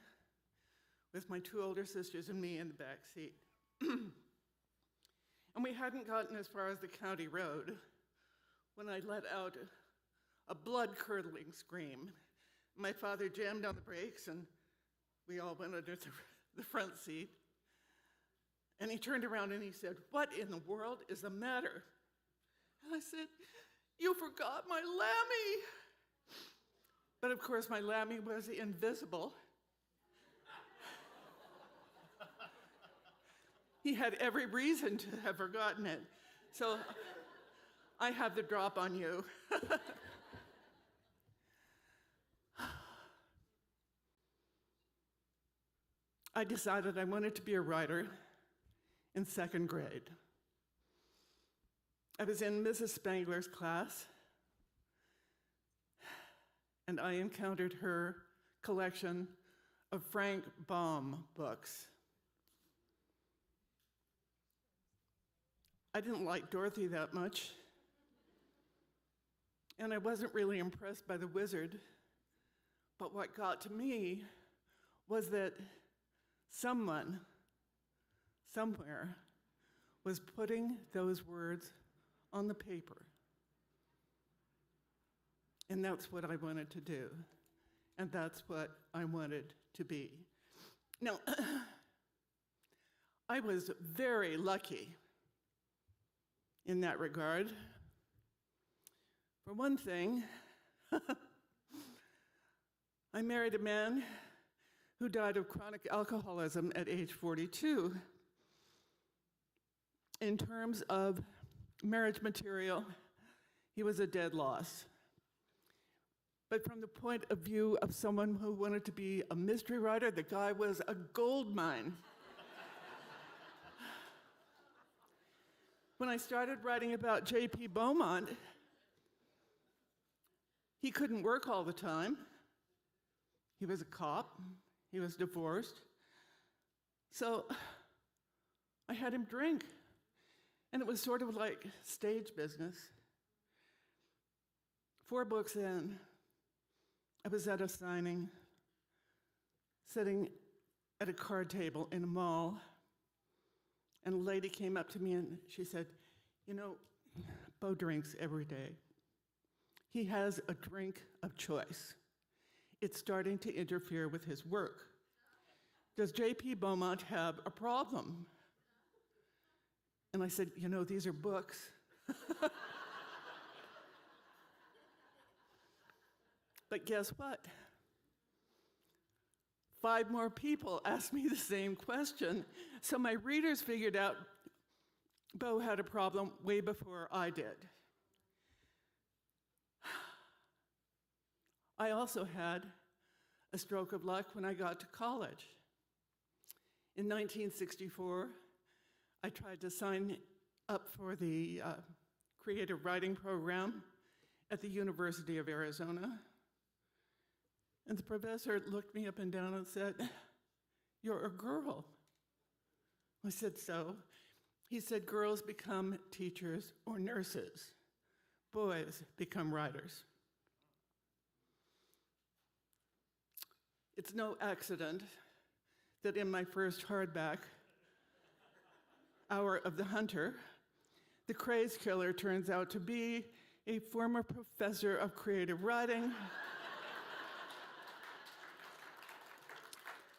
with my two older sisters and me in the back seat. And we hadn't gotten as far as the county road when I let out a blood-curdling scream. My father jammed on the brakes, and we all went under the front seat. And he turned around and he said, "What in the world is the matter?" And I said, "You forgot my Lammy." But of course, my Lammy was invisible. He had every reason to have forgotten it. So I have the drop on you. I decided I wanted to be a writer in second grade. I was in Mrs. Spangler's class, and I encountered her collection of Frank Baum books. I didn't like Dorothy that much, and I wasn't really impressed by the wizard, but what got to me was that someone, somewhere, was putting those words on the paper. And that's what I wanted to do, and that's what I wanted to be. Now, I was very lucky in that regard. For one thing, I married a man who died of chronic alcoholism at age 42. In terms of marriage material, he was a dead loss. But from the point of view of someone who wanted to be a mystery writer, the guy was a gold mine. When I started writing about J.P. Beaumont, he couldn't work all the time. He was a cop. He was divorced. So I had him drink. And it was sort of like stage business. 4 books in, I was at a signing, sitting at a card table in a mall, and a lady came up to me and she said, "You know, Beau drinks every day. He has a drink of choice. It's starting to interfere with his work. Does J.P. Beaumont have a problem?" And I said, "You know, these are books." But guess what? 5 more people asked me the same question. So my readers figured out Bo had a problem way before I did. I also had a stroke of luck when I got to college. In 1964, I tried to sign up for the creative writing program at the University of Arizona. And the professor looked me up and down and said, "You're a girl." I said, "So?" He said, "Girls become teachers or nurses. Boys become writers." It's no accident that in my first hardback, Hour of the Hunter, the crazed killer turns out to be a former professor of creative writing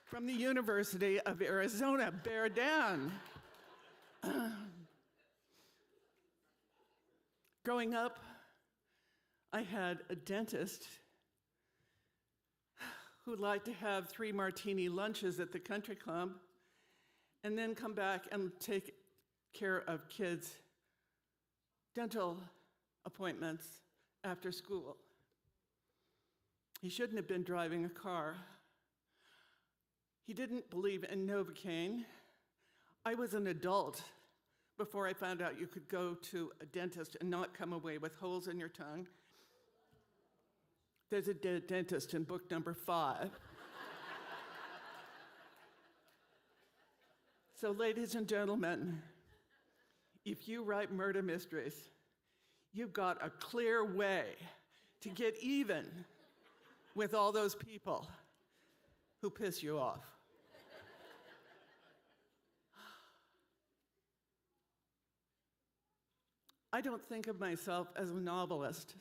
from the University of Arizona. Bear down. Growing up, I had a dentist who liked to have 3 martini lunches at the country club and then come back and take care of kids' dental appointments after school. He shouldn't have been driving a car. He didn't believe in Novocaine. I was an adult before I found out you could go to a dentist and not come away with holes in your tongue. There's a dentist in book number 5. So, ladies and gentlemen, if you write murder mysteries, you've got a clear way to get even with all those people who piss you off. I don't think of myself as a novelist.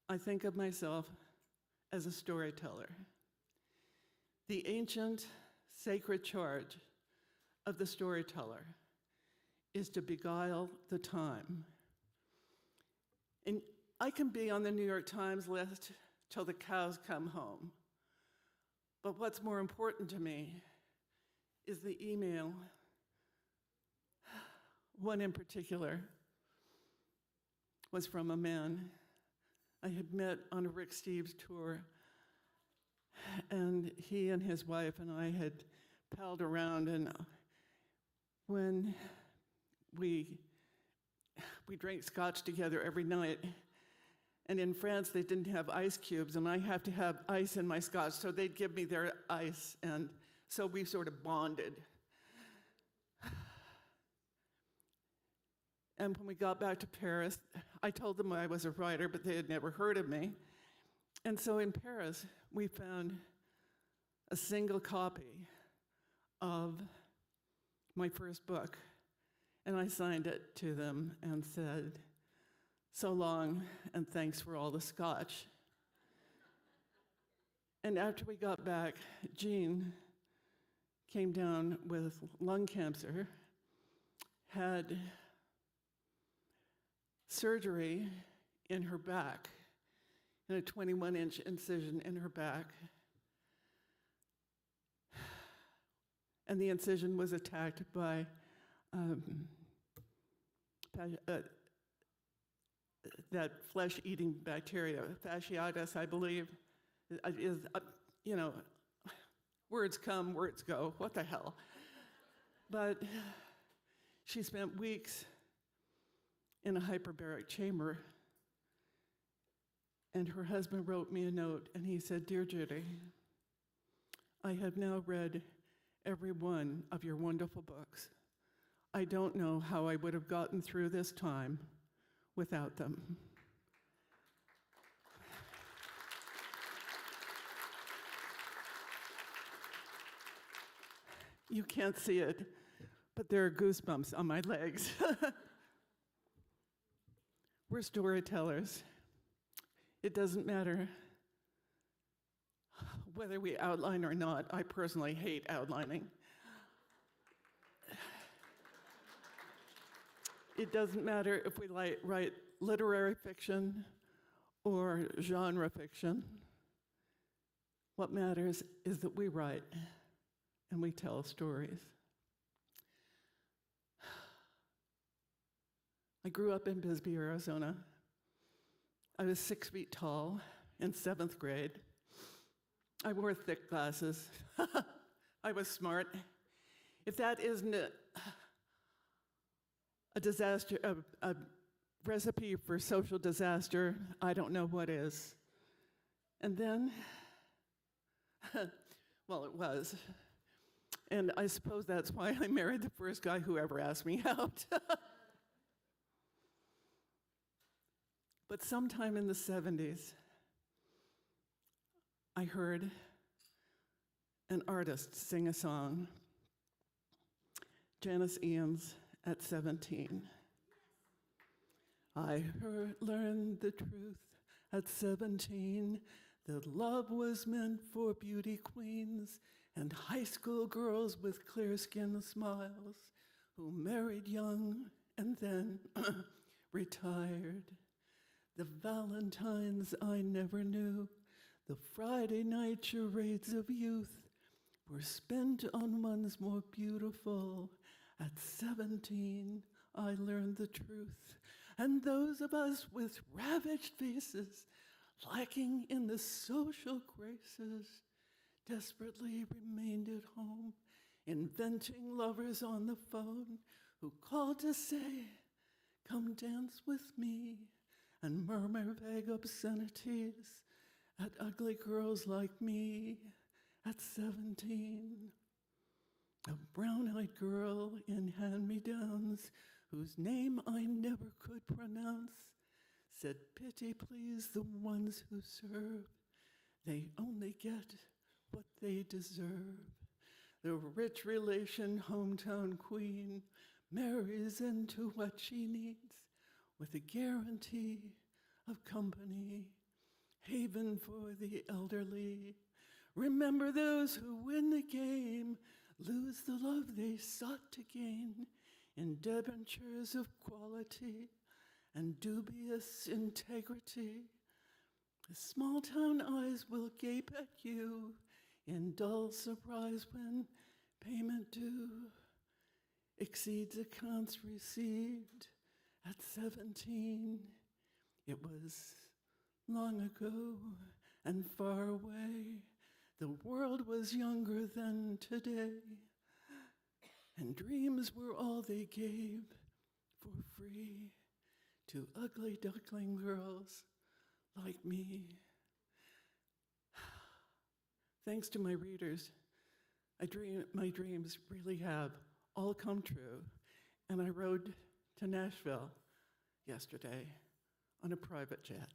I think of myself as a storyteller. The ancient sacred charge of the storyteller is to beguile the time. And I can be on the New York Times list till the cows come home. But what's more important to me is the email, one in particular was from a man I had met on a Rick Steves tour, and he and his wife and I had palled around, and when we drank scotch together every night, and in France they didn't have ice cubes, and I have to have ice in my scotch, so they'd give me their ice, and so we sort of bonded. And when we got back to Paris, I told them I was a writer, but they had never heard of me. And so in Paris, we found a single copy of my first book, and I signed it to them and said, "So long, and thanks for all the scotch." And after we got back, Jean came down with lung cancer, had surgery in her back, and a 21-inch incision in her back. And the incision was attacked by that flesh-eating bacteria, fasciitis, I believe. Is, words come, words go, what the hell? But she spent weeks in a hyperbaric chamber, and her husband wrote me a note, and he said, "Dear Judy, I have now read every one of your wonderful books. I don't know how I would have gotten through this time without them." You can't see it, but there are goosebumps on my legs. We're storytellers. It doesn't matter whether we outline or not. I personally hate outlining. It doesn't matter if we write literary fiction or genre fiction. What matters is that we write and we tell stories. I grew up in Bisbee, Arizona. I was 6 feet tall in 7th grade. I wore thick glasses. I was smart. If that isn't a disaster, a recipe for social disaster, I don't know what is. And then, well, it was. And I suppose that's why I married the first guy who ever asked me out. But sometime in the 70s, I heard an artist sing a song, Janice Ian's At 17. I learned the truth at 17, that love was meant for beauty queens and high school girls with clear skin smiles who married young and then retired. The Valentines I never knew, the Friday night charades of youth were spent on ones more beautiful. At 17, I learned the truth. And those of us with ravaged faces, lacking in the social graces, desperately remained at home, inventing lovers on the phone who called to say, come dance with me, and murmur vague obscenities at ugly girls like me at 17. A brown-eyed girl in hand-me-downs whose name I never could pronounce said, pity please the ones who serve. They only get what they deserve. The rich relation hometown queen marries into what she needs with a guarantee of company, haven for the elderly. Remember those who win the game lose the love they sought to gain in debentures of quality and dubious integrity. The small town eyes will gape at you in dull surprise when payment due exceeds accounts received. At 17, it was long ago and far away. The world was younger than today, and dreams were all they gave for free to ugly duckling girls like me. Thanks to my readers, my dreams really have all come true, and I rode to Nashville yesterday on a private jet.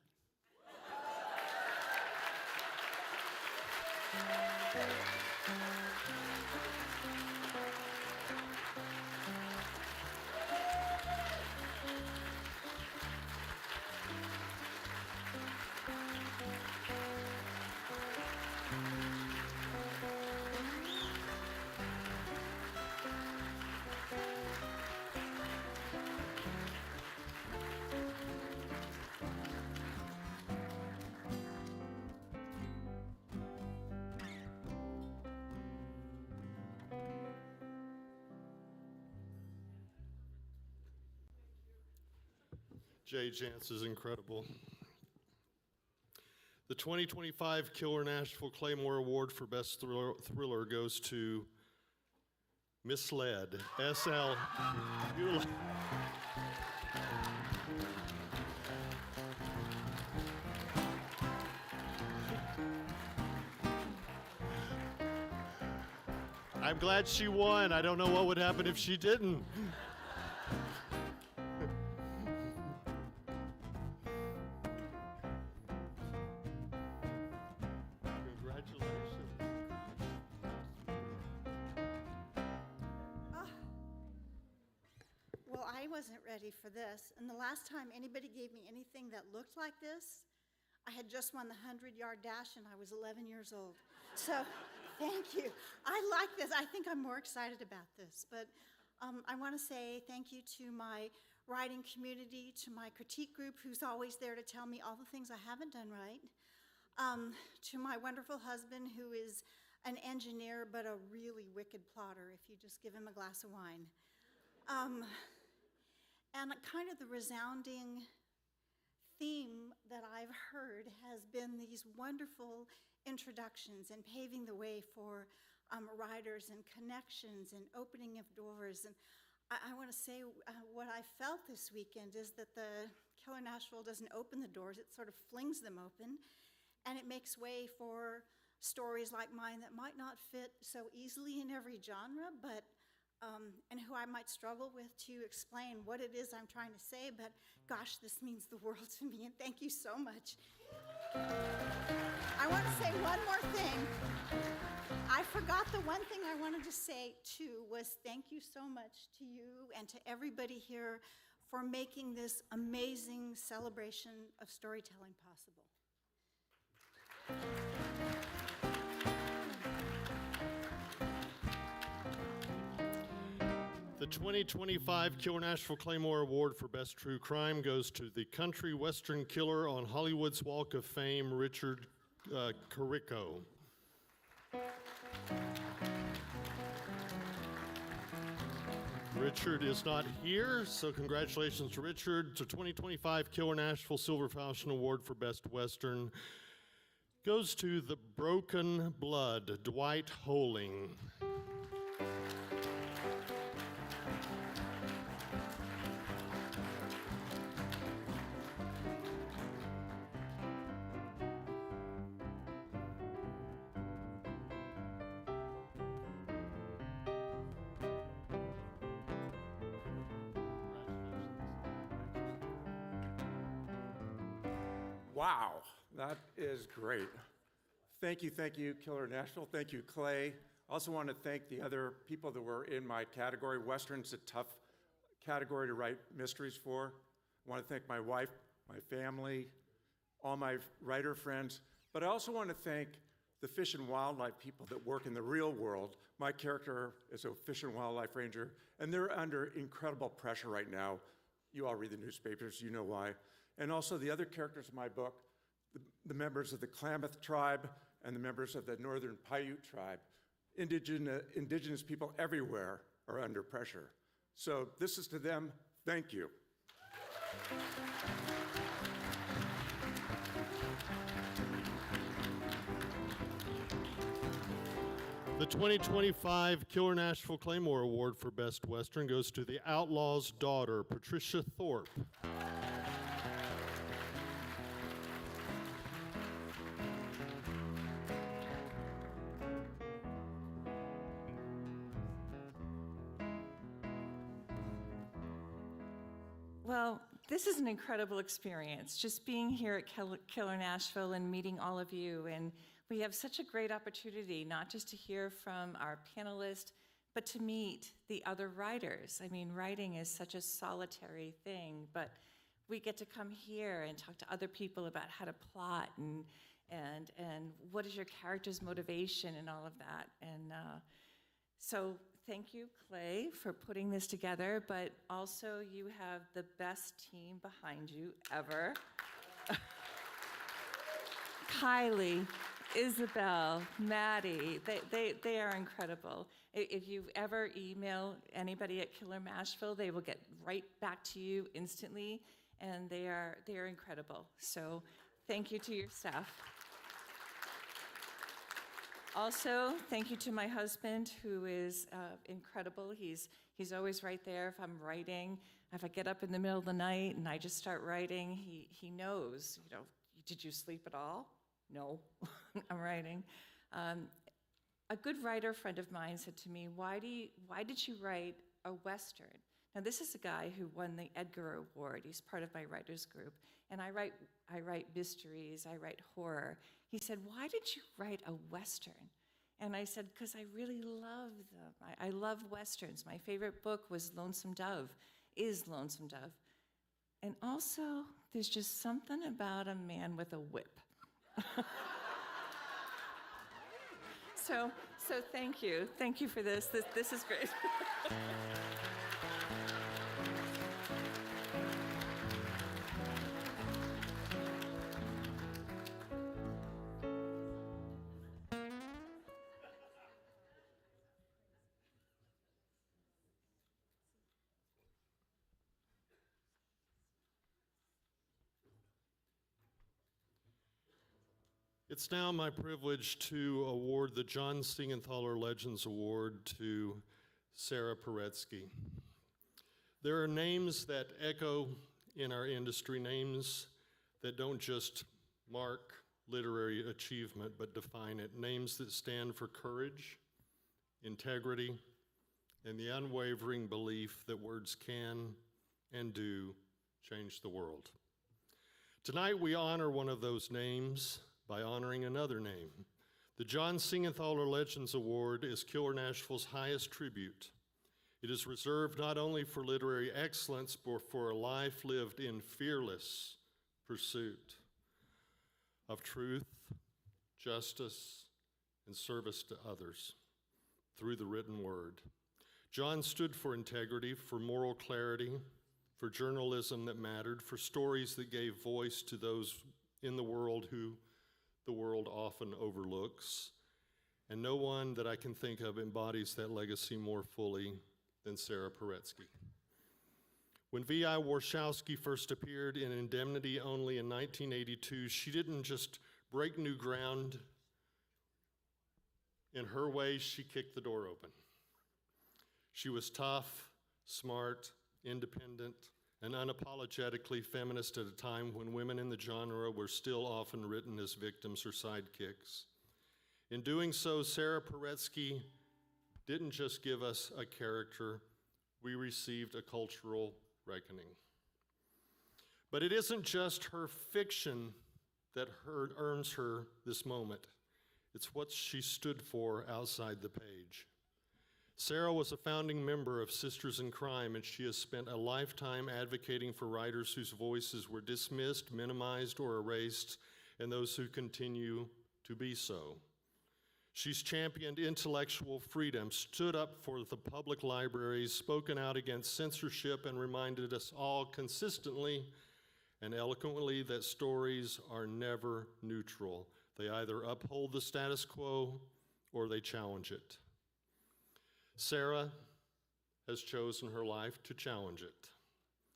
Jance is incredible. The 2025 Killer Nashville Claymore Award for Best Thriller goes to Misled, S.L. Beulah. I'm glad she won. I don't know what would happen if she didn't. Well, I wasn't ready for this, and the last time anybody gave me anything that looked like this, I had just won the 100-yard dash and I was 11 years old. So, thank you. I like this. I think I'm more excited about this, but I want to say thank you to my writing community, to my critique group who's always there to tell me all the things I haven't done right, to my wonderful husband who is an engineer but a really wicked plotter if you just give him a glass of wine. And kind of the resounding theme that I've heard has been these wonderful introductions and paving the way for writers and connections and opening of doors. And I want to say what I felt this weekend is that the Killer Nashville doesn't open the doors, it sort of flings them open, and it makes way for stories like mine that might not fit so easily in every genre, but and who I might struggle with to explain what it is I'm trying to say, but gosh, this means the world to me, and thank you so much. I want to say one more thing. I forgot the one thing I wanted to say too was thank you so much to you and to everybody here for making this amazing celebration of storytelling possible. The 2025 Killer Nashville Claymore Award for Best True Crime goes to the country western killer on Hollywood's Walk of Fame, Richard Carrico. Richard is not here, so congratulations to Richard. The 2025 Killer Nashville Silver Falcon Award for Best Western goes to The Broken Blood, Dwight Holing. Wow, that is great. Thank you, Killer Nashville. Thank you, Clay. I also want to thank the other people that were in my category. Western's a tough category to write mysteries for. I want to thank my wife, my family, all my writer friends, but I also want to thank the fish and wildlife people that work in the real world. My character is a fish and wildlife ranger, and they're under incredible pressure right now. You all read the newspapers, you know why. And also the other characters in my book, the members of the Klamath tribe and the members of the Northern Paiute tribe. Indigenous people everywhere are under pressure. So this is to them, thank you. The 2025 Killer Nashville Claymore Award for Best Western goes to The Outlaw's Daughter, Patricia Thorpe. Well, this is an incredible experience, just being here at Killer Nashville and meeting all of you. And we have such a great opportunity, not just to hear from our panelists, but to meet the other writers. I mean, writing is such a solitary thing, but we get to come here and talk to other people about how to plot and what is your character's motivation and all of that. And so thank you, Clay, for putting this together, but also you have the best team behind you ever. Kylie, Isabel, Maddie, they are incredible. If you ever email anybody at Killer Nashville, they will get right back to you instantly, and they are incredible. So thank you to your staff. Also, thank you to my husband, who is incredible. He's always right there if I'm writing. If I get up in the middle of the night and I just start writing, he knows, did you sleep at all? No, I'm writing. A good writer friend of mine said to me, why did you write a Western? Now, this is a guy who won the Edgar Award. He's part of my writers group. And I write mysteries, I write horror. He said, why did you write a Western? And I said, because I really love them. I love Westerns. My favorite book was Lonesome Dove. And also, there's just something about a man with a whip. So thank you. Thank you for this. This is great. It's now my privilege to award the John Seigenthaler Legends Award to Sarah Paretsky. There are names that echo in our industry, names that don't just mark literary achievement but define it, names that stand for courage, integrity, and the unwavering belief that words can and do change the world. Tonight we honor one of those names by honoring another name. The John Seigenthaler Legends Award is Keir Nashville's highest tribute. It is reserved not only for literary excellence, but for a life lived in fearless pursuit of truth, justice, and service to others through the written word. John stood for integrity, for moral clarity, for journalism that mattered, for stories that gave voice to those in the world who the world often overlooks. And no one that I can think of embodies that legacy more fully than Sarah Paretsky. When V.I. Warshawski first appeared in Indemnity Only in 1982, she didn't just break new ground. In her way, she kicked the door open. She was tough, smart, independent, and unapologetically feminist at a time when women in the genre were still often written as victims or sidekicks. In doing so, Sarah Paretsky didn't just give us a character, we received a cultural reckoning. But it isn't just her fiction that earns her this moment. It's what she stood for outside the page. Sarah was a founding member of Sisters in Crime, and she has spent a lifetime advocating for writers whose voices were dismissed, minimized, or erased, and those who continue to be so. She's championed intellectual freedom, stood up for the public libraries, spoken out against censorship, and reminded us all consistently and eloquently that stories are never neutral. They either uphold the status quo or they challenge it. Sarah has chosen her life to challenge it.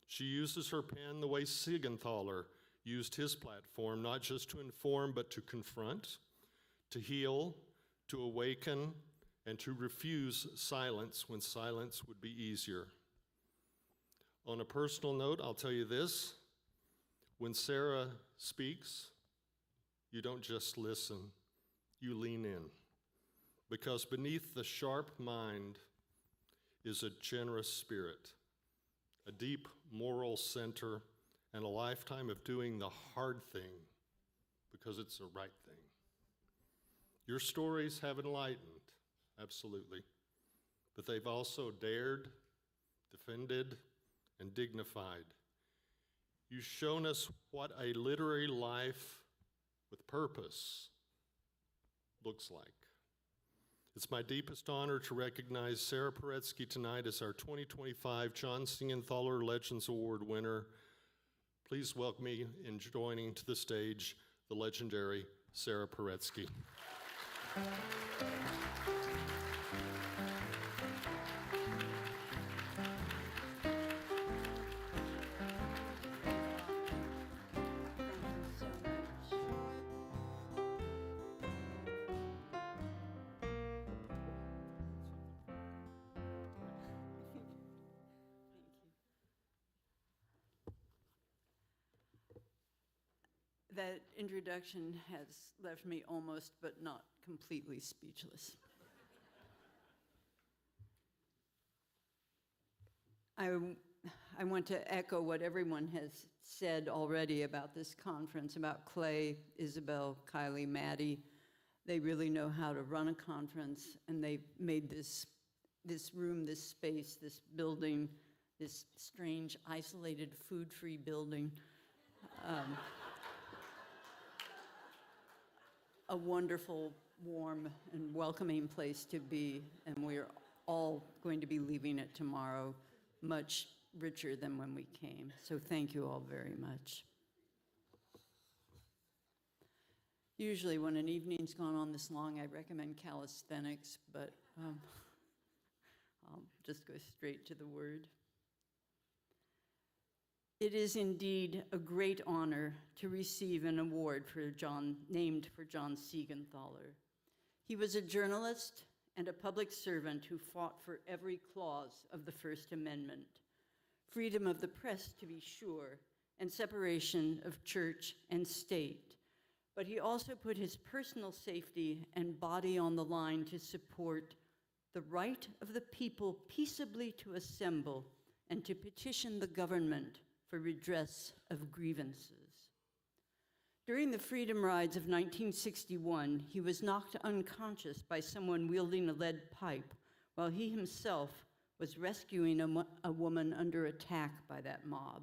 She uses her pen the way Seigenthaler used his platform, not just to inform, but to confront, to heal, to awaken, and to refuse silence when silence would be easier. On a personal note, I'll tell you this: when Sarah speaks, you don't just listen, you lean in. Because beneath the sharp mind is a generous spirit, a deep moral center, and a lifetime of doing the hard thing because it's the right thing. Your stories have enlightened, absolutely, but they've also dared, defended, and dignified. You've shown us what a literary life with purpose looks like. It's my deepest honor to recognize Sarah Paretsky tonight as our 2025 John Seigenthaler Legends Award winner. Please welcome me in joining to the stage the legendary Sarah Paretsky. That introduction has left me almost, but not completely speechless. I want to echo what everyone has said already about this conference, about Clay, Isabel, Kylie, Maddie. They really know how to run a conference, and they've made this room, this space, this building, this strange, isolated, food-free building, a wonderful, warm, and welcoming place to be, and we're all going to be leaving it tomorrow much richer than when we came. So thank you all very much. Usually when an evening's gone on this long, I recommend calisthenics, but I'll just go straight to the word. It is indeed a great honor to receive an award named for John Seigenthaler. He was a journalist and a public servant who fought for every clause of the First Amendment, freedom of the press, to be sure, and separation of church and state. But he also put his personal safety and body on the line to support the right of the people peaceably to assemble and to petition the government for redress of grievances. During the freedom rides of 1961, he was knocked unconscious by someone wielding a lead pipe while he himself was rescuing a woman under attack by that mob.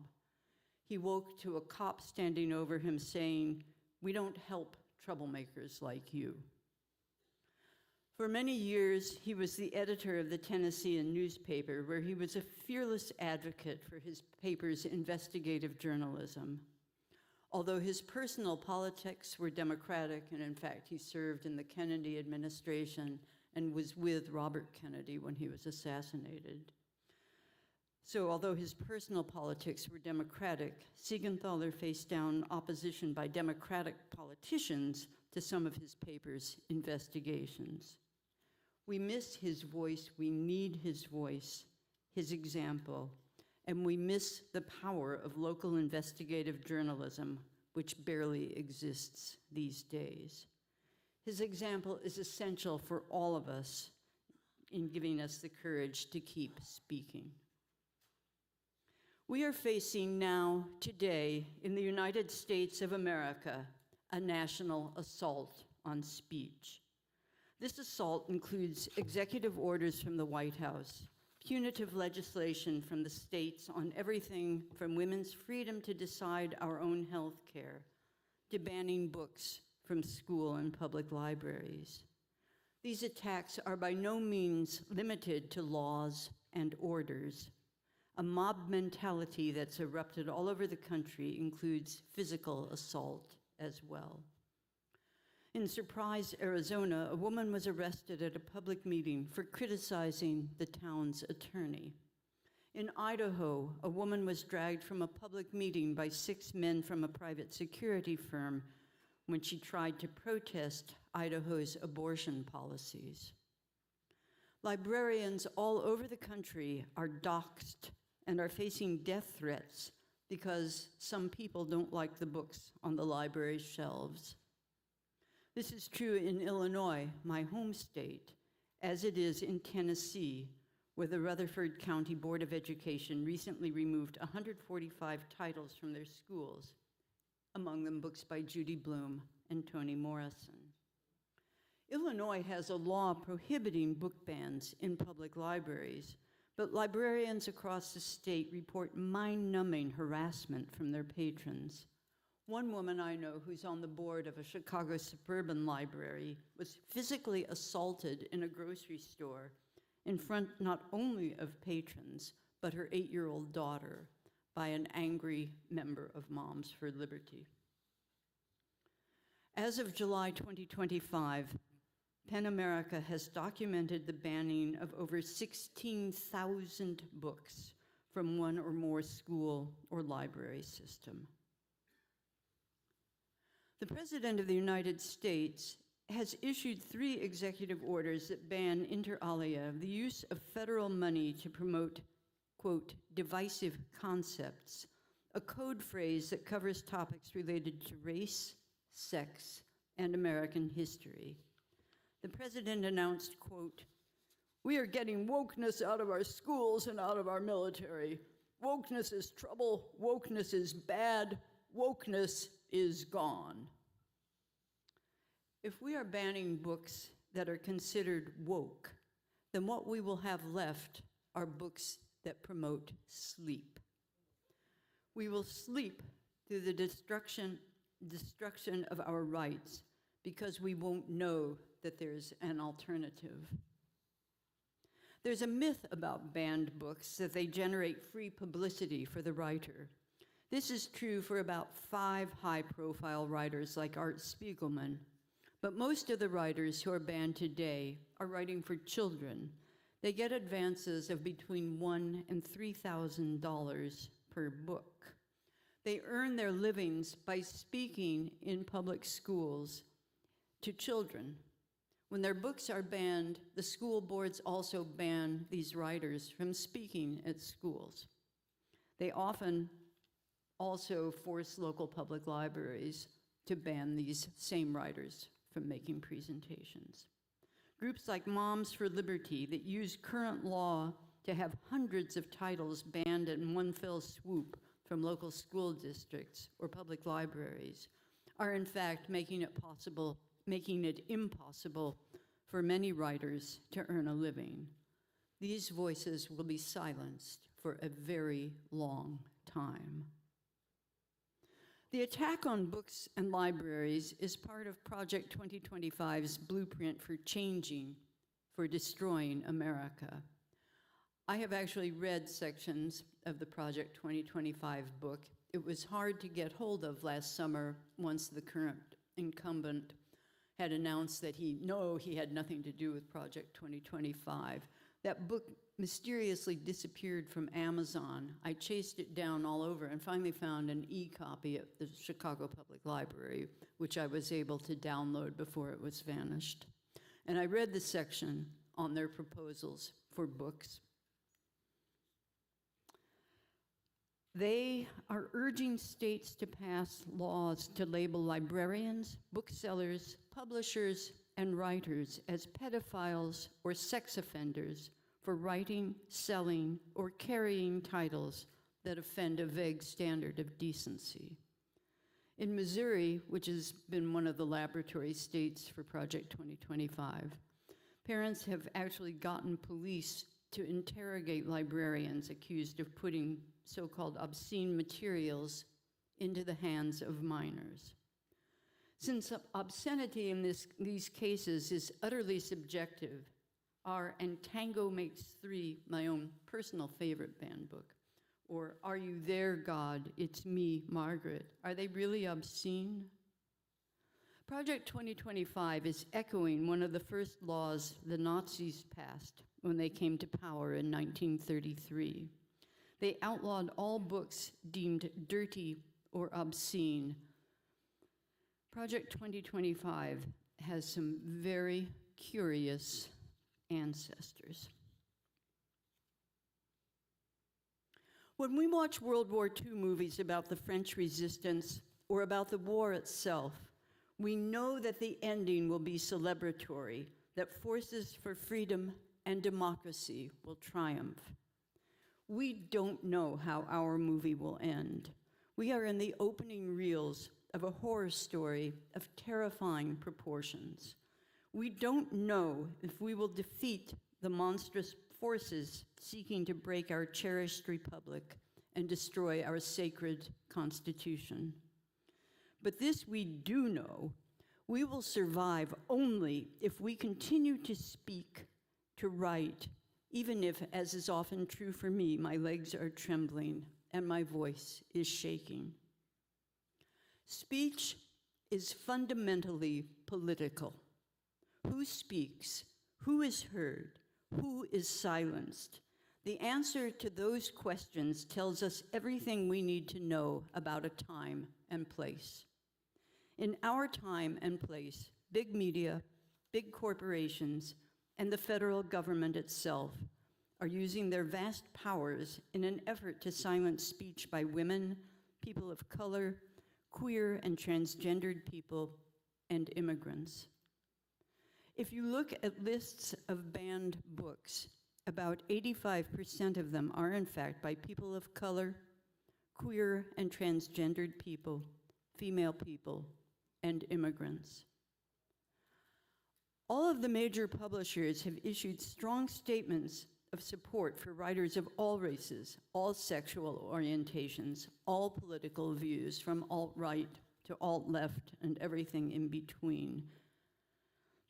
He woke to a cop standing over him saying, "We don't help troublemakers like you." For many years, he was the editor of the Tennessean newspaper, where he was a fearless advocate for his paper's investigative journalism. Although his personal politics were Democratic, and in fact, he served in the Kennedy administration and was with Robert Kennedy when he was assassinated. So although his personal politics were Democratic, Seigenthaler faced down opposition by Democratic politicians to some of his paper's investigations. We miss his voice, we need his voice, his example, and we miss the power of local investigative journalism, which barely exists these days. His example is essential for all of us in giving us the courage to keep speaking. We are facing now, today, in the United States of America, a national assault on speech. This assault includes executive orders from the White House, punitive legislation from the states on everything from women's freedom to decide our own health care, to banning books from school and public libraries. These attacks are by no means limited to laws and orders. A mob mentality that's erupted all over the country includes physical assault as well. In Surprise, Arizona, a woman was arrested at a public meeting for criticizing the town's attorney. In Idaho, a woman was dragged from a public meeting by 6 men from a private security firm when she tried to protest Idaho's abortion policies. Librarians all over the country are doxxed and are facing death threats because some people don't like the books on the library shelves. This is true in Illinois, my home state, as it is in Tennessee, where the Rutherford County Board of Education recently removed 145 titles from their schools, among them books by Judy Blume and Toni Morrison. Illinois has a law prohibiting book bans in public libraries, but librarians across the state report mind-numbing harassment from their patrons. One woman I know who's on the board of a Chicago suburban library was physically assaulted in a grocery store in front not only of patrons, but her 8-year-old daughter by an angry member of Moms for Liberty. As of July 2025, PEN America has documented the banning of over 16,000 books from one or more school or library system. The President of the United States has issued 3 executive orders that ban, inter alia, the use of federal money to promote, quote, divisive concepts, a code phrase that covers topics related to race, sex, and American history. The president announced, quote, "We are getting wokeness out of our schools and out of our military. Wokeness is trouble, wokeness is bad, wokeness is gone." If we are banning books that are considered woke, then what we will have left are books that promote sleep. We will sleep through the destruction of our rights because we won't know that there's an alternative. There's a myth about banned books that they generate free publicity for the writer. This is true for about 5 high-profile writers like Art Spiegelman, but most of the writers who are banned today are writing for children. They get advances of between $1,000 and $3,000 per book. They earn their livings by speaking in public schools to children. When their books are banned, the school boards also ban these writers from speaking at schools. They often also force local public libraries to ban these same writers from making presentations. Groups like Moms for Liberty that use current law to have hundreds of titles banned in one fell swoop from local school districts or public libraries are in fact making it impossible for many writers to earn a living. These voices will be silenced for a very long time. The attack on books and libraries is part of Project 2025's blueprint for changing, for destroying America. I have actually read sections of the Project 2025 book. It was hard to get hold of last summer once the current incumbent had announced that he had nothing to do with Project 2025. That book mysteriously disappeared from Amazon. I chased it down all over and finally found an e-copy at the Chicago Public Library, which I was able to download before it was vanished. And I read the section on their proposals for books. They are urging states to pass laws to label librarians, booksellers, publishers, and writers as pedophiles or sex offenders for writing, selling, or carrying titles that offend a vague standard of decency. In Missouri, which has been one of the laboratory states for Project 2025, parents have actually gotten police to interrogate librarians accused of putting so-called obscene materials into the hands of minors. Since obscenity in these cases is utterly subjective, are And Tango Makes Three, my own personal favorite banned book, or Are You There, God? It's Me, Margaret, are they really obscene? Project 2025 is echoing one of the first laws the Nazis passed when they came to power in 1933. They outlawed all books deemed dirty or obscene. Project 2025 has some very curious ancestors. When we watch World War II movies about the French resistance or about the war itself, we know that the ending will be celebratory, that forces for freedom and democracy will triumph. We don't know how our movie will end. We are in the opening reels of a horror story of terrifying proportions. We don't know if we will defeat the monstrous forces seeking to break our cherished republic and destroy our sacred Constitution. But this we do know: we will survive only if we continue to speak, to write, even if, as is often true for me, my legs are trembling and my voice is shaking. Speech is fundamentally political. Who speaks? Who is heard? Who is silenced? The answer to those questions tells us everything we need to know about a time and place. In our time and place, big media, big corporations, and the federal government itself are using their vast powers in an effort to silence speech by women, people of color, queer and transgendered people, and immigrants. If you look at lists of banned books, about 85% of them are in fact by people of color, queer and transgendered people, female people, and immigrants. All of the major publishers have issued strong statements of support for writers of all races, all sexual orientations, all political views, from alt-right to alt-left and everything in between.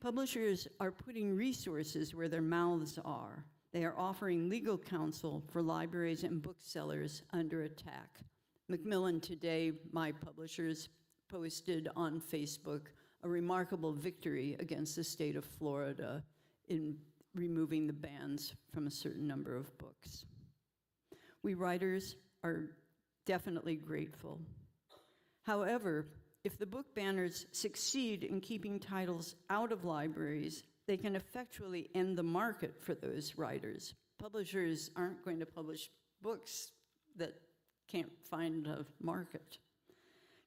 Publishers are putting resources where their mouths are. They are offering legal counsel for libraries and booksellers under attack. Macmillan Today, my publishers, posted on Facebook a remarkable victory against the state of Florida in removing the bans from a certain number of books. We writers are definitely grateful. However, if the book banners succeed in keeping titles out of libraries, they can effectually end the market for those writers. Publishers aren't going to publish books that can't find a market.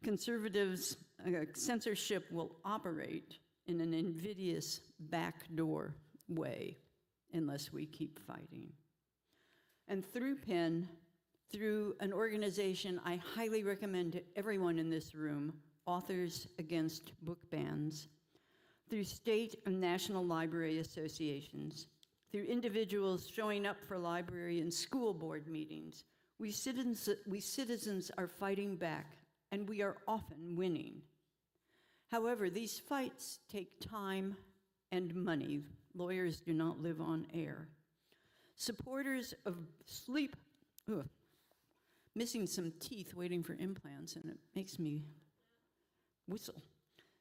Conservatives, censorship will operate in an invidious backdoor way unless we keep fighting. And through PEN, through an organization I highly recommend to everyone in this room, Authors Against Book Bans, through state and national library associations, through individuals showing up for library and school board meetings, we citizens are fighting back, and we are often winning. However, these fights take time and money. Lawyers do not live on air. Supporters of sleep, missing some teeth waiting for implants, and it makes me whistle.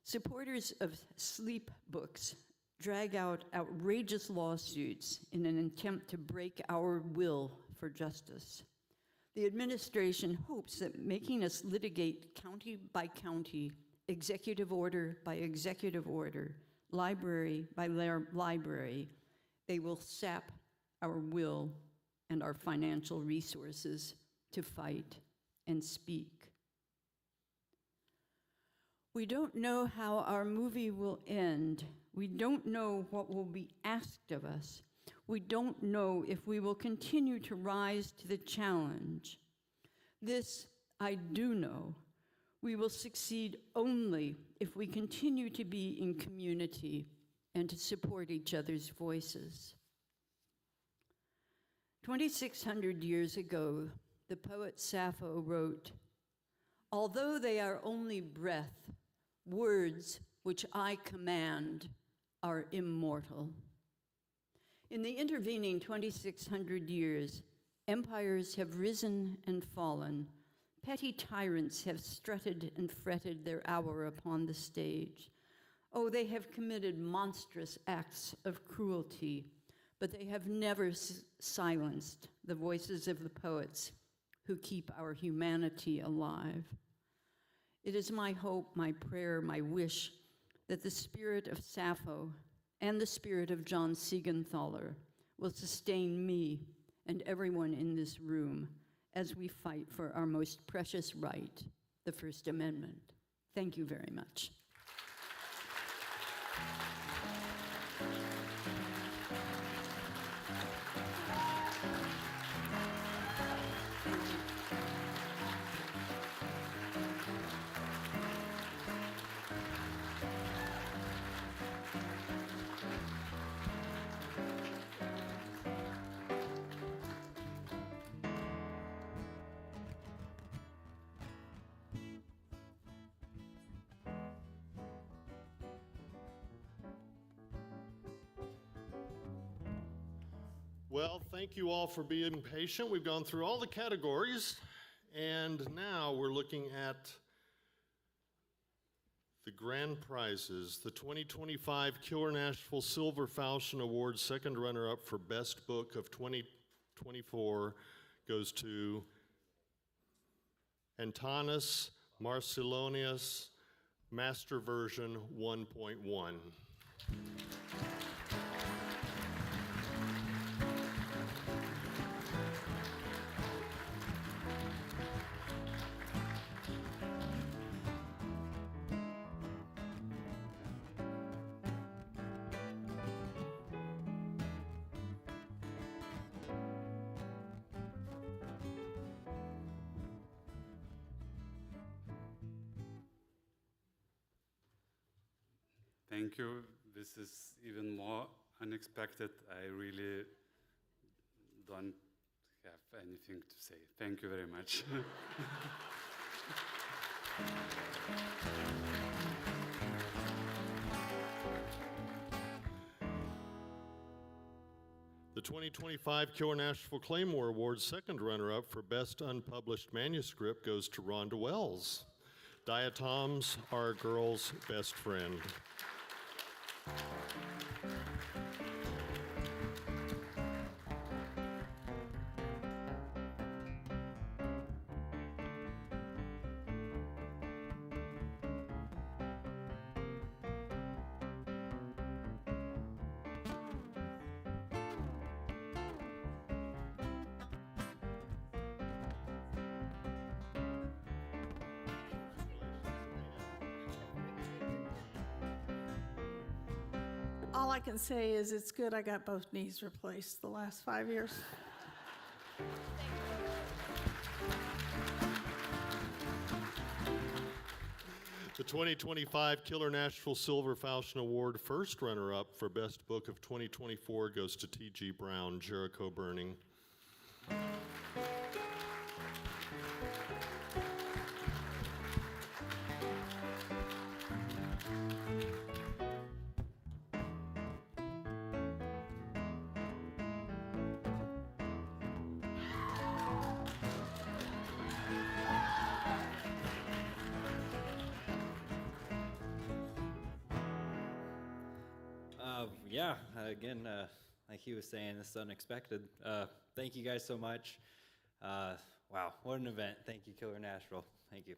Supporters of sleep books drag out outrageous lawsuits in an attempt to break our will for justice. The administration hopes that making us litigate county by county, executive order by executive order, library by library, they will sap our will and our financial resources to fight and speak. We don't know how our movie will end. We don't know what will be asked of us. We don't know if we will continue to rise to the challenge. This I do know. We will succeed only if we continue to be in community and to support each other's voices. 2,600 years ago, the poet Sappho wrote, "Although they are only breath, words which I command are immortal." In the intervening 2,600 years, empires have risen and fallen. Petty tyrants have strutted and fretted their hour upon the stage. Oh, they have committed monstrous acts of cruelty, but they have never silenced the voices of the poets who keep our humanity alive. It is my hope, my prayer, my wish that the spirit of Sappho and the spirit of John Seigenthaler will sustain me and everyone in this room as we fight for our most precious right, the First Amendment. Thank you very much. Well, thank you all for being patient. We've gone through all the categories, and now we're looking at the grand prizes. The 2025 Keir Nashville Silver Falchion Award second runner-up for Best Book of 2024 goes to Antonis Marcelonius, Master Version 1.1. Thank you. This is even more unexpected. I really don't have anything to say. Thank you very much. The 2025 Keir Nashville Claymore Award second runner-up for Best Unpublished Manuscript goes to Rhonda Wells. Diatoms are a girl's best friend. all I can say is it's good I got both knees replaced the last 5 years. The 2025 Killer Nashville Silver Falchion Award first runner-up for Best Book of 2024 goes to T.G. Brown, Jericho Burning. Yeah, again, like he was saying, this is unexpected. Thank you guys so much. Wow, what an event. Thank you, Killer Nashville. Thank you.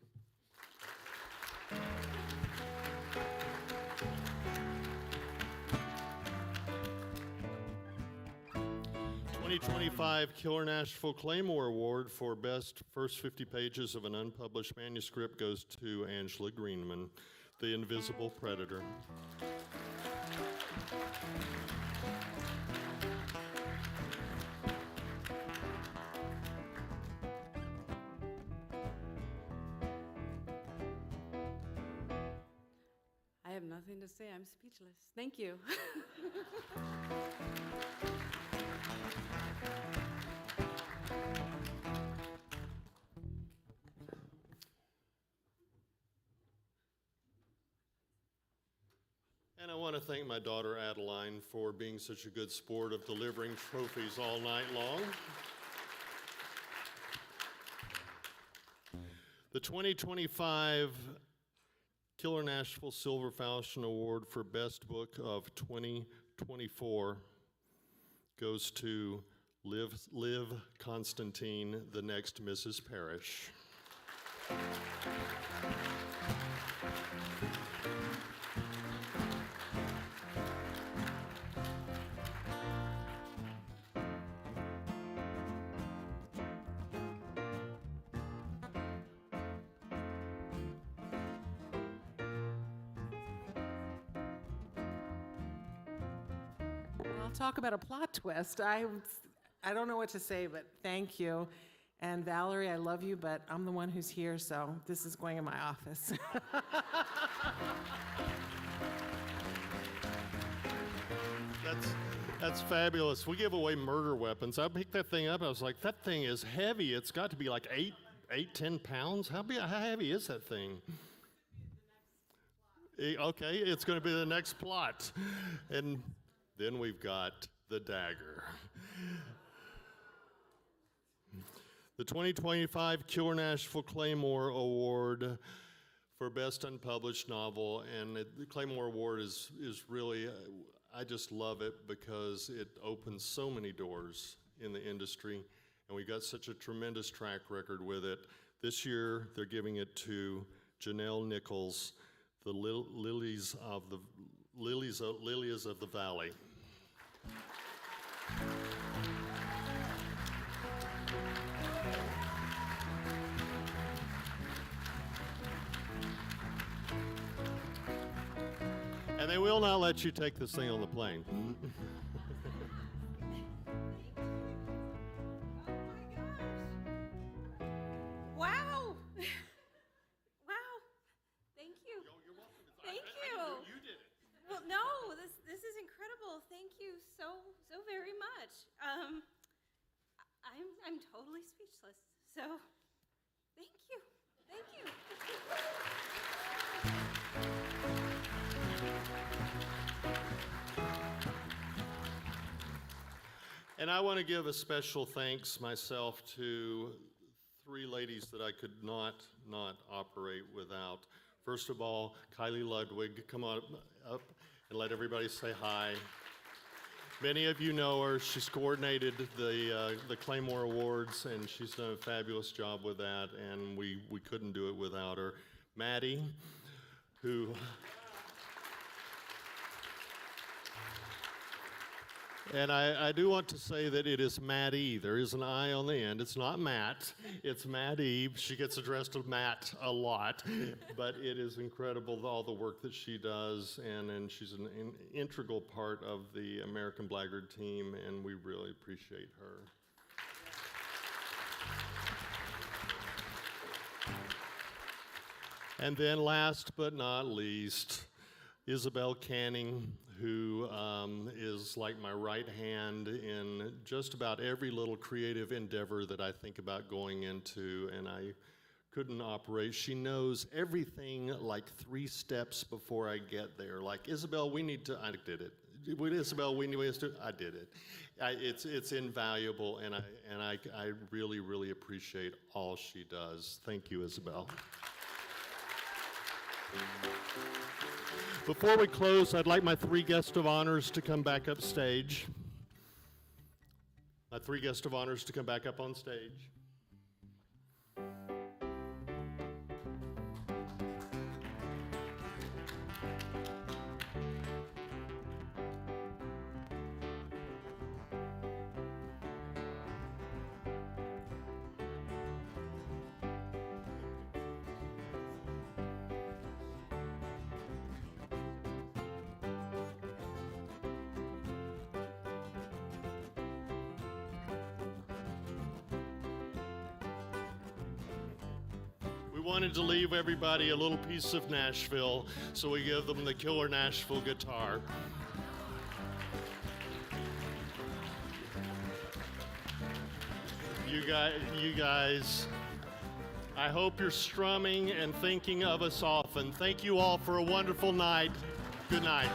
2025 Killer Nashville Claymore Award for Best First 50 Pages of an Unpublished Manuscript goes to Angela Greenman, The Invisible Predator. I have nothing to say. I'm speechless. Thank you. And I want to thank my daughter Adeline for being such a good sport of delivering trophies all night long. The 2025 Killer Nashville Silver Falchion Award for Best Book of 2024 goes to Liv Constantine, The Next Mrs. Parrish. I'll talk about a plot twist. I don't know what to say, but thank you. And Valerie, I love you, but I'm the one who's here, so this is going in my office. That's fabulous. We give away murder weapons. I picked that thing up. I was like, that thing is heavy. It's got to be like 10 pounds. How heavy is that thing? Okay, it's going to be the next plot. And then we've got the dagger. The 2025 Killer Nashville Claymore Award for Best Unpublished Novel. And the Claymore Award is really, I just love it because it opens so many doors in the industry. And we got such a tremendous track record with it. This year, they're giving it to Janelle Nichols, The Lilies of the Valley. And they will not let you take this thing on the plane. Wow. Wow. Thank you. You're welcome. Thank you. You did it. Well, no, this is incredible. Thank you so very much. I'm totally speechless. So, thank you. Thank you. And I want to give a special thanks myself to three ladies that I could not operate without. First of all, Kylie Ludwig, come on up and let everybody say hi. Many of you know her. She's coordinated the Claymore Awards, and she's done a fabulous job with that, and we couldn't do it without her. Maddie, who... And I do want to say that it is Maddie. There is an I on the end. It's not Matt. It's Maddie. She gets addressed to Matt a lot. But it is incredible, all the work that she does. And she's an integral part of the American Blackguard team, and we really appreciate her. And then last but not least, Isabel Canning, who is like my right hand in just about every little creative endeavor that I think about going into, and I couldn't operate. She knows everything like 3 steps before I get there. Like, Isabel, we need to, I did it. Isabel, we need to, I did it. It's invaluable, and I really, really appreciate all she does. Thank you, Isabel. Before we close, I'd like my 3 guests of honors to come back up stage. My 3 guests of honors to come back up on stage. We wanted to leave everybody a little piece of Nashville, so we give them the Killer Nashville guitar. You guys, I hope you're strumming and thinking of us often. Thank you all for a wonderful night. Good night.